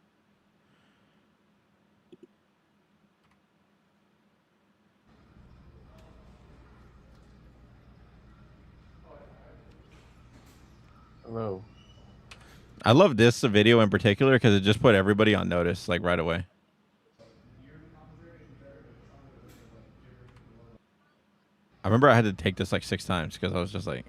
Hello. I love this video in particular because it just put everybody on notice, like right away. I remember I had to take this like 6 times because I was just like...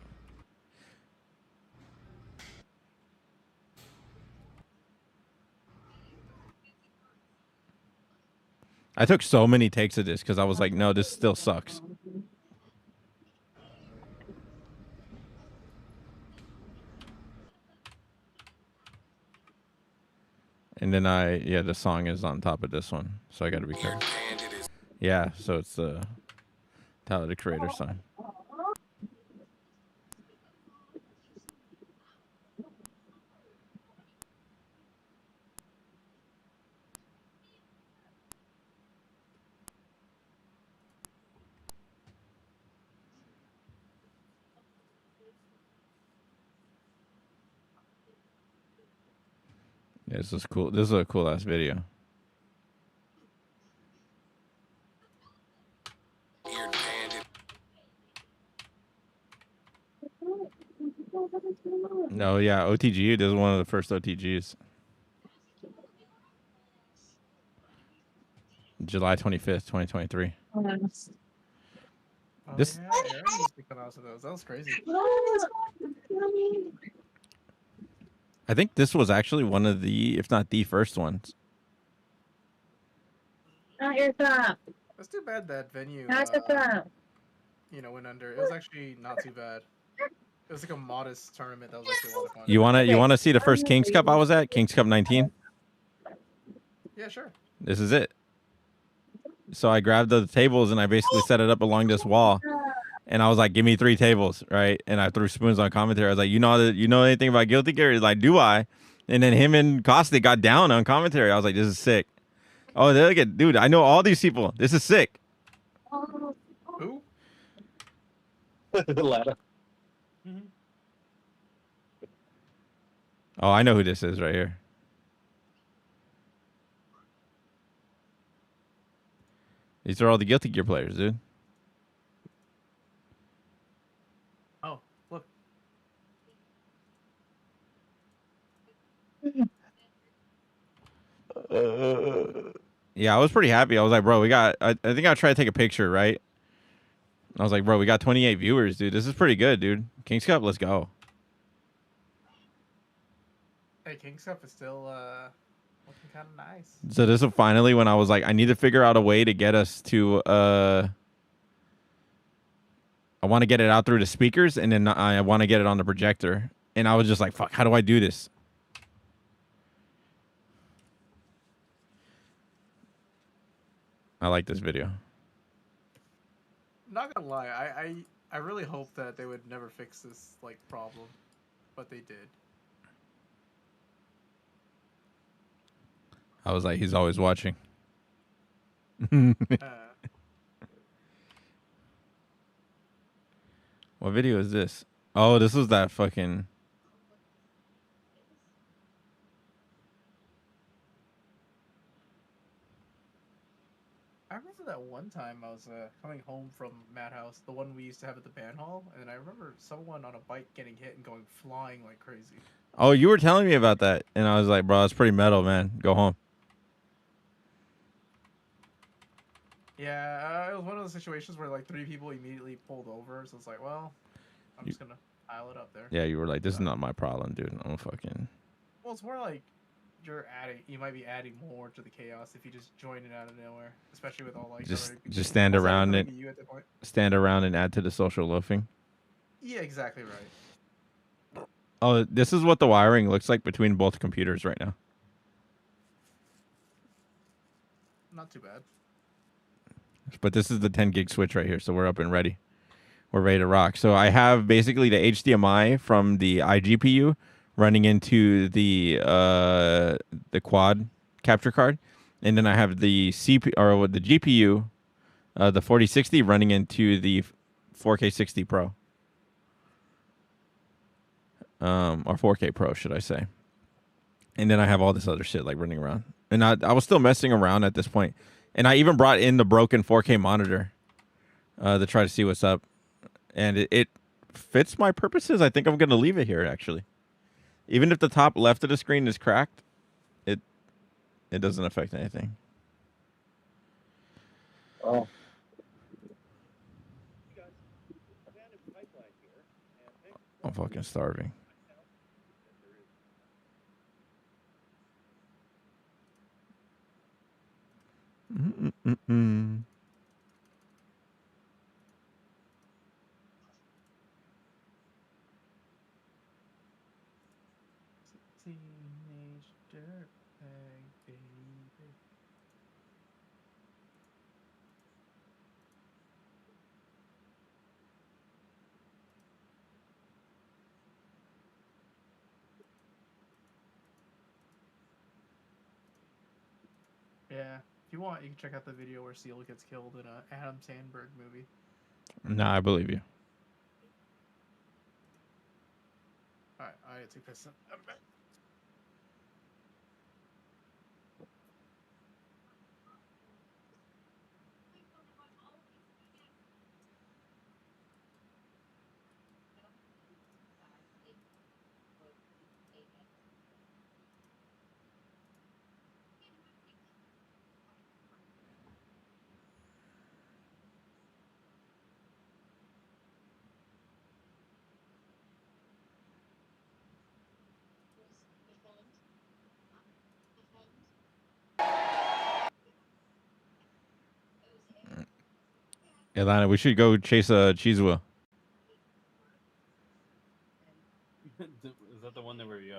I took so many takes of this because I was like, no, this still sucks. And then the song is on top of this one, so I got to be careful. Yeah, so it's the Tyler the Creator song. Yeah, this is cool. This is a cool ass video. No, yeah, OTG. This is one of the first OTGs. July 25th, 2023. This Yeah, Aaron used to come out with those. That was crazy. I think this was actually one of the, if not the first ones. Not your thumb. It's too bad that venue, Not your thumb. went under. It was actually not too bad. It was like a modest tournament that was actually a lot of fun. You wanna see the first Kings Cup I was at? Kings Cup 19. Yeah, sure. This is it. So I grabbed the tables and I basically set it up along this wall. And I was like, give me 3 tables, right? And I threw spoons on commentary. I was like, you know anything about Guilty Gear? He's like, do I? And then him and Costa got down on commentary. I was like, this is sick. Oh, look at, dude, I know all these people. This is sick. Who? Lada. Oh, I know who this is right here. These are all the Guilty Gear players, dude. Oh, look. Yeah, I was pretty happy. I was like, bro, we got, I think I tried to take a picture, right? I was like, bro, we got 28 viewers, dude. This is pretty good, dude. Kings Cup, let's go. Hey, King's Cup is still looking kind of nice. So this is finally when I was like, I need to figure out a way to get us to, I want to get it out through the speakers, and then I want to get it on the projector. And I was just like, fuck, how do I do this? I like this video. Not gonna lie, I really hope that they would never fix this like problem, but they did. I was like, he's always watching. What video is this? Oh, this was that fucking... I remember that one time I was coming home from Madhouse, the one we used to have at the band hall, and I remember someone on a bike getting hit and going flying like crazy. Oh, you were telling me about that. And I was like, bro, that's pretty metal, man. Go home. Yeah, it was one of those situations where like 3 people immediately pulled over, so it's like, well, I'm just gonna pile it up there. Yeah, you were like, this is not my problem, dude. I'm fucking... Well, it's more like you might be adding more to the chaos if you just join it out of nowhere, especially with all like Just stand around and add to the social loafing. Yeah, exactly right. Oh, this is what the wiring looks like between both computers right now. Not too bad. But this is the 10 gig switch right here, so we're up and ready. We're ready to rock. So I have basically the HDMI from the iGPU running into the quad capture card, and then I have the the GPU, the 4060 running into the 4K 60 Pro, or 4K Pro, should I say? And then I have all this other shit like running around, and I was still messing around at this point, and I even brought in the broken 4K monitor to try to see what's up, and it fits my purposes. I think I'm gonna leave it here actually. Even if the top left of the screen is cracked, it doesn't affect anything. Oh. I'm fucking starving. Teenage dirtbag. Yeah. If you want, you can check out the video where Seal gets killed in a Adam Sandberg movie. No, I believe you. Alright, I gotta take this. Atlanta, we should go chase a cheese wheel. Is that the one that where you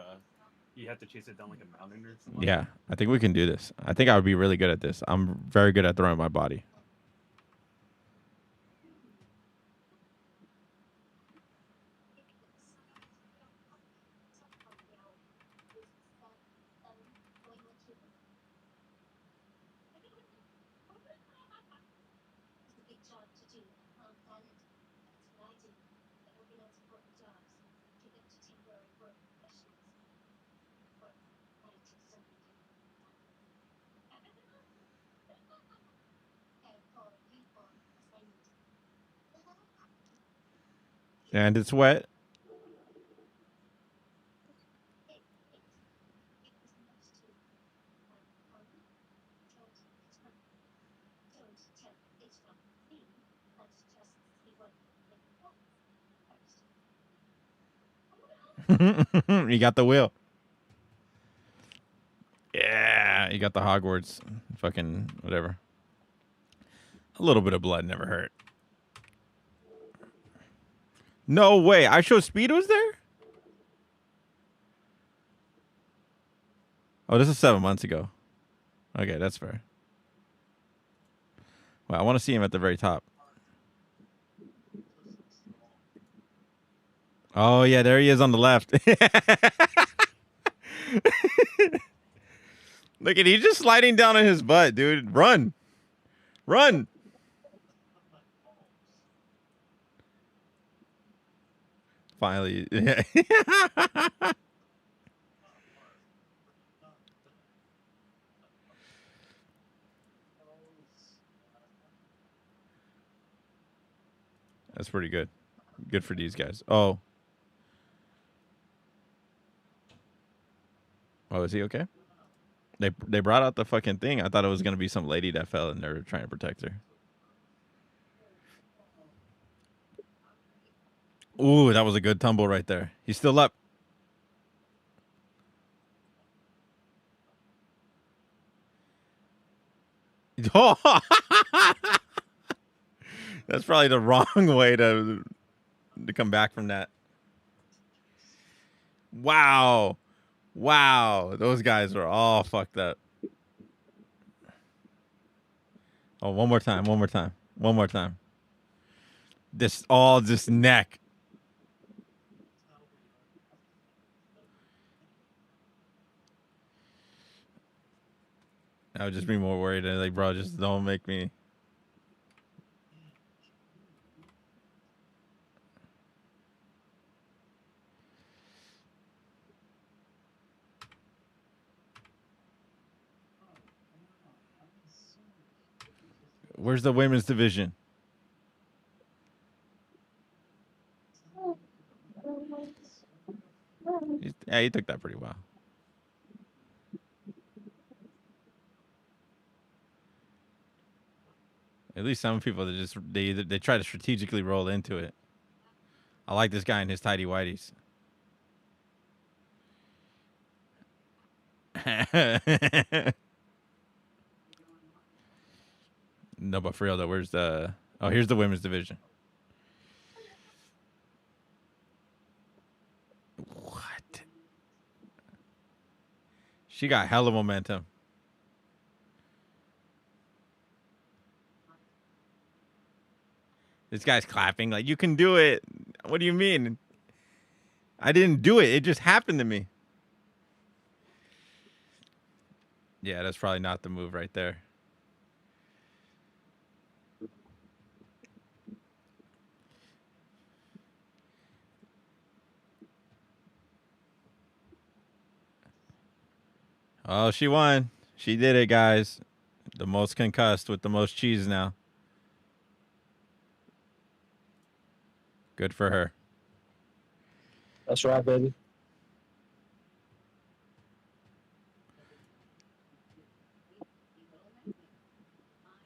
have to chase it down like a mountain or something? Yeah, I think we can do this. I think I would be really good at this. I'm very good at throwing my body. And it's wet. You got the wheel. Yeah, you got the Hogwarts. Fucking whatever. A little bit of blood never hurt. No way. I Show Speed was there? Oh, this is 7 months ago. Okay, that's fair. Well, I want to see him at the very top. Oh, yeah, there he is on the left. Look at, he's just sliding down on his butt, dude. Run. Run. Finally. Yeah. That's pretty good. Good for these guys. Oh. Oh, is he okay? They brought out the fucking thing. I thought it was going to be some lady that fell and they were trying to protect her. Ooh, that was a good tumble right there. He's still up. That's probably the wrong way to come back from that. Wow. Wow. Those guys are all fucked up. Oh, one more time. One more time. One more time. This all just neck. I would just be more worried. Like, bro, just don't make me. Where's the women's division? Yeah, he took that pretty well. At least some people that just they try to strategically roll into it. I like this guy in his tidy whities. No, but for real though, where's the? Oh, here's the women's division. What? She got hella momentum. This guy's clapping like, you can do it. What do you mean? I didn't do it. It just happened to me. Yeah, that's probably not the move right there. Oh, she won. She did it, guys. The most concussed with the most cheese now. Good for her. That's right, baby.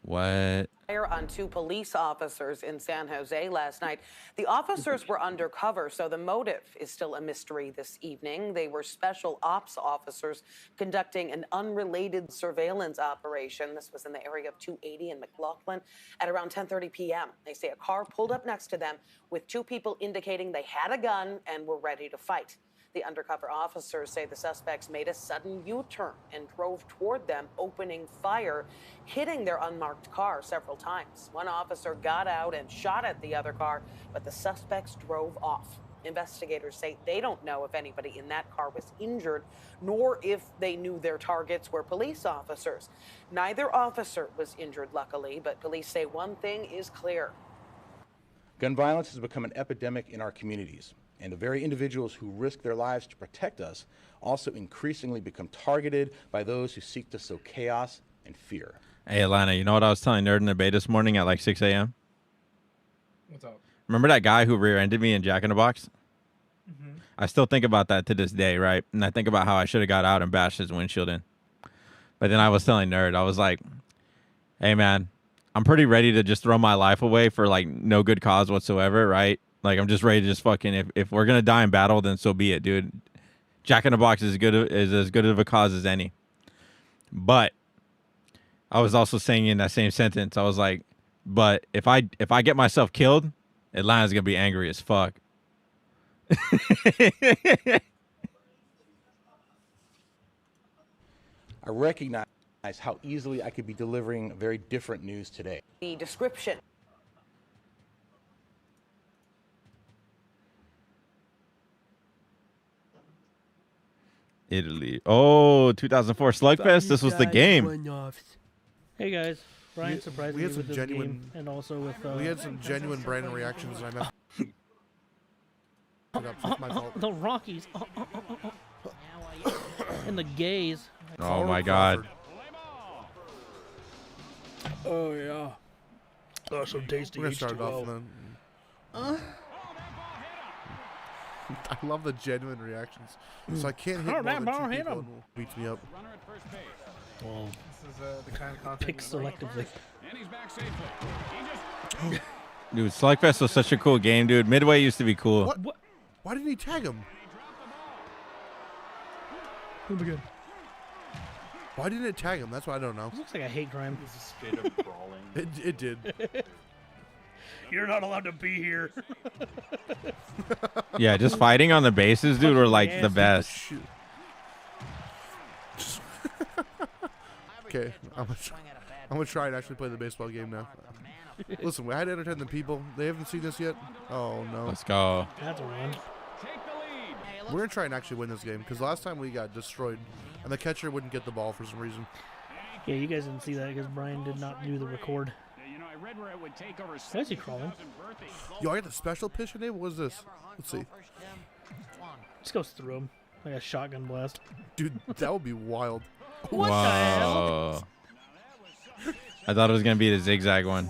What? Fire on 2 police officers in San Jose last night. The officers were undercover, so the motive is still a mystery this evening. They were special ops officers conducting an unrelated surveillance operation. This was in the area of 280 and McLaughlin at around 10:30 p.m. They say a car pulled up next to them with 2 people indicating they had a gun and were ready to fight. The undercover officers say the suspects made a sudden U-turn and drove toward them, opening fire, hitting their unmarked car several times. One officer got out and shot at the other car, but the suspects drove off. Investigators say they don't know if anybody in that car was injured, nor if they knew their targets were police officers. Neither officer was injured, luckily, but police say one thing is clear. Gun violence has become an epidemic in our communities, and the very individuals who risk their lives to protect us also increasingly become targeted by those who seek to sow chaos and fear. Hey, Alana, you know what I was telling Nerd in the Bay this morning at like 6 a.m.? What's up? Remember that guy who rear-ended me in Jack in the Box? Mm-hmm. I still think about that to this day, right? And I think about how I should have got out and bashed his windshield in. But then I was telling Nerd, I was like, hey, man, I'm pretty ready to just throw my life away for like no good cause whatsoever, right? Like, I'm just ready to just fucking, if we're going to die in battle, then so be it, dude. Jack in the Box is as good of a cause as any. But I was also saying in that same sentence, I was like, but if I get myself killed, Atlanta's going to be angry as fuck. I recognize how easily I could be delivering very different news today. The description. Italy. Oh, 2004 Slugfest. This was the game. Hey guys, Brian surprised we me had with some this genuine, game, and also with we had some genuine Brandon reactions, and I messed it up. It's my fault. the Rockies and the gays. Oh my God. Oh yeah. Oh, some tasty. We're gonna start it off then. I love the genuine reactions. So I can't hit more than 2 people and it beats me up. Well, This is the kind of content pick you like. selectively. Dude, Slugfest was such a cool game, dude. Midway used to be cool. What? Why didn't he tag him? Why didn't it tag him? That's what I don't know. This looks like a hate crime. This is straight up brawling. It did. You're not allowed to be here. Yeah, just fighting on the bases, dude, were like the best. Okay, I'm gonna try and actually play the baseball game now. Listen, we had to entertain the people. They haven't seen this yet. Oh no. Let's go. That's a run. We're gonna try and actually win this game because last time we got destroyed, and the catcher wouldn't get the ball for some reason. Yeah, you guys didn't see that because Brian did not do the record. Why is he crawling? Yo, I got the special pitch enabled. What is this? Let's see. Just goes through him like a shotgun blast. Dude, that would be wild. What the hell? I thought it was gonna be the zigzag one.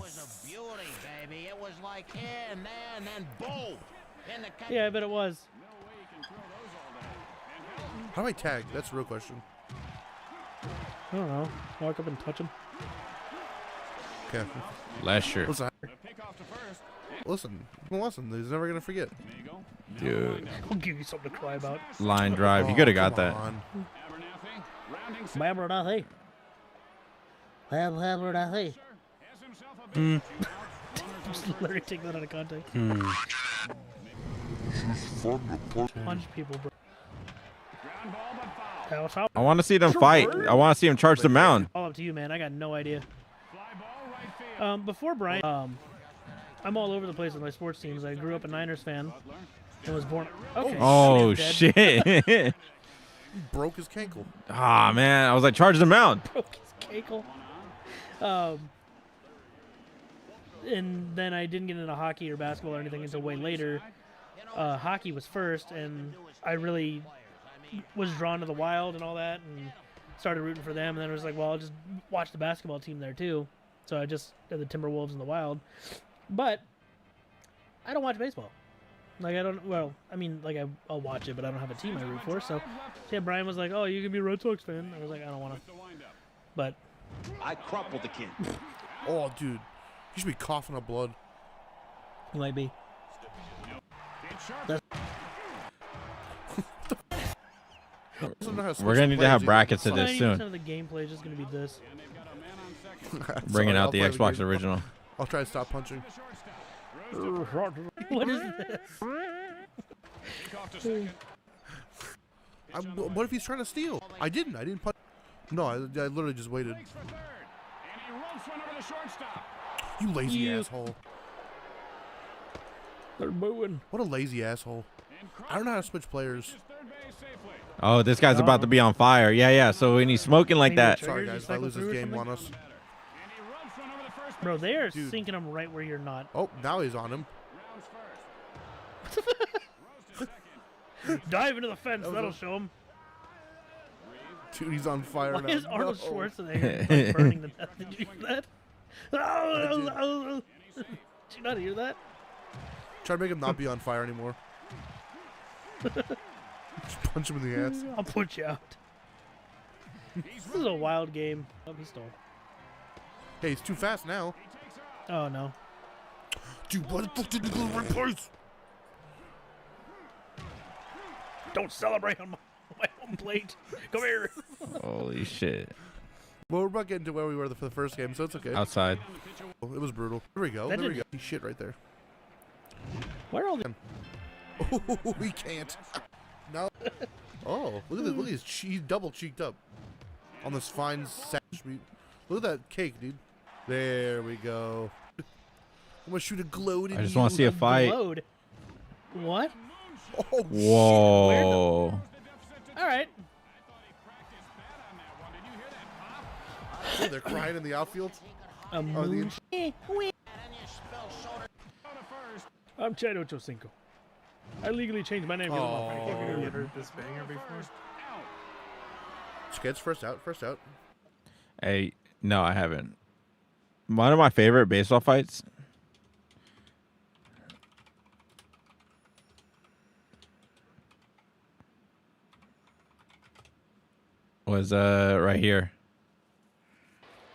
Yeah, I bet it was. How do I tag? That's the real question. I don't know. Walk up and touch him. Okay. Lesher. Listen, he's never gonna forget. Dude. I'll give you something to cry about. Line drive. You could have got that. Abernathy. Abernathy. Just literally take that out of context. Punch people, bro. I want to see them fight. I want to see them charge the mound. All up to you, man. I got no idea. Before Brian, I'm all over the place with my sports teams. I grew up a Niners fan and was born. Okay. Oh shit! Broke his cankle. Ah, man. I was like, charge the mound. Broke his cankle. And then I didn't get into hockey or basketball or anything until way later. Hockey was first, and I really was drawn to the Wild and all that, and started rooting for them. And then I was like, well, I'll just watch the basketball team there too. So I just did the Timberwolves and the Wild. But I don't watch baseball. Like, I don't, well, I mean, like, I'll watch it, but I don't have a team I root for. So, yeah, Brian was like, oh, you can be a Red Sox fan. I was like, I don't want to. But I crumpled the kid. Oh, dude. You should be coughing up blood. You might be. We're gonna need to have brackets of this 90% soon. of the gameplay is just gonna be this. Bringing Sorry, out I'll the play Xbox game. original. I'll try to stop punching. What is this? What if he's trying to steal? I didn't punch. No, I literally just waited. You lazy asshole. They're booing. What a lazy asshole. I don't know how to switch players. Oh, this guy's about to be on fire. Yeah, yeah. So when he's smoking like that. Sorry, guys. If I lose this game, want us. Bro, they are sinking him right where you're not. Oh, now he's on him. Dive into the fence. That'll show him. Dude, he's on fire Why now. is Arnold No. Schwarzenegger like, burning to death? Did you hear that? Did you not hear that? Try to make him not be on fire anymore. Just punch him in the ass. I'll put you out. This is a wild game. Oh, he stole. Hey, he's too fast now. Oh, no. Dude, why the fuck didn't you go to the right place? Don't celebrate on my home plate. Come here. Holy shit. Well, we're about getting to where we were for the first game, so it's okay. Outside. It was brutal. There we go. That There we go. didn't- He's shit right there. Where are all the... Oh, we can't. No. Oh, look at this. Look at his he's double cheeked up on this fine savage meat. Look at that cake, dude. There we go. I'm gonna shoot a gloat. I just want to see a fight. Load. What? Oh, Whoa. All right. Oh, they're crying in the outfield. I'm Chad Ochocinco. I legally changed my name. Have you ever heard this banger before? Sketch first out. First out. Hey, no, I haven't. One of my favorite baseball fights. Was right here.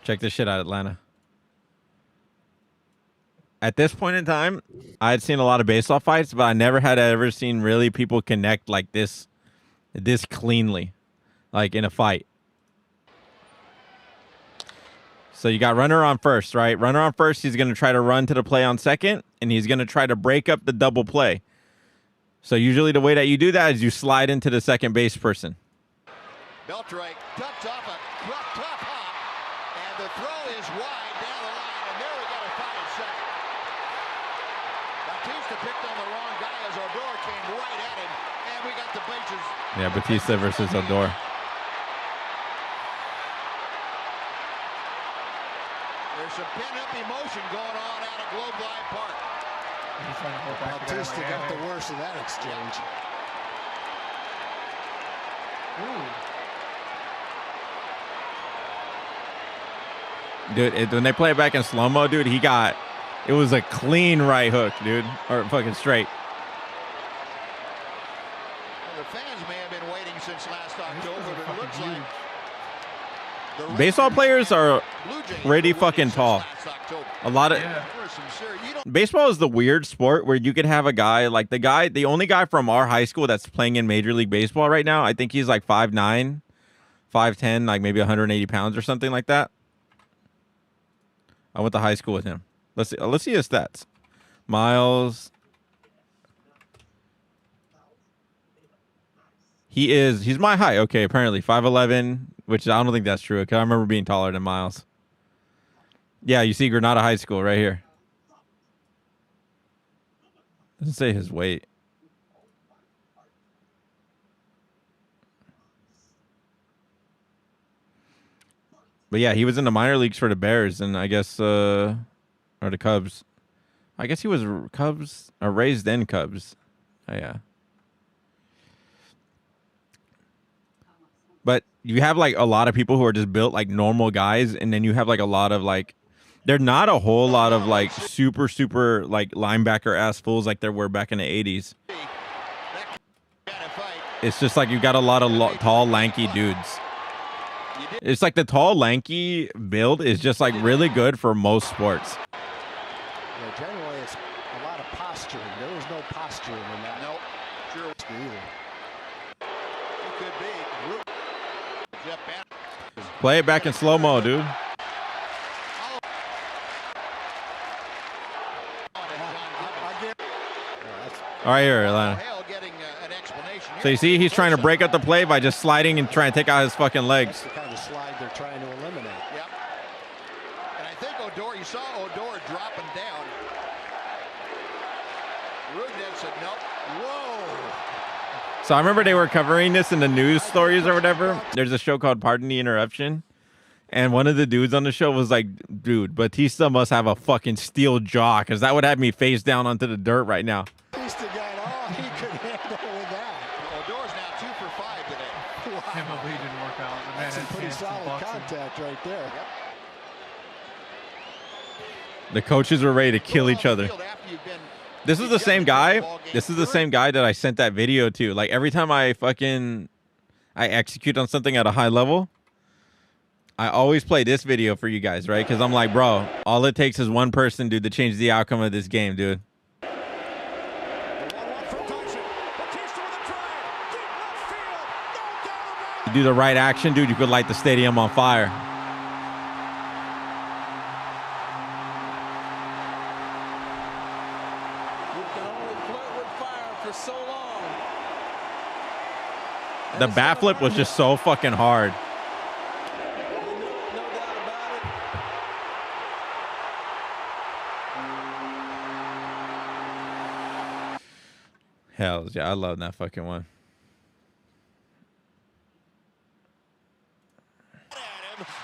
Check this shit out, Atlanta. At this point in time, I had seen a lot of baseball fights, but I never had ever seen really people connect like this cleanly, like in a fight. So you got runner on first, right? Runner on first, he's going to try to run to the play on second, and he's going to try to break up the double play. So usually the way that you do that is you slide into the second base person. Beltre ducks off a tough hop, and the throw is wide down the line, and there we got a fight at second. Batista picked on the wrong guy as Odor came right at him, and we got the bases. Yeah, Batista versus Odor. There's some pent-up emotion going on out at Globe Life Park. Bautista got the worst of that exchange. Dude, when they play it back in slow-mo, dude, it was a clean right hook, dude. Or fucking straight. Well, the fans may have been waiting since last October, but it looks like Baseball players are pretty fucking tall. A lot of baseball is the weird sport where you could have a guy like the only guy from our high school that's playing in Major League Baseball right now. I think he's like 5'9", 5'10", like maybe 180 pounds or something like that. I went to high school with him. Let's see his stats. Miles. He's my height. Okay, apparently 5'11", which I don't think that's true because I remember being taller than Miles. Yeah, you see Granada High School right here. Doesn't say his weight. But yeah, he was in the minor leagues for the Bears, and I guess or the Cubs. I guess he was Cubs or Rays then Cubs. Oh, yeah. But you have like a lot of people who are just built like normal guys, and then you have like a lot of like, they're not a whole lot of like super like linebacker ass fools like there were back in the 80s. It's just like you got a lot of tall, lanky dudes. It's like the tall, lanky build is just like really good for most sports. Yeah, generally it's a lot of posturing. There was no posturing in that. No, sure either. It could be. Play it back in slow-mo, dude. All right, here, Atlanta. So you see, he's trying to break up the play by just sliding and trying to take out his fucking legs. That's the kind of slide they're trying to eliminate. Yep. And I think Odor, you saw Odor dropping down. Rugnet said, nope. Whoa. So I remember they were covering this in the news stories or whatever. There's a show called Pardon the Interruption. And one of the dudes on the show was like, dude, Batista must have a fucking steel jaw, because that would have me face down onto the dirt right now. Batista got all he could handle with that. Odor's now 2 for 5 today. Wow. MLB didn't work out. The man That's some had pretty hands from solid boxing. contact right there. Yep. The coaches were ready to kill each other. This is the same guy. This is the same guy that I sent that video to. Like every time I execute on something at a high level, I always play this video for you guys, right? Because I'm like, bro, all it takes is one person, dude, to change the outcome of this game, dude. You do the right action, dude, you could light the stadium on fire. The bat flip was just so fucking hard. Hell yeah, I love that fucking one.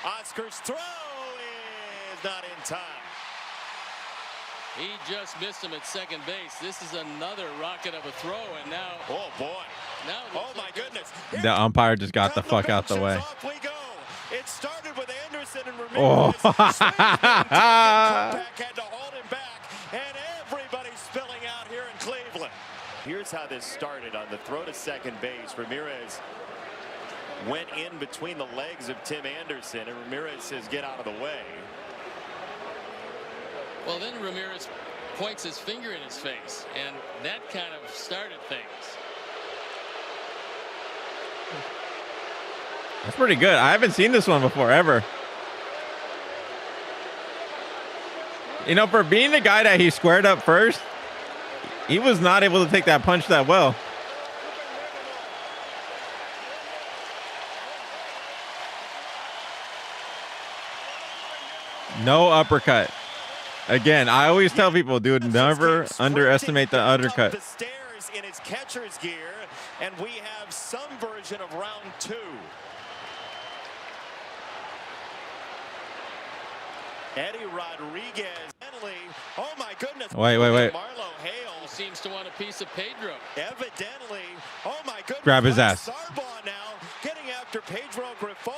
Oscar's throw is not in time. He just missed him at second base. This is another rocket of a throw, and now. Oh boy! Now. Oh my goodness! The umpire just got the fuck out the way. Off we go. It started with Anderson and Ramirez. Oh. Back had to hold him back, and everybody's spilling out here in Cleveland. Here's how this started on the throw to second base. Ramirez went in between the legs of Tim Anderson, and Ramirez says, "Get out of the way." Well, then Ramirez points his finger in his face, and that kind of started things. That's pretty good. I haven't seen this one before, ever. You know, for being the guy that he squared up first, he was not able to take that punch that well. No uppercut. Again, I always tell people, dude, never underestimate the uppercut. The stairs in his catcher's gear, and we have some version of round 2. Eddie Rodriguez, oh my goodness. Wait. Marlo Hale seems to want a piece of Pedro. Evidently, oh my goodness. Grab his ass. Sarbaugh now getting after Pedro Grifol,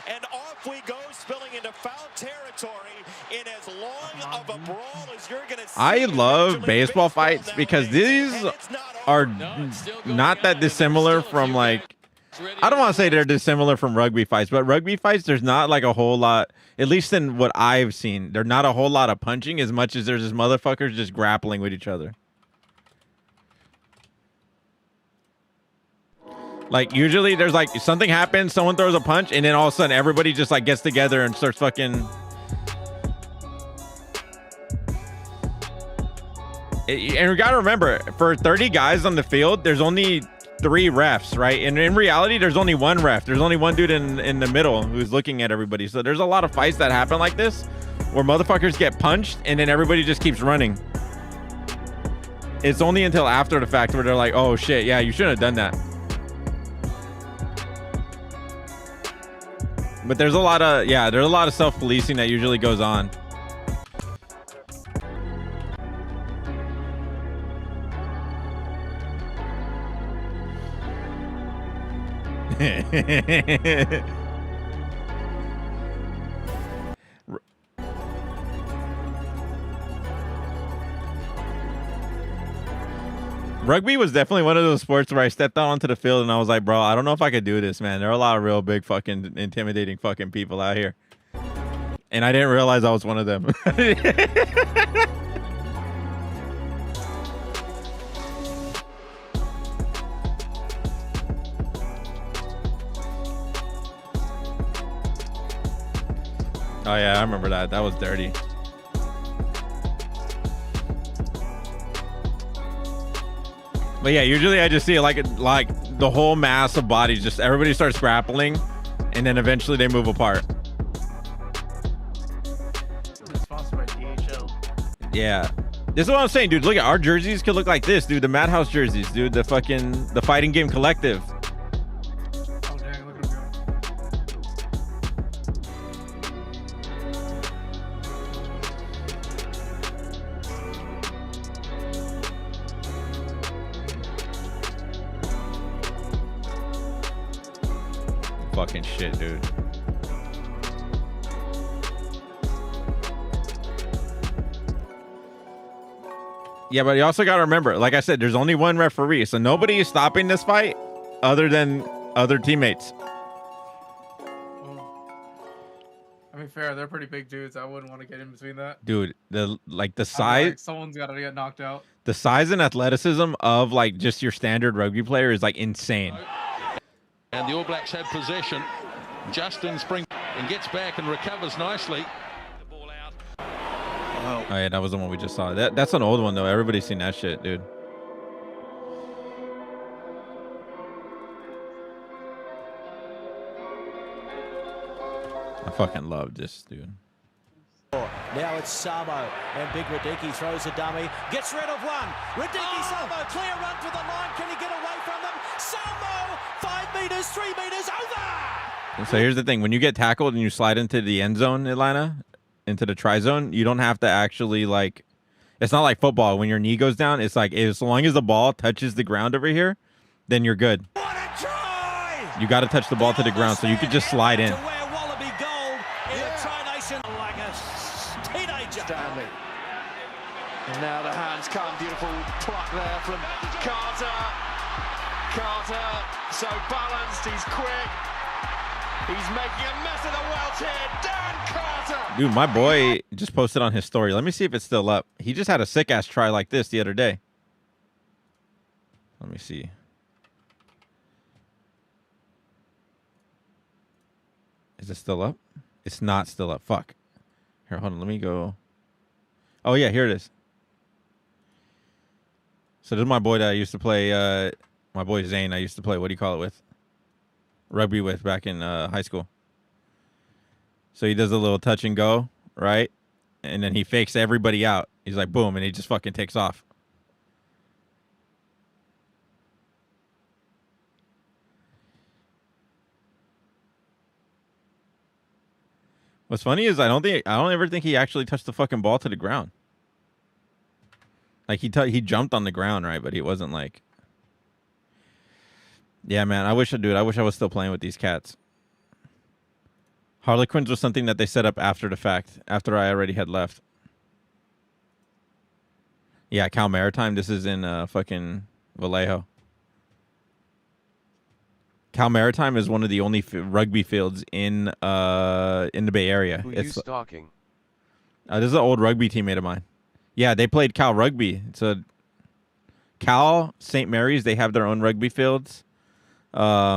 and off we go, spilling into foul territory in as long of a brawl as you're going to see. I love baseball fights because these are not that dissimilar from like, I don't want to say they're dissimilar from rugby fights, but rugby fights, there's not like a whole lot, at least in what I've seen, there's not a whole lot of punching as much as there's just motherfuckers just grappling with each other. Like usually there's like something happens, someone throws a punch, and then all of a sudden everybody just like gets together and starts fucking. And we gotta remember, for 30 guys on the field, there's only 3 refs, right? And in reality, there's only 1 ref. There's only 1 dude in the middle who's looking at everybody. So there's a lot of fights that happen like this, where motherfuckers get punched and then everybody just keeps running. It's only until after the fact where they're like, oh shit, yeah, you shouldn't have done that. But there's a lot of self-policing that usually goes on. Rugby was definitely one of those sports where I stepped out onto the field and I was like, bro, I don't know if I could do this, man. There are a lot of real big fucking intimidating fucking people out here. And I didn't realize I was one of them. Oh yeah, I remember that. That was dirty. But yeah, usually I just see like the whole mass of bodies, just everybody starts grappling, and then eventually they move apart. Sponsored by DHL. Yeah. This is what I'm saying, dude. Look at our jerseys could look like this, dude. The Madhouse jerseys, dude. The Fighting Game Collective. Oh dang, look at him Fucking shit, dude. Yeah, but you also got to remember, like I said, there's only one referee, so nobody is stopping this fight other than other teammates. I mean, fair. They're pretty big dudes. I wouldn't want to get in between that. Dude, the I size, feel like someone's got to get knocked out. the size and athleticism of like just your standard rugby player is like insane. And the All Blacks have possession. Justin Spring and gets back and recovers nicely. Oh yeah, that was the one we just saw. That's an old one though. Everybody's seen that shit, dude. I fucking love this, dude. Now it's Samo, and Big Radicki throws a dummy, gets rid of one. Radicki, Samo, clear run to the line. Can he get away from them? Samo, 5 meters, 3 meters, over. So here's the thing: when you get tackled and you slide into the end zone, Atlanta, into the try zone, you don't have to actually like. It's not like football. When your knee goes down, it's like as long as the ball touches the ground over here, then you're good. What a try! You got to touch the ball to the ground, so you could just slide in. Stanley. And now the hands come. Beautiful pluck there from Carter. Carter, so balanced, he's quick. He's making a mess of the Welsh here. Dan Carter. Dude, my boy just posted on his story. Let me see if it's still up. He just had a sick-ass try like this the other day. Let me see. Is it still up? It's not still up. Fuck. Here, hold on. Let me go. Oh, yeah, here it is. So this is my boy that I used to play, my boy Zane, I used to play, what do you call it with? Rugby with back in high school. So he does a little touch and go, right? And then he fakes everybody out. He's like, boom, and he just fucking takes off. What's funny is I don't ever think he actually touched the fucking ball to the ground. Like he jumped on the ground, right? But he wasn't like. Yeah, man. I wish I was still playing with these cats. Harlequins was something that they set up after the fact, after I already had left. Yeah, Cal Maritime. This is in fucking Vallejo. Cal Maritime is one of the only rugby fields in the Bay Area. Who you stalking? This is an old rugby teammate of mine. Yeah, they played Cal Rugby. So Cal, St. Mary's, they have their own rugby fields. Yeah,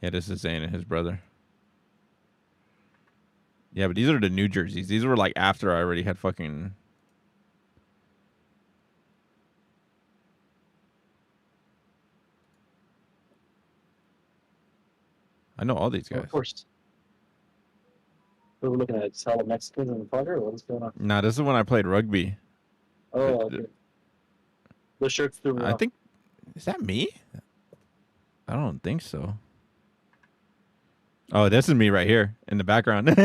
this is Zane and his brother. Yeah, but these are the new jerseys. These were like after I already had fucking. I know all these guys. Of course. We're looking at solid Mexicans in the Parker, or what's going on? Nah, this is when I played rugby. Oh, okay. The shirts threw me I off. think, is that me? I don't think so. Oh, this is me right here in the background.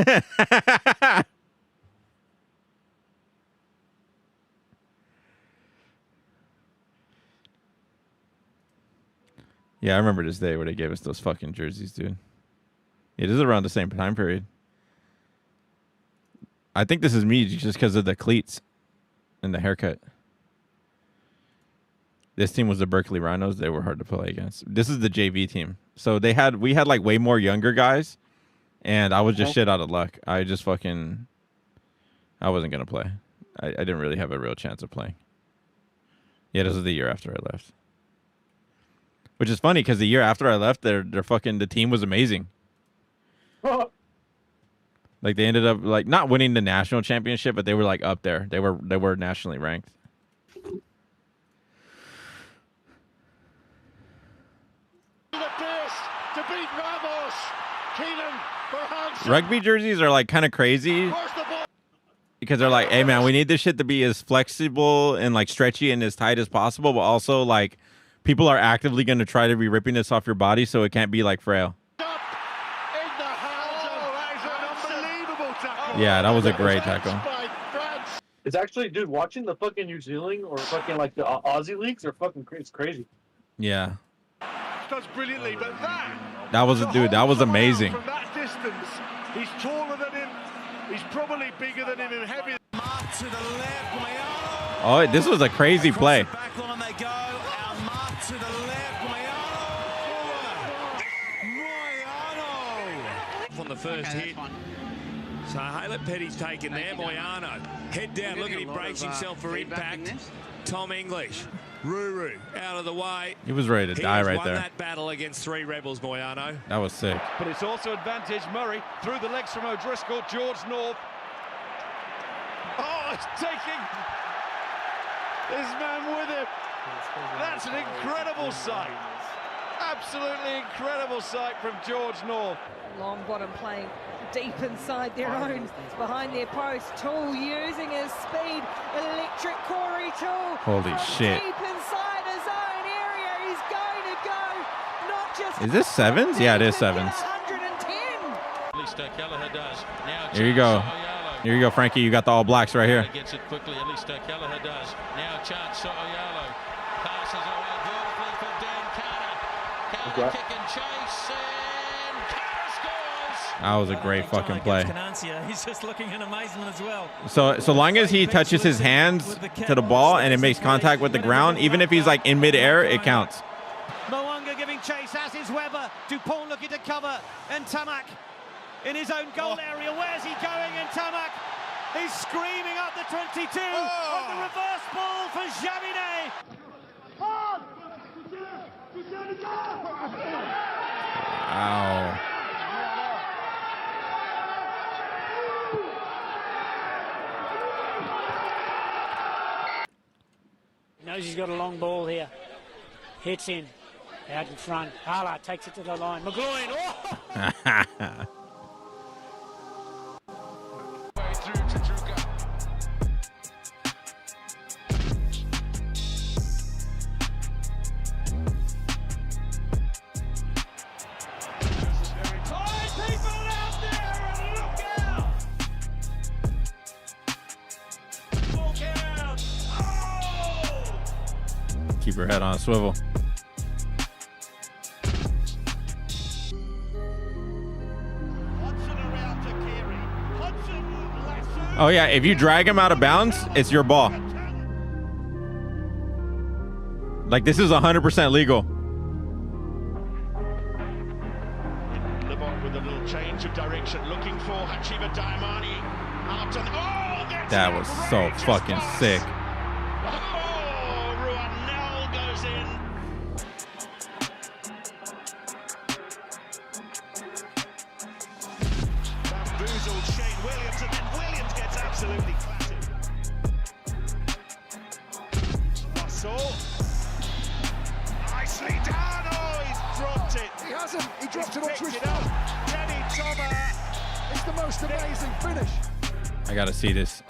Yeah, I remember this day where they gave us those fucking jerseys, dude. It is around the same time period. I think this is me just because of the cleats and the haircut. This team was the Berkeley Rhinos. They were hard to play against. This is the JV team. So we had like way more younger guys, and I was just shit out of luck. I wasn't gonna play. I didn't really have a real chance of playing. Yeah, this was the year after I left. Which is funny because the year after I left, the team was amazing. Like they ended up like not winning the national championship, but they were like up there. They were nationally ranked. Rugby jerseys are like kind of crazy because they're like, hey man, we need this shit to be as flexible and like stretchy and as tight as possible, but also like people are actively going to try to be ripping this off your body so it can't be like frail. Yeah, that was a great tackle. It's actually, dude, watching the fucking New Zealand or fucking like the Aussie leagues are fucking crazy. It's crazy. Yeah. Does brilliantly, but that was amazing. From that distance, he's taller than him. He's probably bigger than him and heavier. Mark to the left, Oh, this was a crazy play. back line they go. Our mark to the left, Moyano. On the first hit. So Haylett Petty's taken there. Moyano. Head down. Look at him brace himself for impact. Tom English. Ruru out of the way. He was ready to die right won there. That battle against three rebels, Moyano. That was sick. But it's also advantage Murray through the legs from O'Driscoll. George North. Oh, it's taking this man with him. That's an incredible sight. Absolutely incredible sight from George North. Long bottom playing deep inside their own, behind their post. Toole using his speed. Electric Corey Toole. Holy shit. Deep inside his own area. He's going to go. Not just. Is this sevens? Yeah, it is sevens. 110. Kelleher does. Now Here you go. Here you go, Frankie. You got the All Blacks right here. Gets it quickly. At least Kelleher does. Now Chance Sotoyalo passes away beautifully for Dan Carter. Carter kick and chase, and Carter scores. That was a great fucking play. He's just looking in amazement as well. So long as he touches his hands to the ball and it makes contact with the ground, even if he's like in midair, it counts. Mo'unga giving chase, as is Weber. Dupont looking to cover, and Tamak in his own goal area. Where's he going? And Tamak, he's screaming up the 22 on the reverse ball for Jaminet. Wow. He knows he's got a long ball here. Hits in. Out in front. Hala takes it to the line. McGloin. Oh! Keep her head on a swivel. Oh yeah, if you drag him out of bounds, it's your ball. Like this is 100% legal. Levant with a little change of direction, looking for Hachiba Diamani. That was so fucking sick. Ruanel goes in. Bamboozled Shane Williams, and then Williams gets absolutely clattered. Russell. Nicely done. Oh, he's dropped it. He hasn't. He dropped it onto his Denny Thomas. It's the most amazing finish. I gotta see this.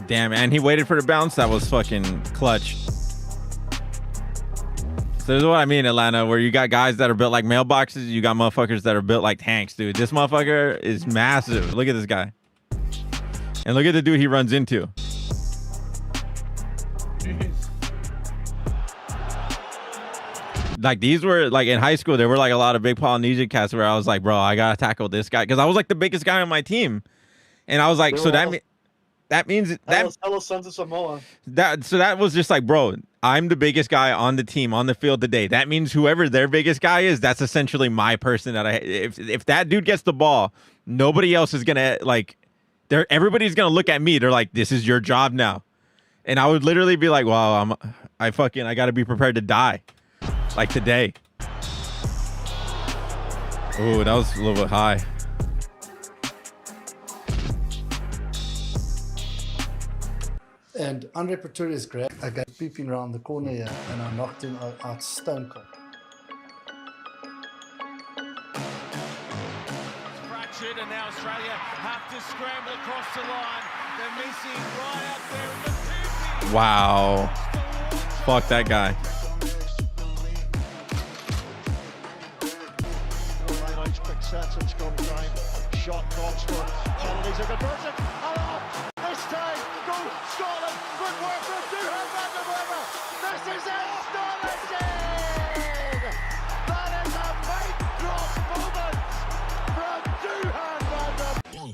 Damn, and he waited for the bounce. That was fucking clutch. So this is what I mean, Atlanta, where you got guys that are built like mailboxes. You got motherfuckers that are built like tanks, dude. This motherfucker is massive. Look at this guy. And look at the dude he runs into. Like these were like in high school, there were like a lot of big Polynesian cats where I was like, bro, I gotta tackle this guy because I was like the biggest guy on my team, and I was like, so that means that hello Sons of Samoa. That was just like, bro, I'm the biggest guy on the team on the field today. That means whoever their biggest guy is, that's essentially my person. That if that dude gets the ball, nobody else is gonna like. Everybody's gonna look at me. They're like, this is your job now, and I would literally be like, wow, I gotta be prepared to die. Like today. Oh, that was a little bit high. And Andre Pretorius great. I got peeping around the corner here and I knocked him out stone cold. Fractured, and now Australia have to scramble across the line. They're missing right up there in the 2. Wow. Fuck that guy. Satton's gone down. Shot box for penalties. A conversion. This time, go Scotland. Good work from Duhan van der Merwe. This is astonishing. That is a mic drop moment from Duhan van der Merwe.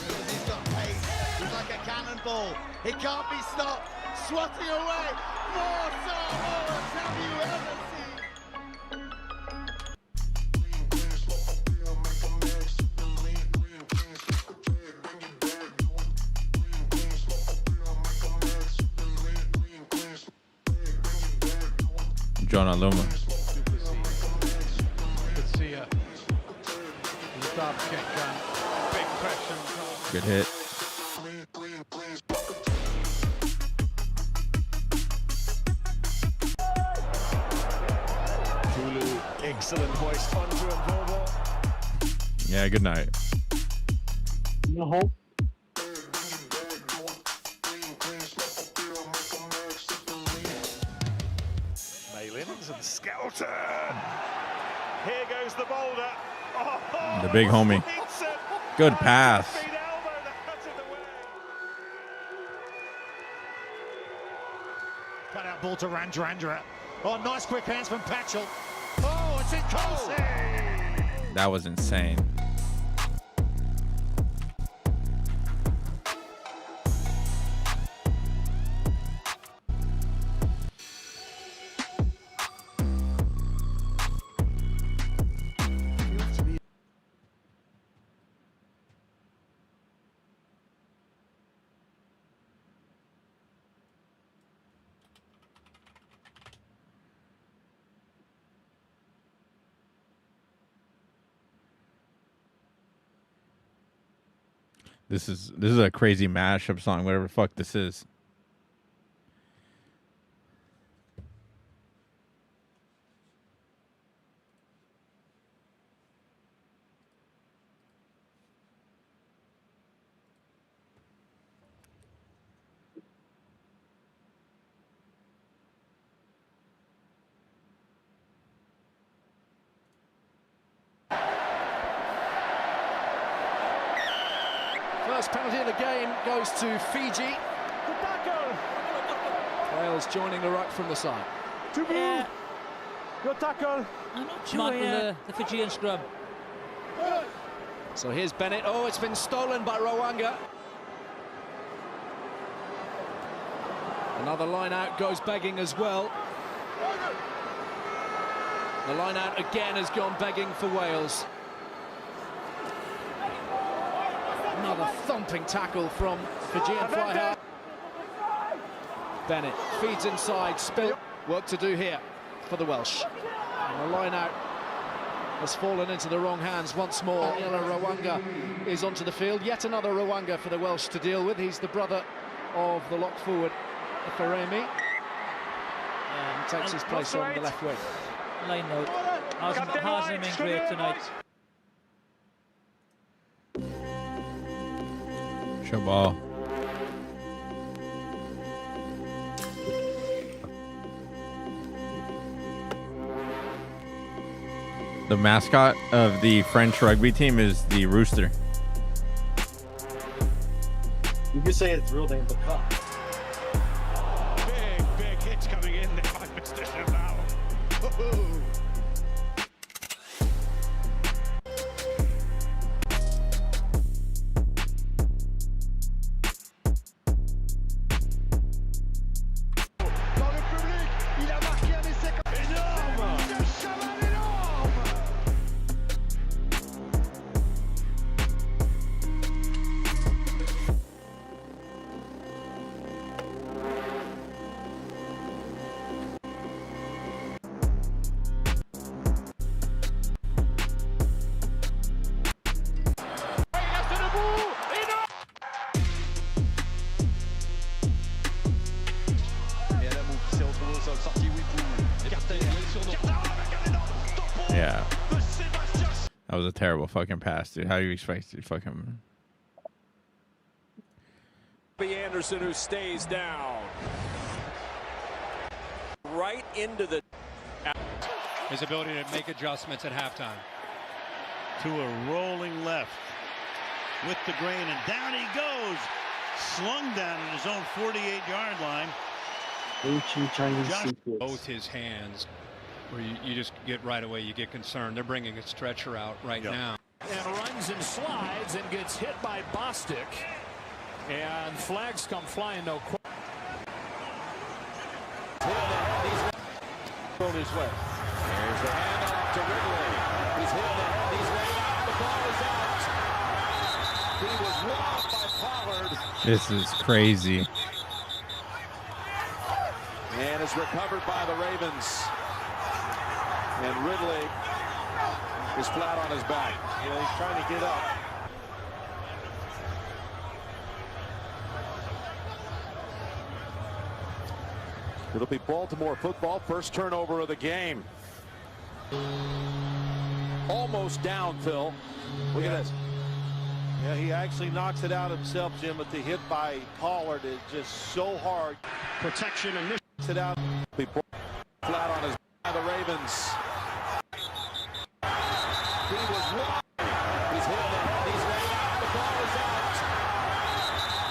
He's got pace. He's like a cannonball. He can't be stopped. Swatting away. More Samoans. Have you ever seen? John Aluma. Good hit. Tulu, excellent hoist onto Mvovo. Yeah, good night. No. And Skelton. Here goes the boulder. Oh, The big homie. Good pass. Cut out ball to Radradra. Oh, nice quick hands from Patchell. Oh, it's in Kelsey. That was insane. This is a crazy mashup song, whatever the fuck this is. First penalty of the game goes to Fiji. Wales joining the ruck from the side. Yeah. Good tackle. I'm not sure. The Fijian scrub. So here's Bennett. Oh, it's been stolen by Rawanga. Another line out goes begging as well. The line out again has gone begging for Wales. Another thumping tackle from Fijian fly half. Bennett feeds inside, Spill. Work to do here for the Welsh. And the line out has fallen into the wrong hands once more. Ila Rawanga is onto the field. Yet another Rawanga for the Welsh to deal with. He's the brother of the lock forward, Faremi. And takes his place on the left wing. Lane note. Hasn't been great tonight. Show ball. The mascot of the French rugby team is the rooster. You could say its real name, the Cup. Big hits coming in there by Mr. Chavao. Yeah. That was a terrible fucking pass, dude. How do you expect to fucking... Anderson, who stays down. Right into the... His ability to make adjustments at halftime. To a rolling left with the grain, and down he goes. Slung down at his own 48-yard line. Both his hands, where you just get right away, you get concerned. They're bringing a stretcher out right now. And runs and slides and gets hit by Bostic. And flags come flying, no question. Thrown his way. There's the handoff to Ridley. He's hit the head. He's laid out. The ball is out. He was robbed by Pollard. This is crazy. And is recovered by the Ravens. And Ridley is flat on his back. Yeah, he's trying to get up. It'll be Baltimore football, first turnover of the game. Almost down, Phil. Look at this. Yeah, he actually knocks it out himself, Jim, but the hit by Pollard is just so hard. Protection and knocks it out. Be flat on his by the Ravens. He was robbed. He's hit the head. He's laid out. The ball is out.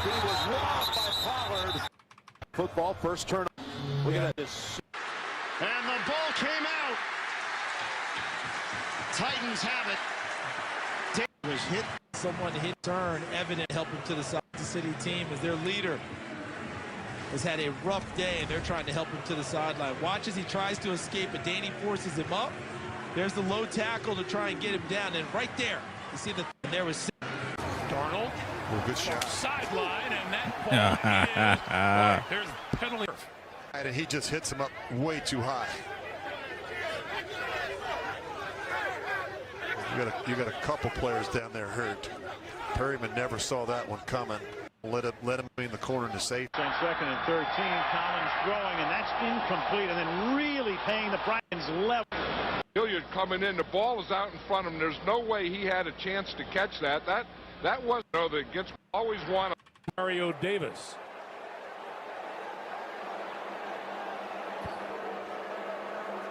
He was robbed by Pollard. Football, first turnover. Look at this. And the ball came out. Titans have it. Was hit. Someone hit turn. Evident help him to the side. The City team as their leader has had a rough day, and they're trying to help him to the sideline. Watch as he tries to escape, but Danny forces him up. There's the low tackle to try and get him down, and right there, you see that there was Darnold. Oh, good shot. Sideline, and that ball is right. There's penalty. And he just hits him up way too high. You got a couple players down there hurt. Perryman never saw that one coming. Let him be in the corner to safe. On second and 13, Collins throwing, and that's incomplete, and then really paying the Bryans level. Hilliard coming in, the ball is out in front of him. There's no way he had a chance to catch that. That was that gets always one. Mario Davis.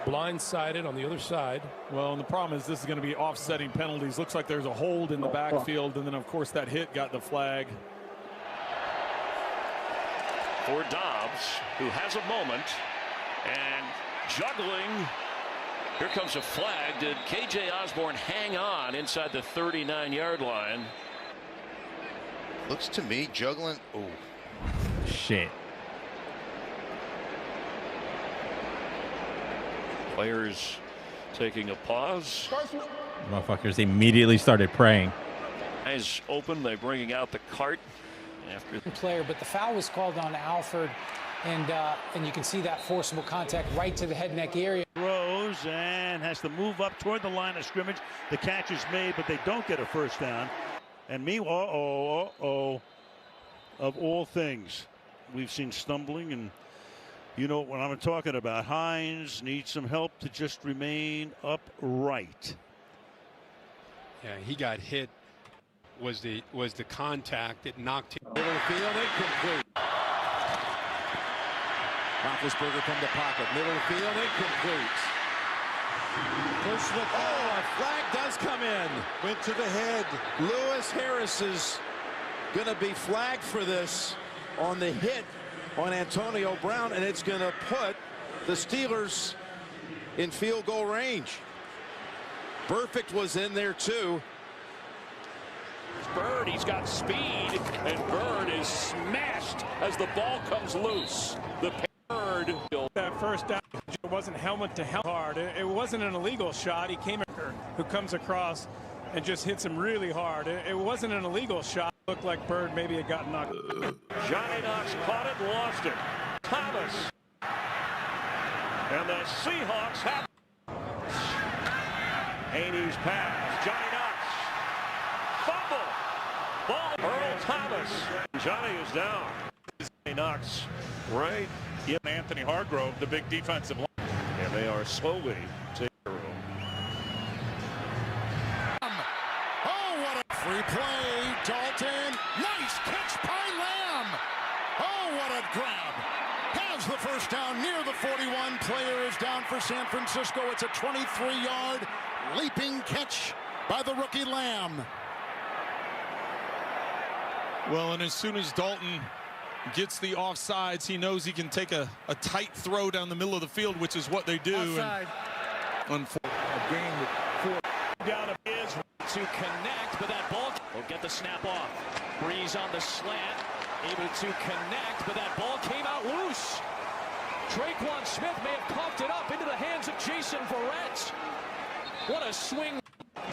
Blindsided on the other side. Well, and the problem is this is going to be offsetting penalties. Looks like there's a hold in the backfield, and then of course that hit got the flag. For Dobbs, who has a moment, and juggling. Here comes a flag. Did KJ Osborne hang on inside the 39-yard line? Looks to me juggling. Oh, shit. Players taking a pause. Motherfuckers immediately started praying. Eyes open. They're bringing out the cart after the player, but the foul was called on Alford, and you can see that forcible contact right to the head neck area. Rose and has to move up toward the line of scrimmage. The catch is made, but they don't get a first down. And meanwhile, of all things, we've seen stumbling, and You know what I'm talking about. Hines needs some help to just remain upright. Yeah, he got hit. Was the contact that knocked him? Middle of the field, incomplete. Roethlisberger from the pocket. Middle of the field, incomplete. Oh, a flag does come in. Went to the head. Lewis Harris is going to be flagged for this on the hit on Antonio Brown, and it's going to put the Steelers in field goal range. Burfict was in there too. Bird, he's got speed, and Bird is smashed as the ball comes loose. The Bird. That first down, it wasn't helmet to helmet hard. It wasn't an illegal shot. He came who comes across and just hits him really hard. It wasn't an illegal shot. It looked like Bird maybe had gotten knocked. Johnny Knox caught it and lost it. Thomas. And the Seahawks have Haney's pass. Johnny Knox. Fumble. Ball. Earl Thomas. Johnny is down. Johnny Knox right in Anthony Hargrove, the big defensive line. And they are slowly taking the room. Oh, what a free play. Dalton. Nice catch by Lamb. Oh, what a grab. Has the first down near the 41. Player is down for San Francisco. It's a 23-yard leaping catch by the rookie Lamb. Well, and as soon as Dalton gets the offsides, he knows he can take a tight throw down the middle of the field, which is what they do. Offside. And A game with 4 Down is to connect, but that ball will get the snap off. Breeze on the slant, able to connect, but that ball came out loose. Traquan Smith may have pumped it up into the hands of Jason Verrett. What a swing.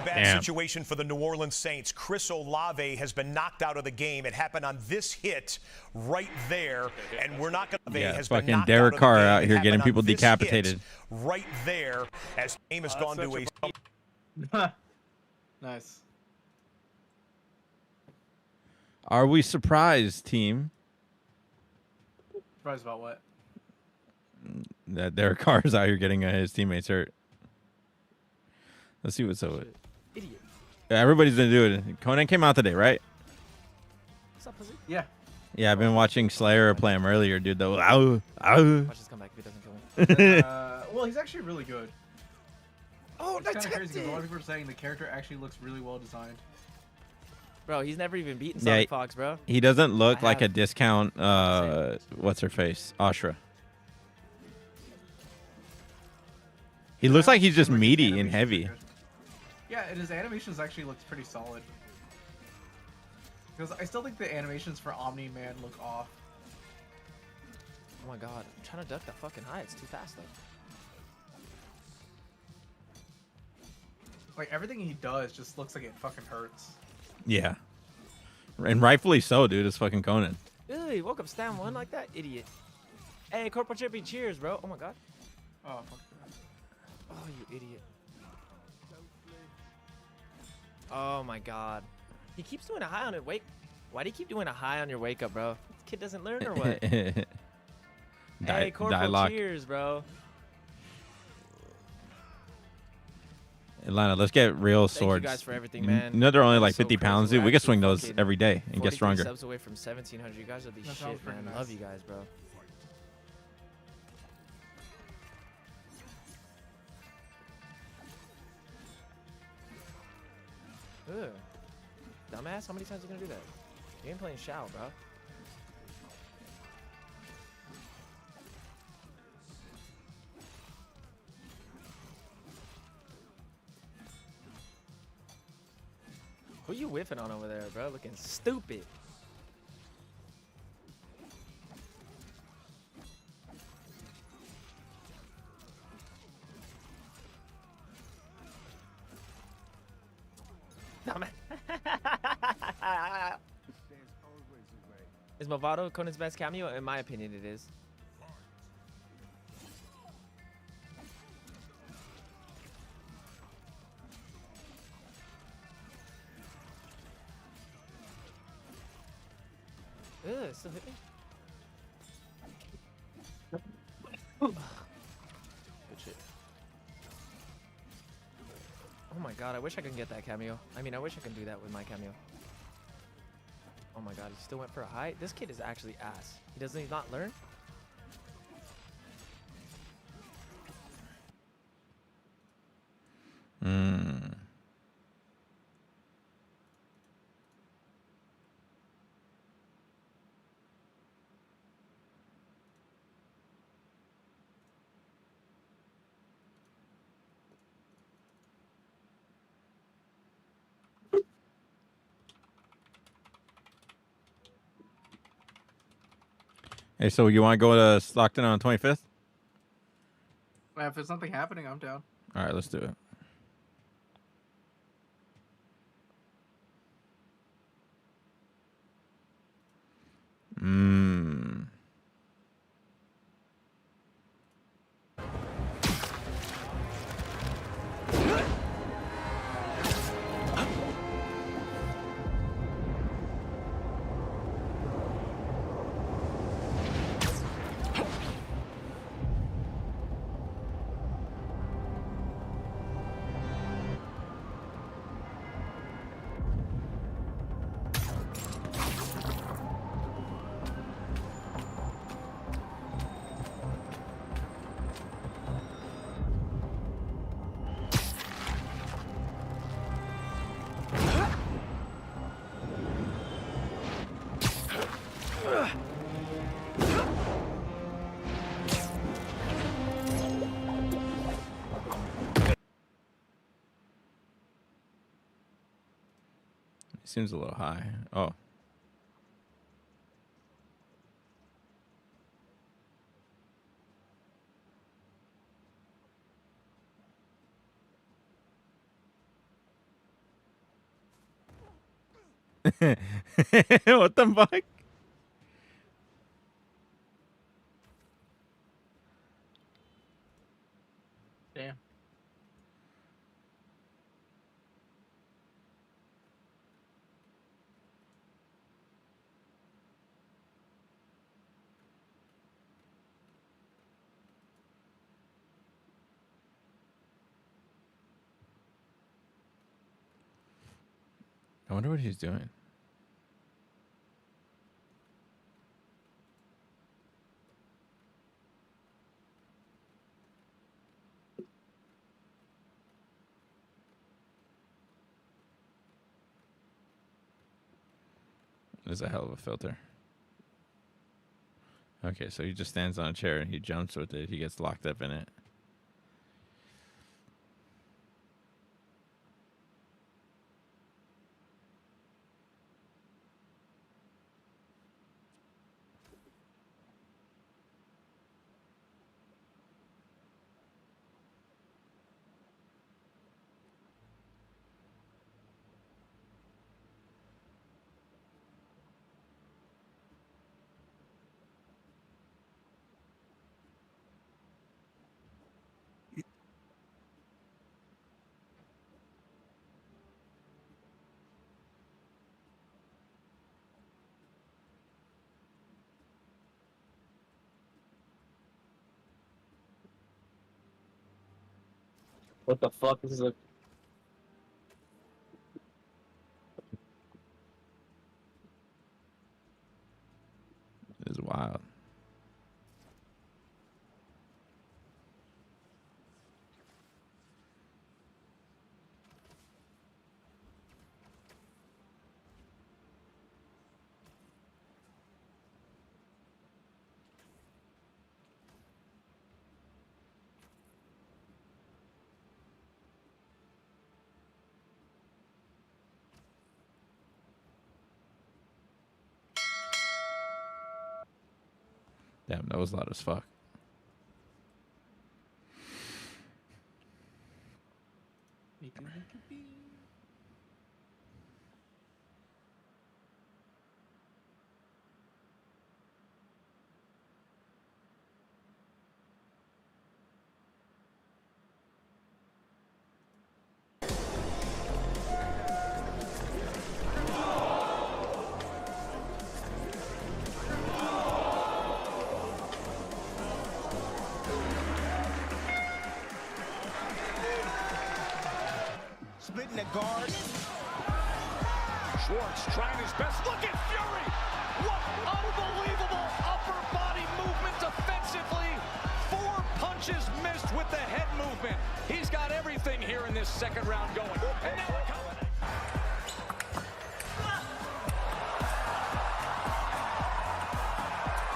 Bad situation for the New Orleans Saints. Chris Olave has been knocked out of the game. It happened on this hit right there, and we're not going to. Yeah, fucking Derek Carr out here getting people decapitated. Right there, as the game has gone to a. Nice. Are we surprised, team? Surprised about what? That Derek Carr is out here getting his teammates hurt. Let's see what's up with it. Idiot. Yeah, everybody's gonna do it. Conan came out today, right? What's up, pussy? Yeah. Yeah, I've been watching Slayer play him earlier, dude. Though, ow, ow. Watch this come back if he doesn't kill me. Well, he's actually really good. Oh, it's kind of crazy because a lot of people are saying the character actually looks really well designed. Bro, he's never even beaten Yeah, Sonic Fox, bro. He doesn't look like a discount. What's her face? Ashra. He looks like he's just meaty and heavy. Yeah, and his animations actually looks pretty solid. Because I still think the animations for Omni-Man look off. Oh my god, I'm trying to duck that fucking high. It's too fast though. Like everything he does just looks like it fucking hurts. Yeah, and rightfully so, dude. It's fucking Conan. Ew, he woke up stand one like that, idiot. Hey, Corporal Chippy, cheers, bro. Oh my god. Oh, fuck. Oh, you idiot. Oh my god. He keeps doing a high on it. Wait, why do you keep doing a high on your wake up, bro? This kid doesn't learn or what? Hey, Corporal, cheers, bro. Atlanta, let's get real swords. Thank you guys for everything, man. You know they're only like That's so 50 crazy. pounds, We're dude. We can actually swing those fucking every day and get 43 stronger. subs away from 1,700. You guys are the shit, man. nice. Love you guys, bro. Ugh. Dumbass, how many times are you gonna do that? You ain't playing Shao, bro. Who you whiffing on over there, bro? Looking stupid. Is Movado Conan's best cameo? In my opinion, it is. Ugh, still hit me? shit. Oh my god, I wish I could get that cameo. I mean, I wish I could do that with my cameo. Oh my god, he still went for a high. This kid is actually ass. He not learn? Hey, so you want to go to Stockton on 25th? If there's nothing happening, I'm down. All right, let's do it. Seems a little high. Oh. What the fuck? Damn. I wonder what he's doing. There's a hell of a filter. Okay, so he just stands on a chair and he jumps with it. He gets locked up in it. What the fuck? This is a... This is wild. Damn, that was loud as fuck. splitting the guard. Schwartz trying his best. Look at Fury! What unbelievable upper body movement defensively. 4 punches missed with the head movement. He's got everything here in this second round going. And now a combination.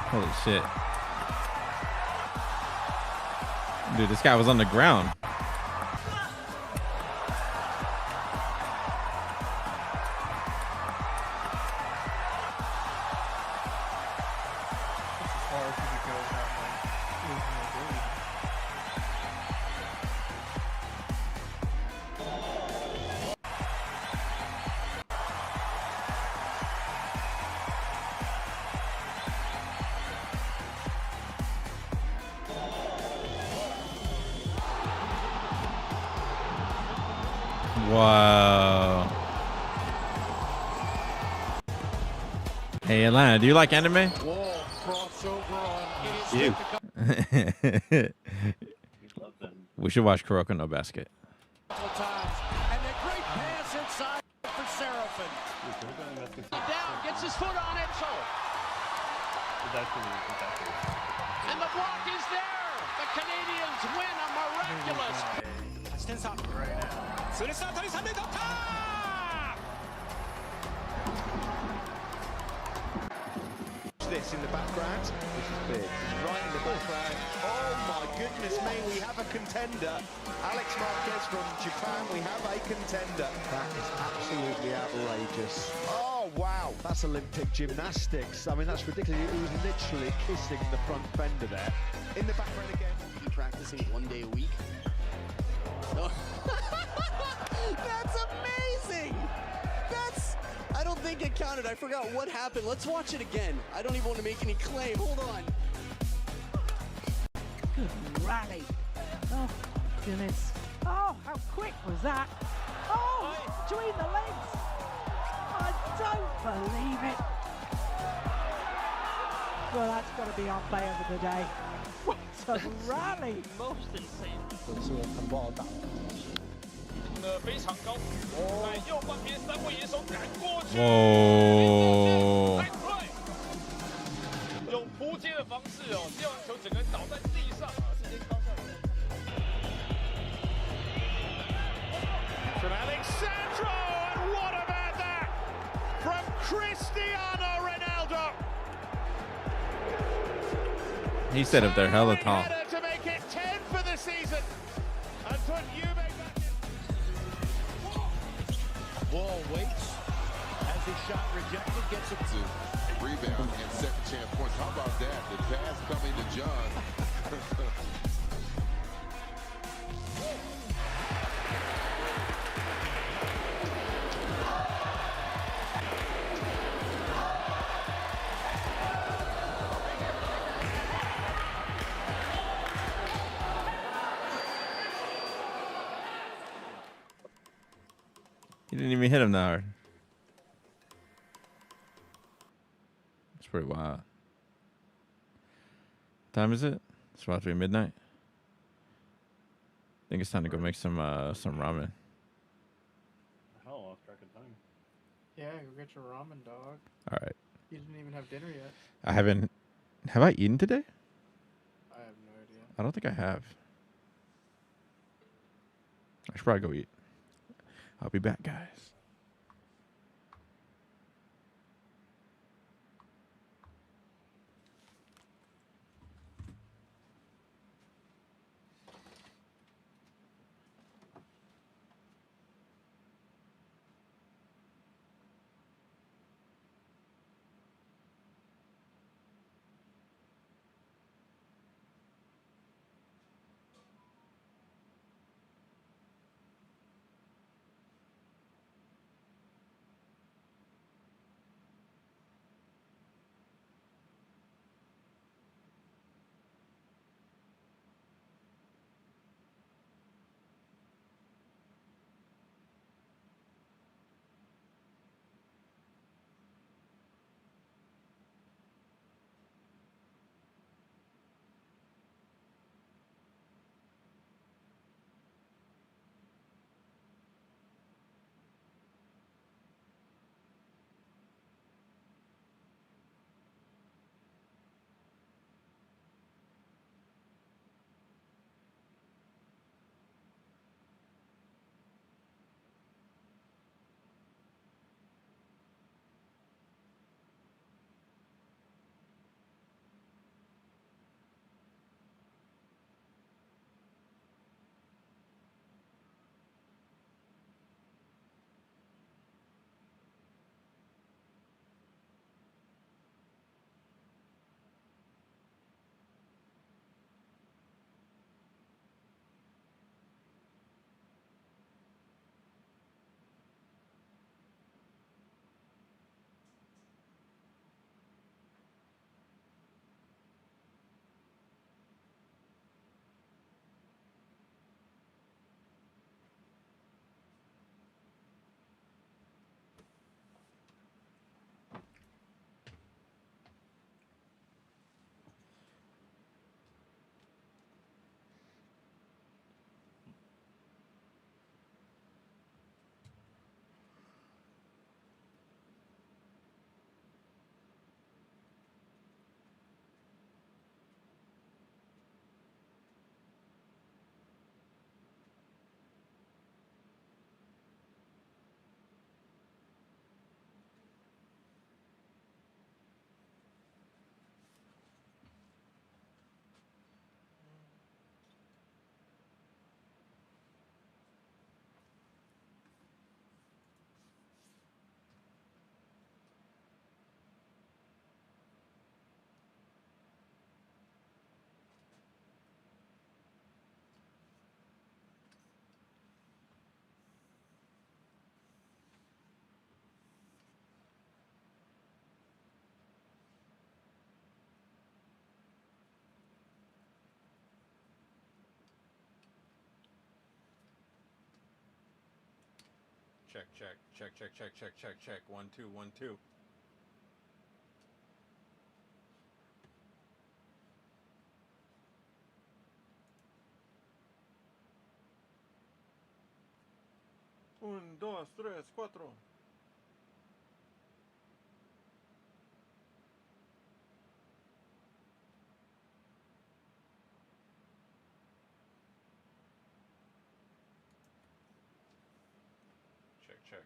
Holy shit. Dude, this guy was on the ground. Wow. Hey Atlanta, do you like anime? Wall crossover on You. We should watch Kuroko no Basket. couple times. And a great pass inside for Seraphin. Down, gets his foot on it. So. And the block is there. The Canadians win a miraculous. Stands up right now. This in the background. This is big. Right in the background. Oh my goodness me, we have a contender. Alex Marquez from Japan, we have a contender. That is absolutely outrageous. Oh wow, that's Olympic gymnastics. I mean, that's ridiculous. He was literally kissing the front fender there. In the background again. Be practicing 1 day a week. That's amazing! I don't think it counted. I forgot what happened. Let's watch it again. I don't even want to make any claim. Hold on. Good rally. Oh, goodness. Oh, how quick was that? Oh, between the legs. I don't believe it. Well, that's got to be our player of the day. What a rally. Most insane. 非常高，在右半边3位野手赶过去， Whoa. 用扑接的方式哦，接完球整个人倒在地上啊，直接高下来。From Alexandro, and what about that? From Cristiano Ronaldo. He set up there hella tall. To make it 10 for the season, and put Juve back in. Wall waits. Has his shot rejected, gets it to Rebound and second chance points. How about that? The pass coming to John. He didn't even hit him that hard. It's pretty wild. What time is it? It's about to be midnight. I think it's time to go make some ramen. Hell, I lost track of time. Yeah, go get your ramen, dog. All right. You didn't even have dinner yet. I haven't. Have I eaten today? I have no idea. I don't think I have. I should probably go eat. I'll be back, guys. check, check, check, check, check, check, check, check. 1 2 1 2. Un, dos, tres, cuatro. Check, check.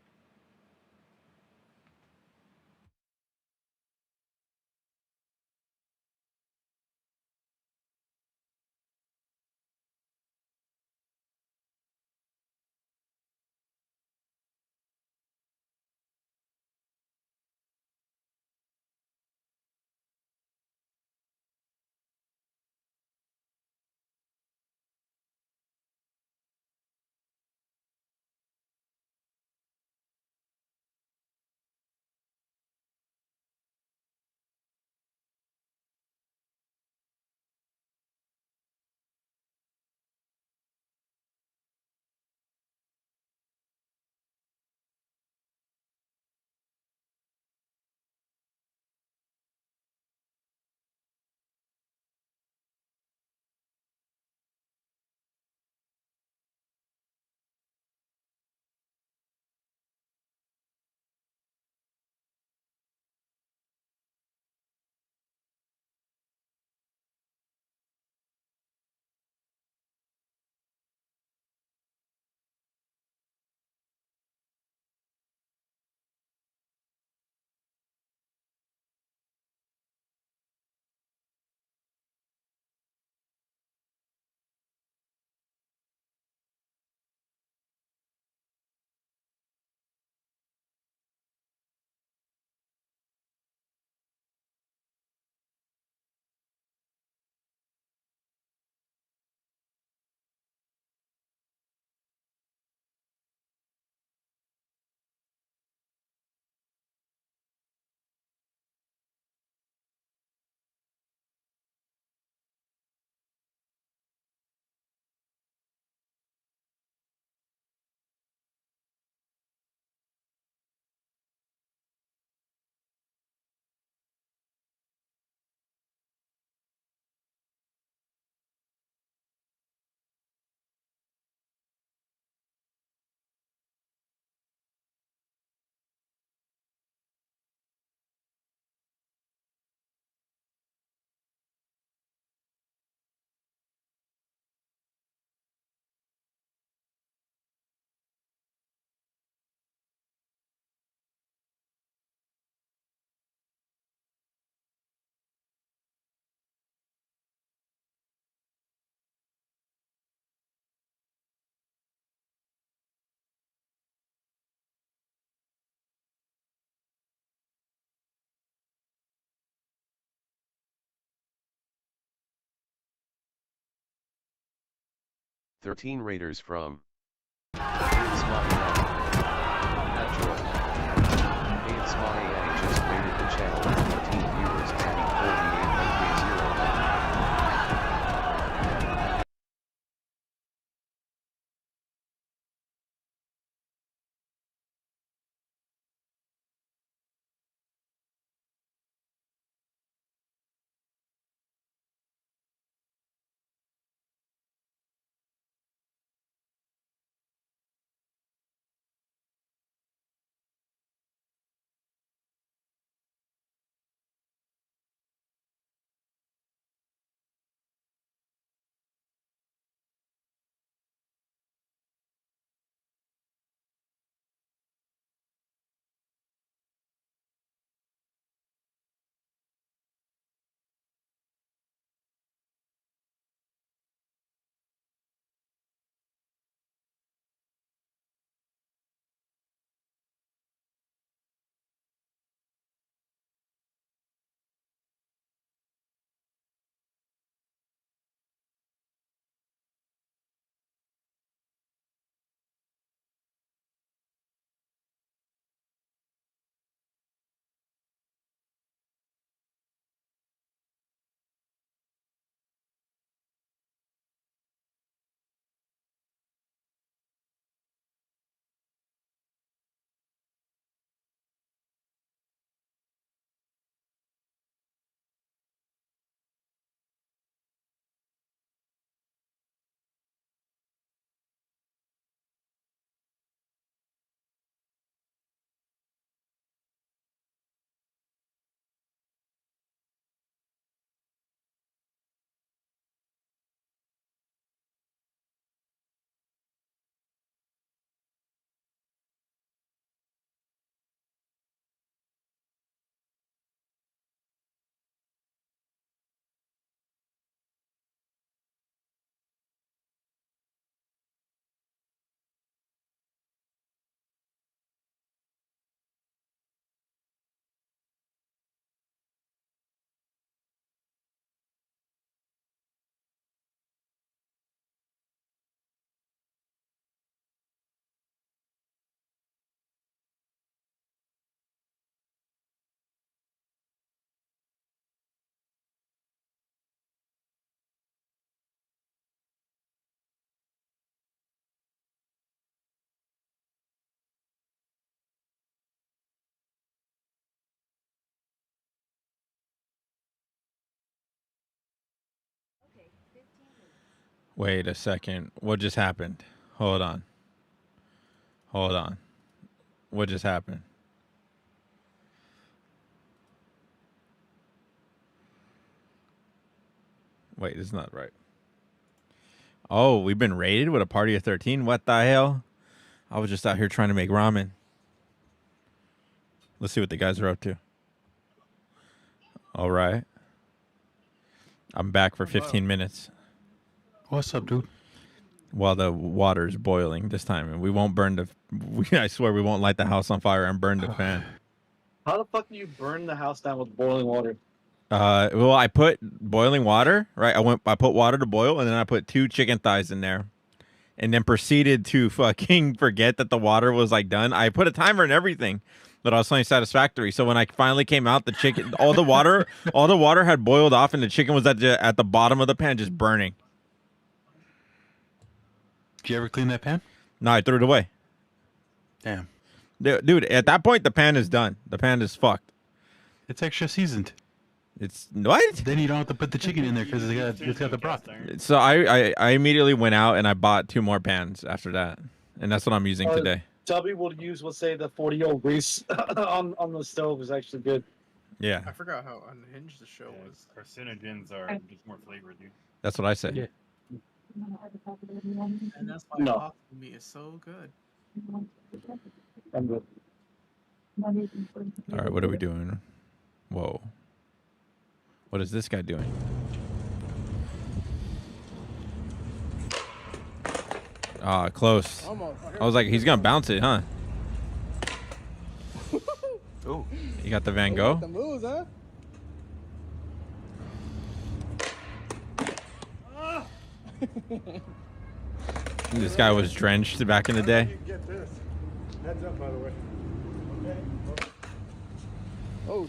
Raiders from Natural. Just rated the channel at 13 viewers, adding 48 and 0. Wait a second. What just happened? Hold on. Hold on. What just happened? Wait, this is not right. Oh, we've been raided with a party of 13? What the hell? I was just out here trying to make ramen. Let's see what the guys are up to. All right. I'm back for 15 minutes. What's up, dude? While the water's boiling this time. And we won't burn the... I swear we won't light the house on fire and burn the pan. How the fuck do you burn the house down with boiling water? Well, I put boiling water, right? I put water to boil, and then I put 2 chicken thighs in there. And then proceeded to fucking forget that the water was, like, done. I put a timer and everything. But I was feeling satisfactory. So when I finally came out, the chicken, all the water had boiled off, and the chicken was at the bottom of the pan, just burning. Did you ever clean that pan? No, I threw it away. Damn. Dude, at that point, the pan is done. The pan is fucked. It's extra seasoned. It's what? Then you don't have to put the chicken in there because it's got the broth. So I immediately went out and I bought 2 more pans after that, and that's what I'm using today. Tubby will use, let's say, the 40-year-old grease on the stove is actually good. Yeah. I forgot how unhinged the show was. Carcinogens are just more flavor, dude. That's what I said. Yeah. And that's why No. meat is so good. I'm good. All right, what are we doing? Whoa. What is this guy doing? Ah, close. I was like, he's gonna bounce it, huh? Oh, you got the Van Gogh? The moves, huh? This guy was drenched back in the day. Get this. Heads up, by the way. Okay. Oh,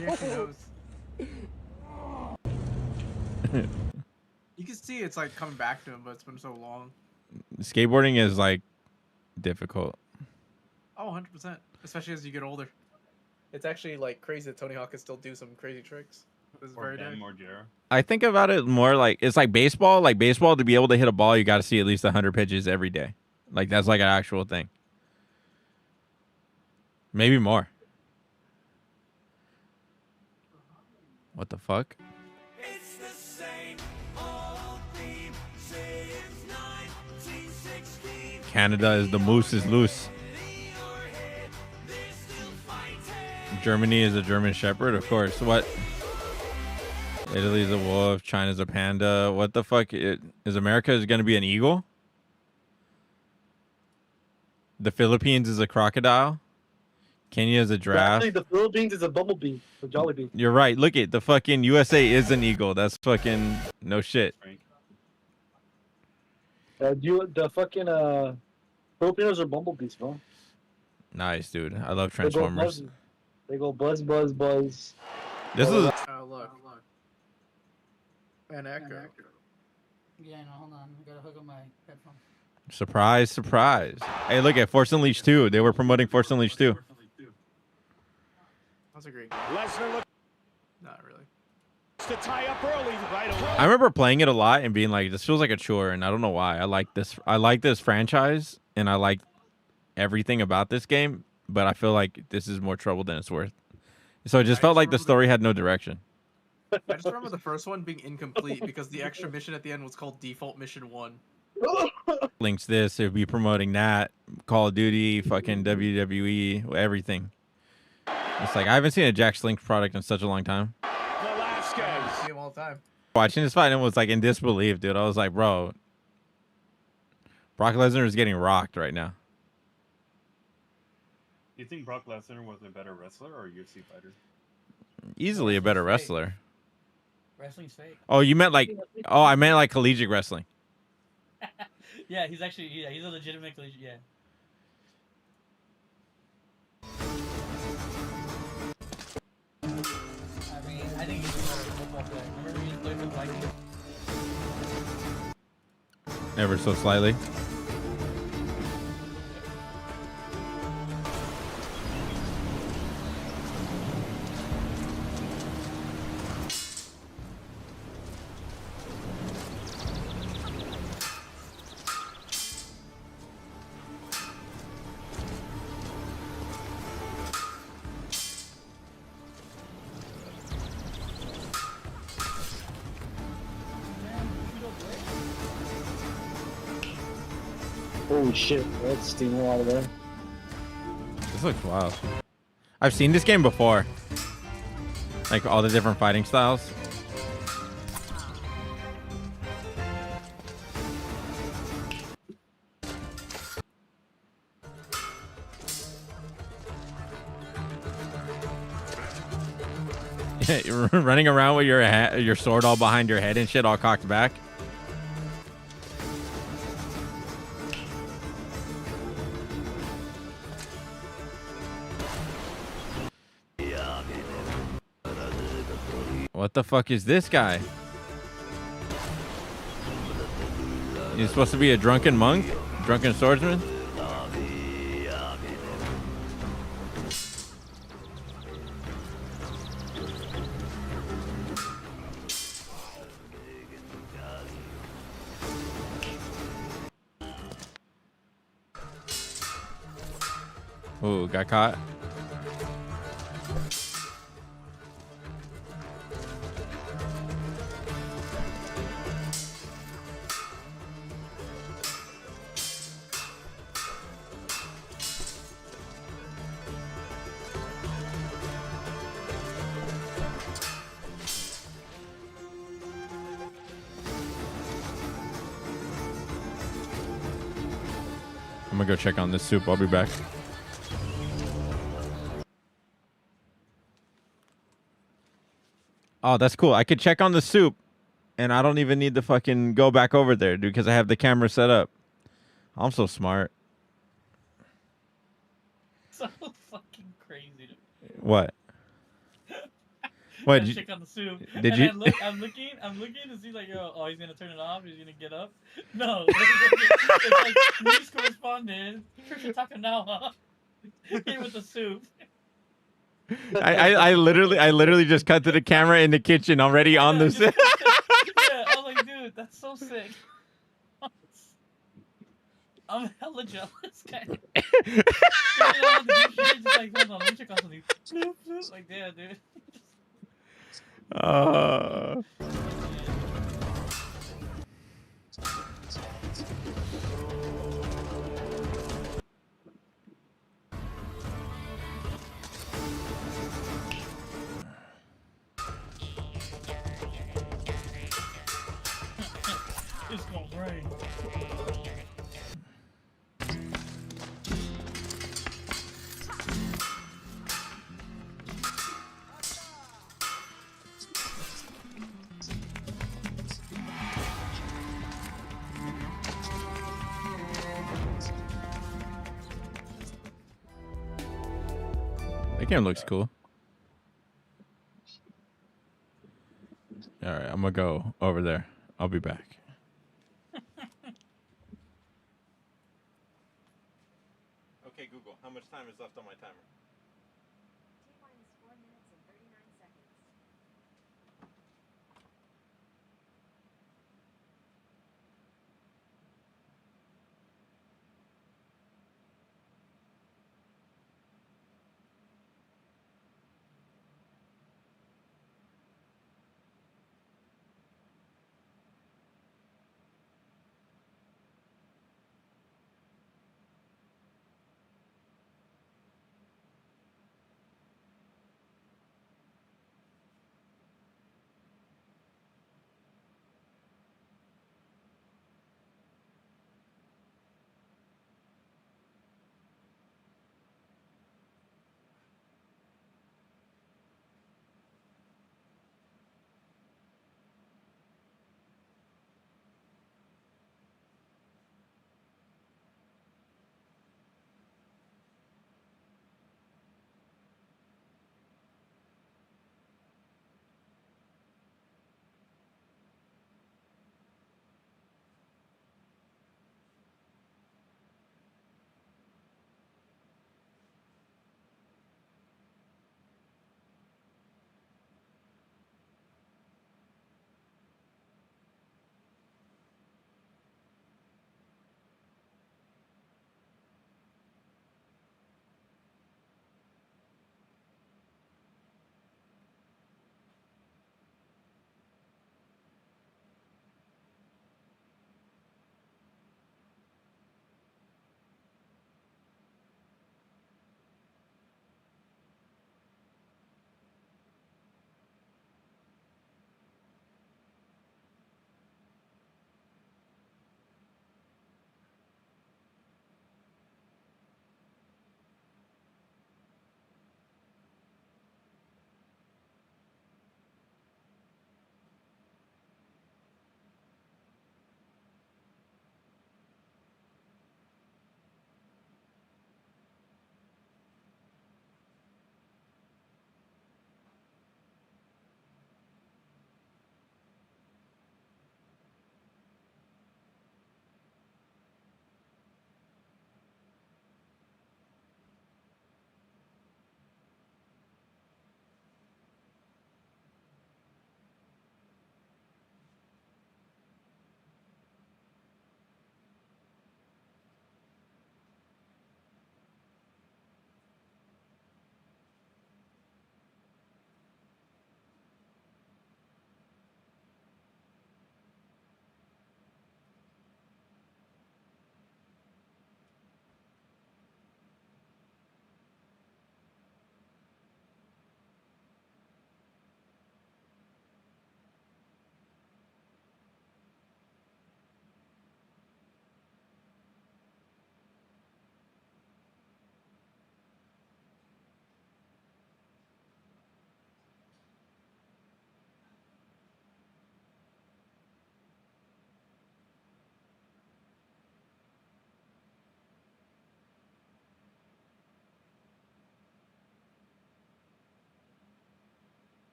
Yeah, she knows. You can see it's like coming back to him, but it's been so long. Skateboarding is like difficult. Oh, 100%. Especially as you get older. It's actually like crazy that Tony Hawk can still do some crazy tricks. This very day. I think about it more like it's like baseball. Like baseball, to be able to hit a ball, you got to see at least 100 pitches every day. Like that's like an actual thing. Maybe more. What the fuck? Canada is the moose is loose. Germany is a German Shepherd, of course. What? Italy's a wolf. China's a panda. What the fuck? Is America going to be an eagle? The Philippines is a crocodile. Kenya is a giraffe. Actually, the Philippines is a bumblebee, a jolly bee. You're right. Look at the fucking USA is an eagle. That's fucking no shit. The fucking Filipinos are bumblebees, bro. Nice, dude. I love Transformers. They go buzz, buzz, buzz. This is Oh, look. An echo. Yeah, no, hold on. I gotta hook up my headphones. surprise, surprise. Hey, look at Force Unleashed 2. They were promoting Force Unleashed 2. That's a great game. Lesnar look Not really. to tie up early right away. I remember playing it a lot and being like, this feels like a chore, and I don't know why. I like this franchise, and I like everything about this game, but I feel like this is more trouble than it's worth. So it just felt like the story had no direction. I just remember the first one being incomplete because the extra mission at the end was called Default Mission 1. Links this, it'd be promoting that, Call of Duty, fucking WWE, everything. It's like, I haven't seen a Jack Slinks product in such a long time. I see him all the time. Watching this fight, and was like in disbelief, dude. I was like, bro, Brock Lesnar is getting rocked right now. Do you think Brock Lesnar was a better wrestler or a UFC fighter? Easily a better wrestler. Wrestling's fake. Oh, you meant like, oh, I meant like collegiate wrestling. Yeah, he's actually, he's a legitimate collegiate, yeah. I mean, I think he's a football player. Remember he played for the Vikings? Ever so slightly. Holy shit, that's steaming out of there. This looks wild. I've seen this game before. Like all the different fighting styles. You're running around with your sword all behind your head and shit, all cocked back. What the fuck is this guy? He's supposed to be a drunken monk? Drunken swordsman? Ooh, got caught. I'm gonna go check on this soup. I'll be back. Oh, that's cool. I could check on the soup, and I don't even need to fucking go back over there, dude, because I have the camera set up. I'm so smart. So fucking crazy. What? What? Check on the soup. Did and you? I'm looking to see like, oh, he's gonna turn it off. He's gonna get up. No, it's like news correspondent Trisha Takanawa here with the soup. I literally just cut to the camera in the kitchen already on the. Yeah, I was like, dude, that's so sick. I'm hella jealous, guy. Just like, hold on, let me check on something. Bloop, bloop. Like, yeah, dude. It's gonna rain. That game looks cool. All right, I'm gonna go over there. I'll be back. Okay, Google, how much time is left on my timer?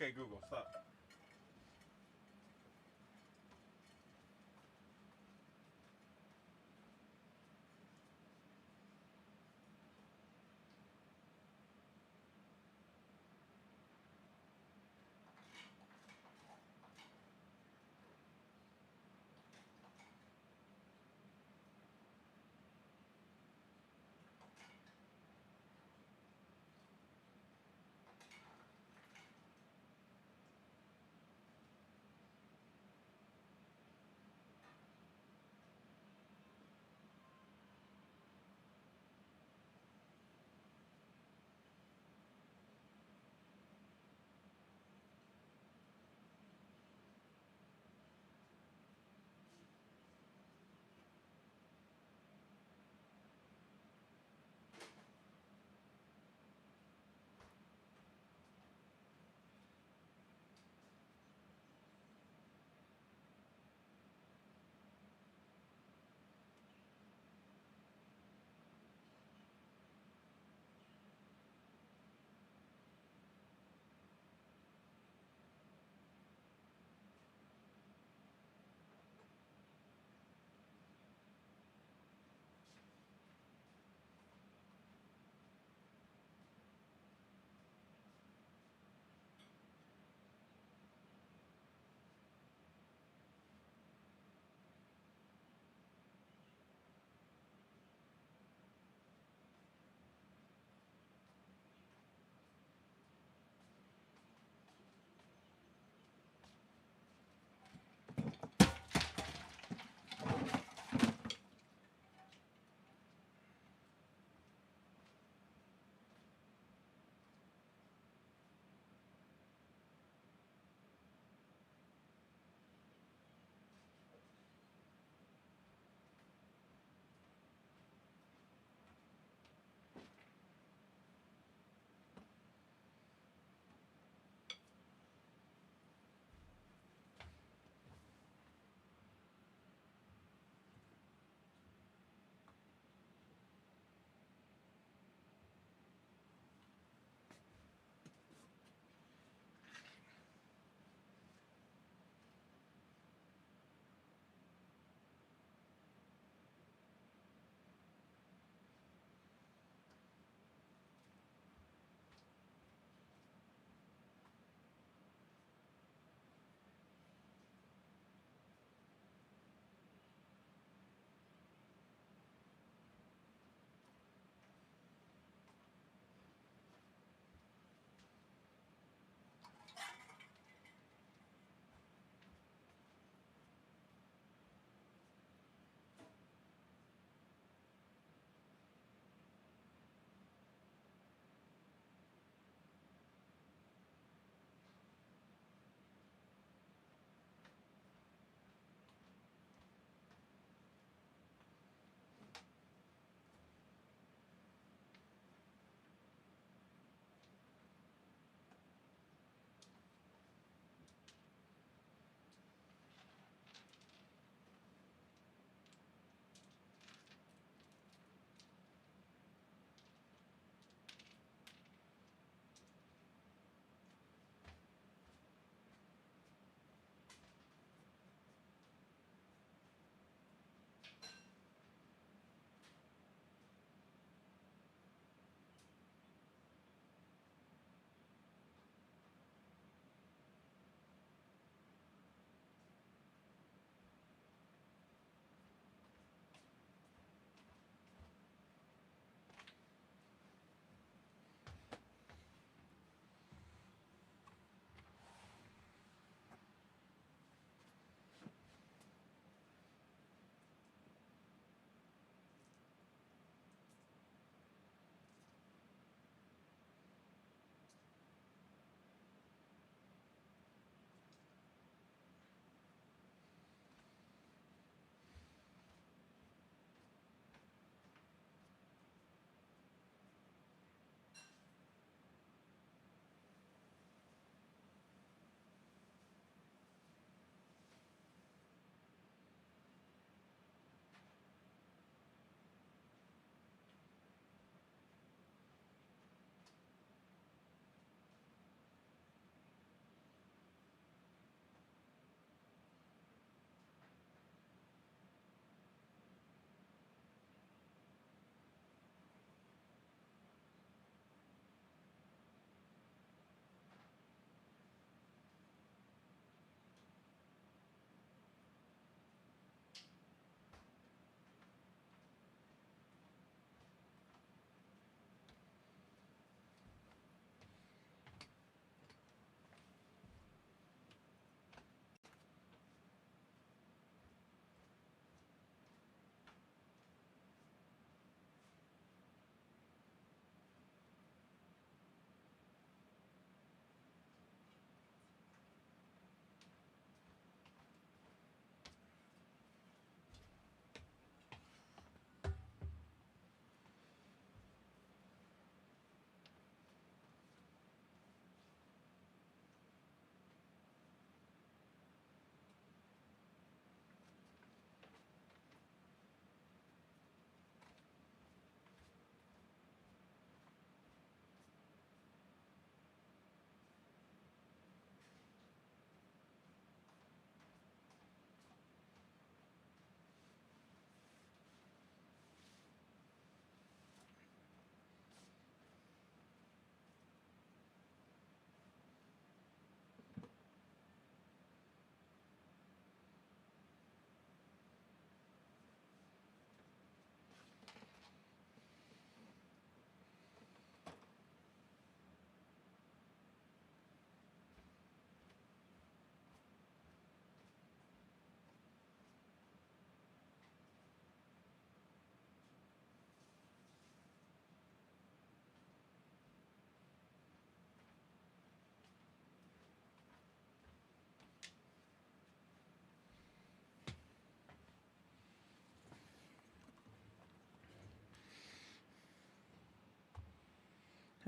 Okay, Google, stop.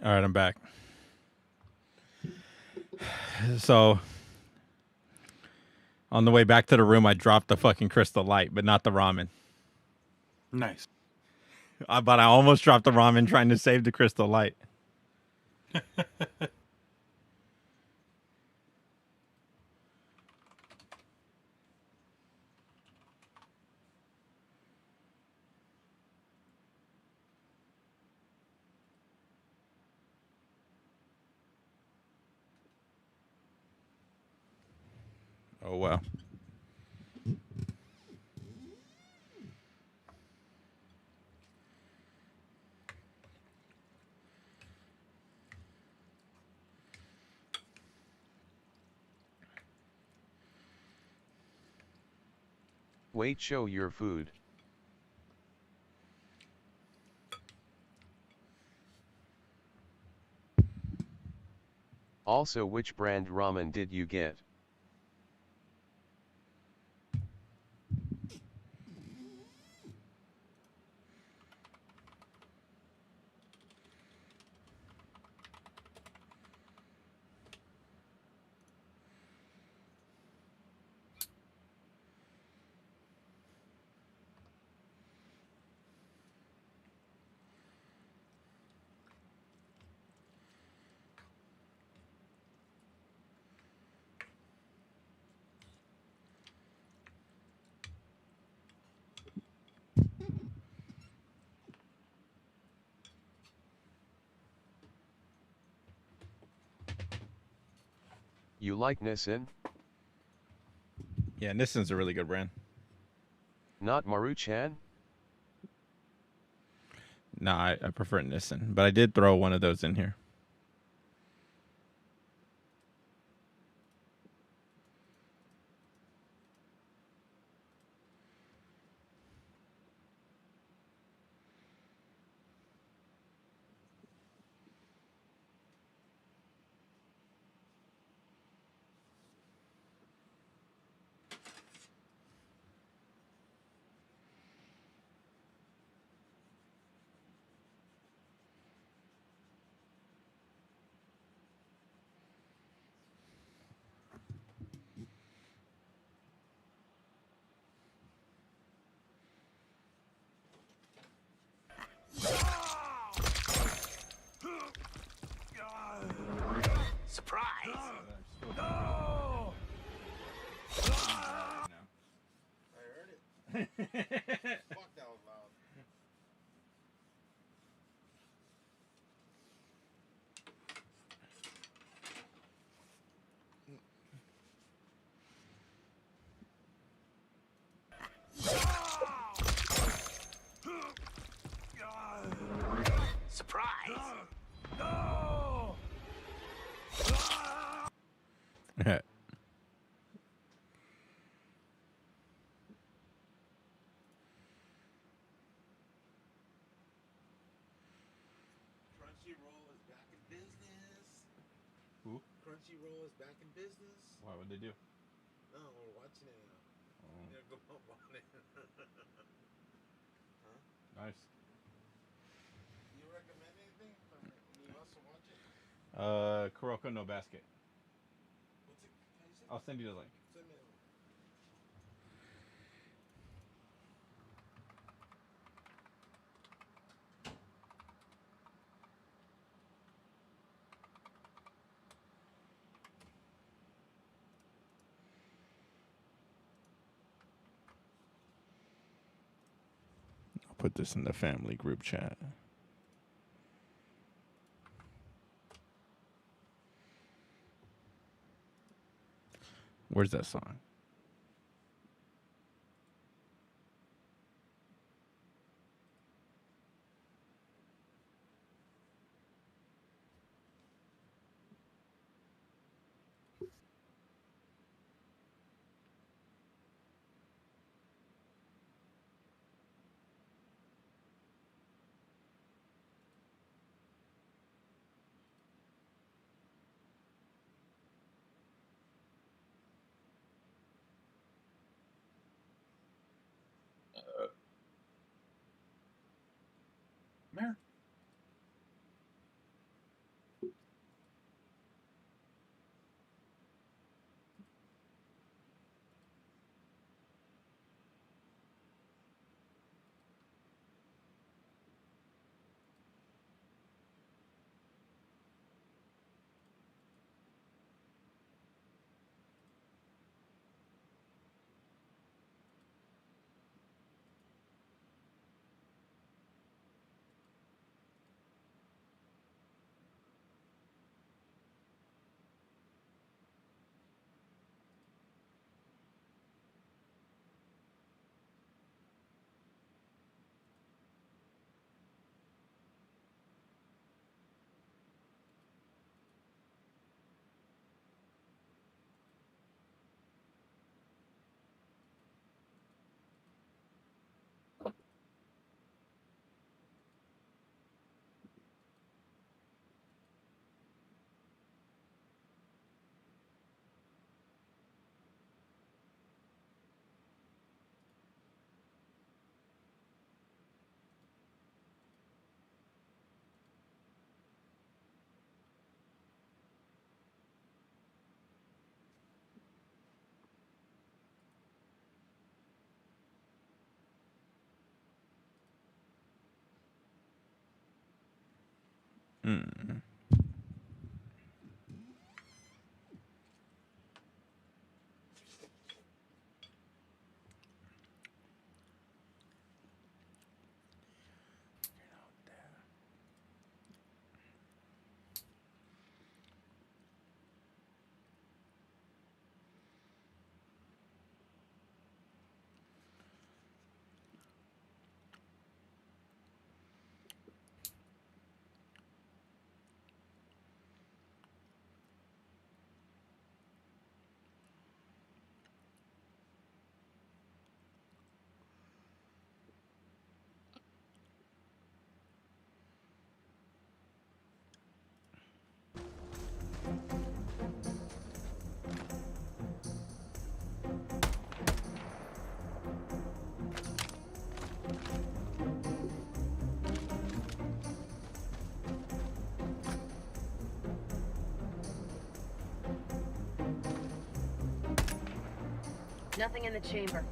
All right, I'm back. So, on the way back to the room, I dropped the fucking Crystal Light, but not the ramen. Nice. But I almost dropped the ramen trying to save the Crystal Light. Oh, well. Wait, show your food. Also, which brand ramen did you get? You like Nissin? Yeah, Nissin's a really good brand. Not Maruchan? Nah, I prefer Nissin, but I did throw one of those in here. Surprise! No! I heard it. Fuck, that was loud. Surprise! No! Crunchyroll is back in business. Who? Crunchyroll is back in business. Why would they do? No, we're watching it now. Yeah, go up on it. Huh? Nice. You recommend anything for anyone else to watch it? Kuroko no Basket. What's it? How you say? I'll send you the link. Send me a link. I'll put this in the family group chat. Where's that song? Mm. Nothing in the chamber.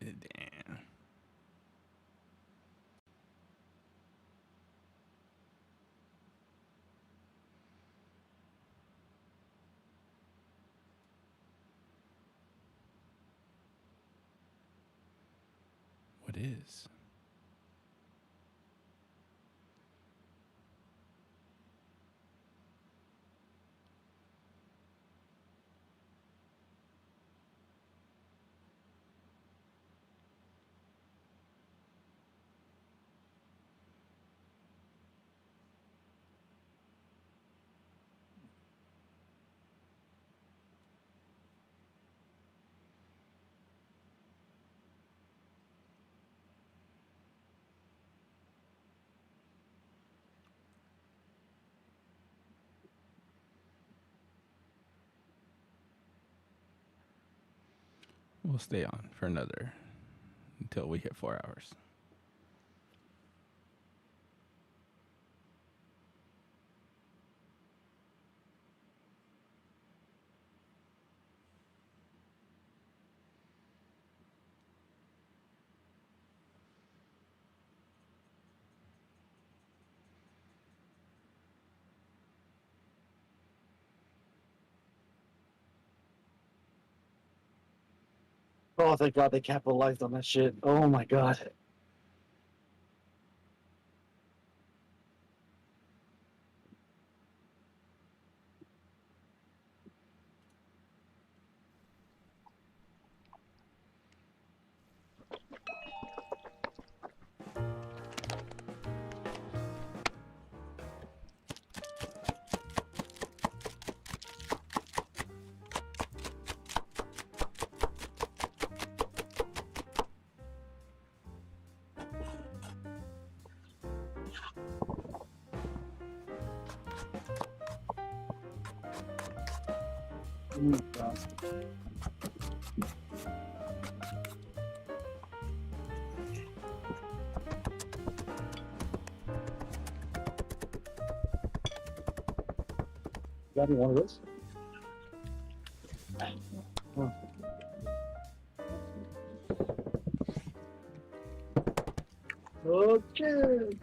Damn. What is? We'll stay on for another until we hit 4 hours. Oh, thank God they capitalized on that shit. Oh my God. Got me one of those? Oh. Okay.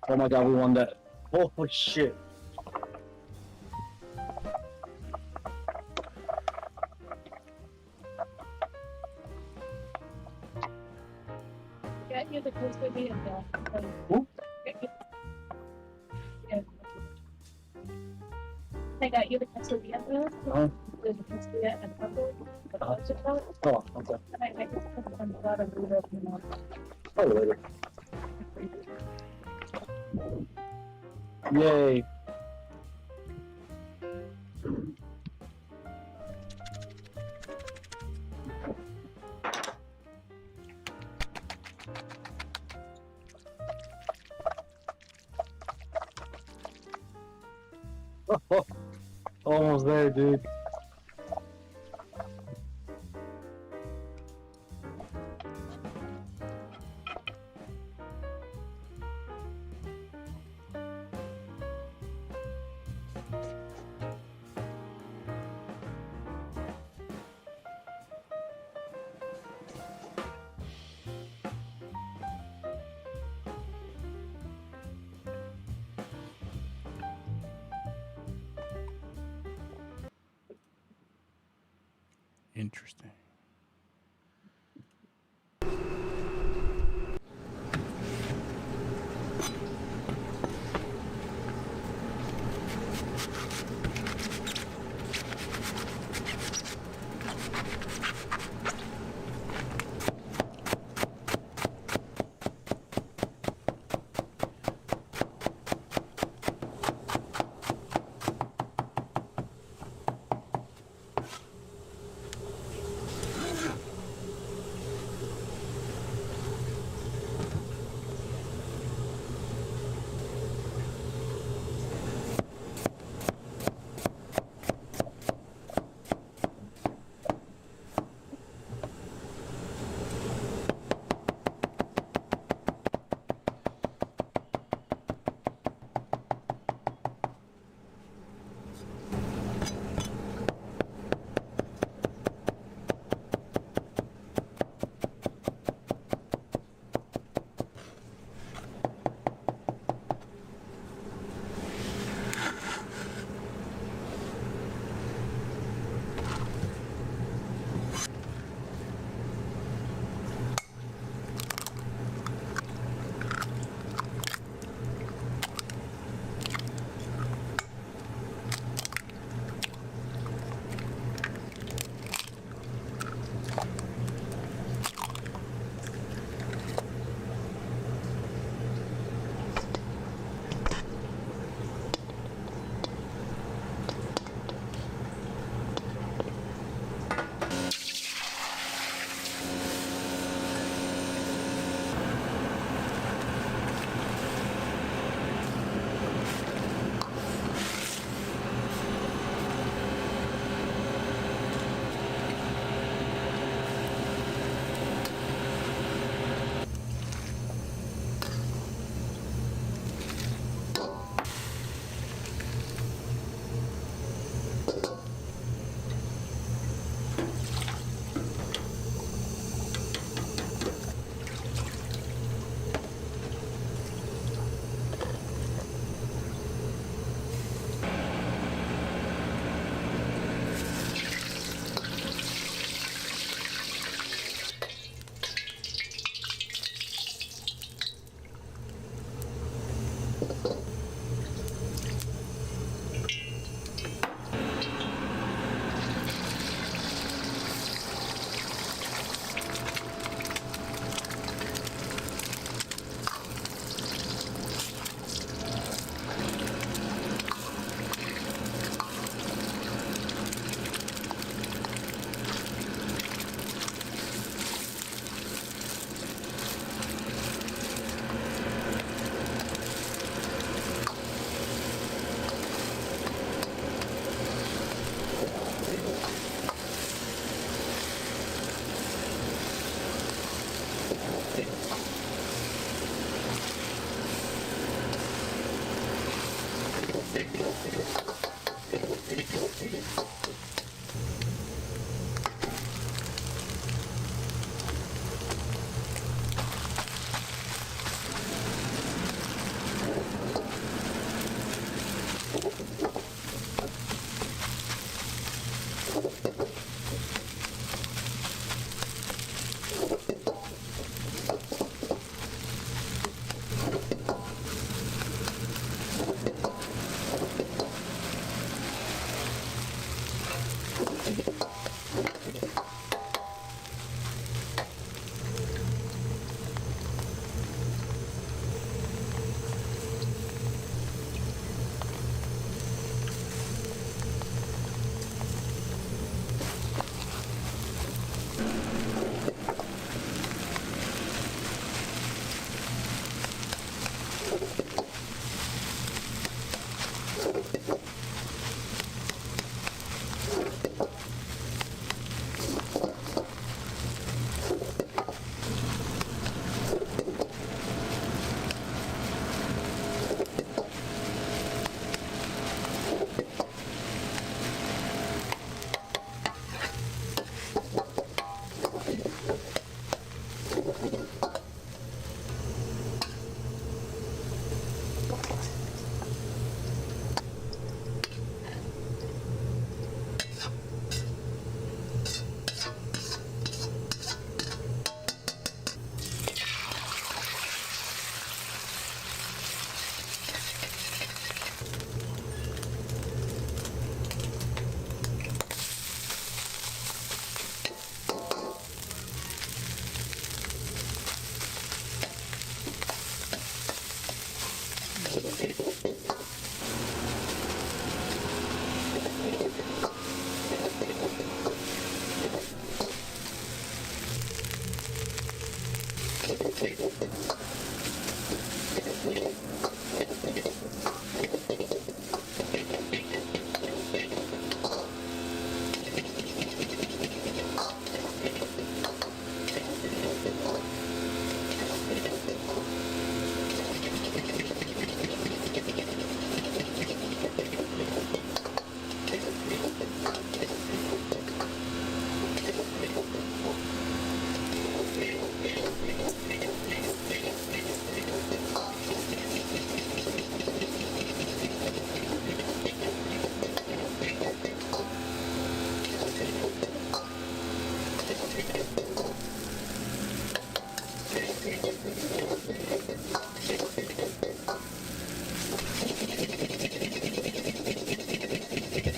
Oh my god, we won that. Holy shit. Get you the closer be in there. Who? I got you the quesadilla there. There's a quesadilla and pepper. Oh, okay. I just put it on the bottom of the oven. Oh, later. Yay. Almost there, dude. Interesting.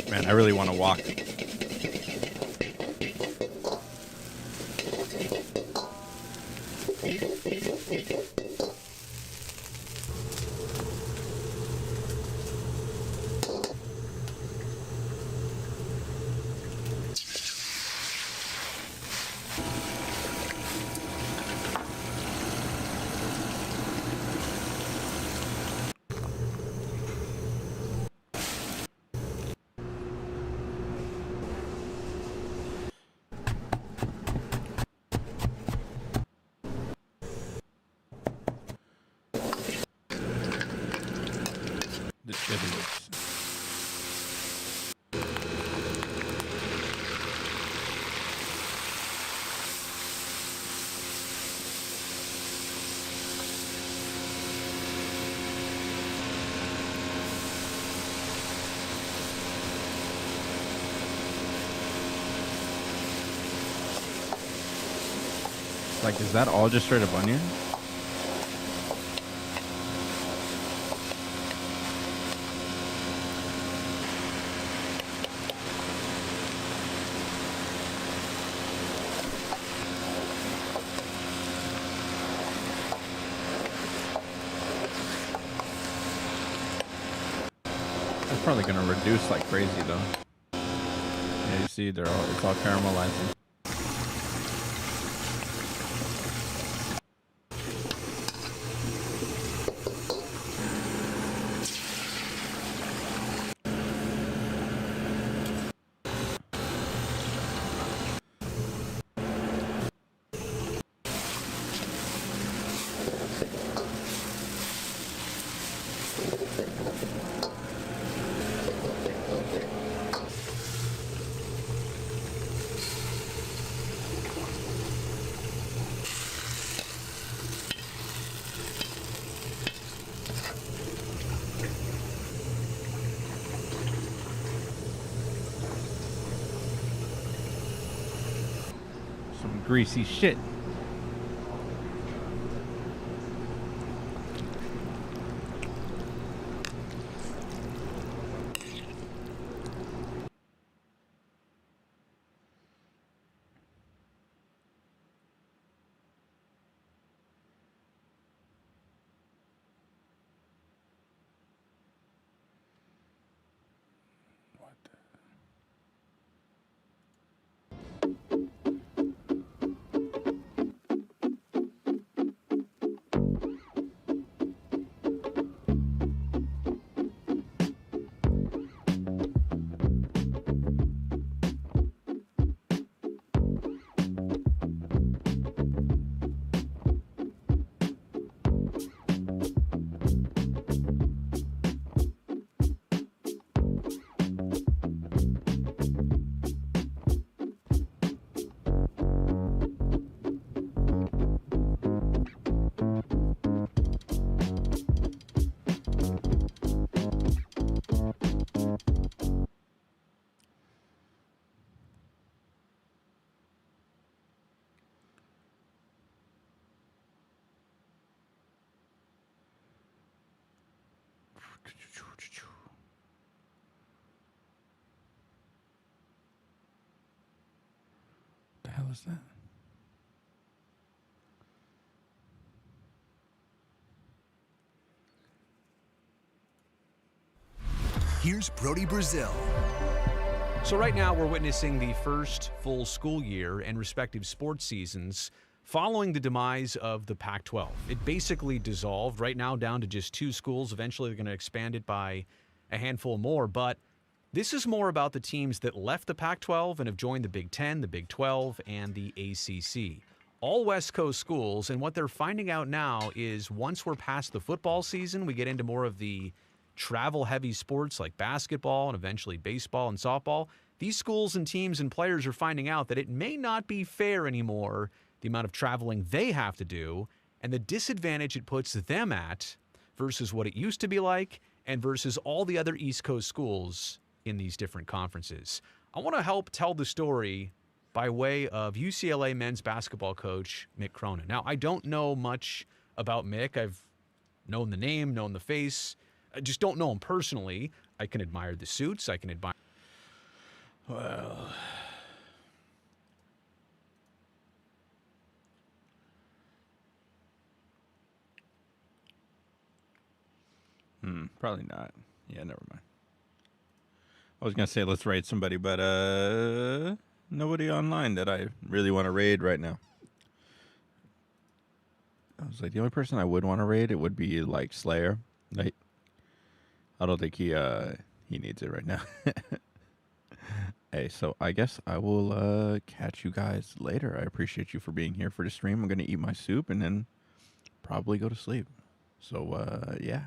Man, I really want to walk. The idiots. Like, is that all just straight up onion? It's probably gonna reduce like crazy though. Yeah, you see, it's all caramelizing. Some greasy shit. The hell is that? Here's Brody Brazil. So right now we're witnessing the first full school year and respective sports seasons following the demise of the Pac-12. It basically dissolved right now down to just 2 schools. Eventually, they're going to expand it by a handful more. But this is more about the teams that left the Pac-12 and have joined the Big Ten, the Big 12, and the ACC. All West Coast schools, and what they're finding out now is once we're past the football season, we get into more of the travel-heavy sports like basketball and eventually baseball and softball. These schools and teams and players are finding out that it may not be fair anymore, the amount of traveling they have to do, and the disadvantage it puts them at versus what it used to be like and versus all the other East Coast schools in these different conferences. I want to help tell the story by way of UCLA men's basketball coach Mick Cronin. Now, I don't know much about Mick. I've known the name, known the face. I just don't know him personally. I can admire the suits. I can admire... Well... Probably not. Yeah, never mind. I was gonna say let's raid somebody, but nobody online that I really want to raid right now. I was like, the only person I would want to raid, it would be like Slayer. Like, I don't think he needs it right now. Hey, so I guess I will catch you guys later. I appreciate you for being here for the stream. I'm gonna eat my soup and then probably go to sleep. So yeah.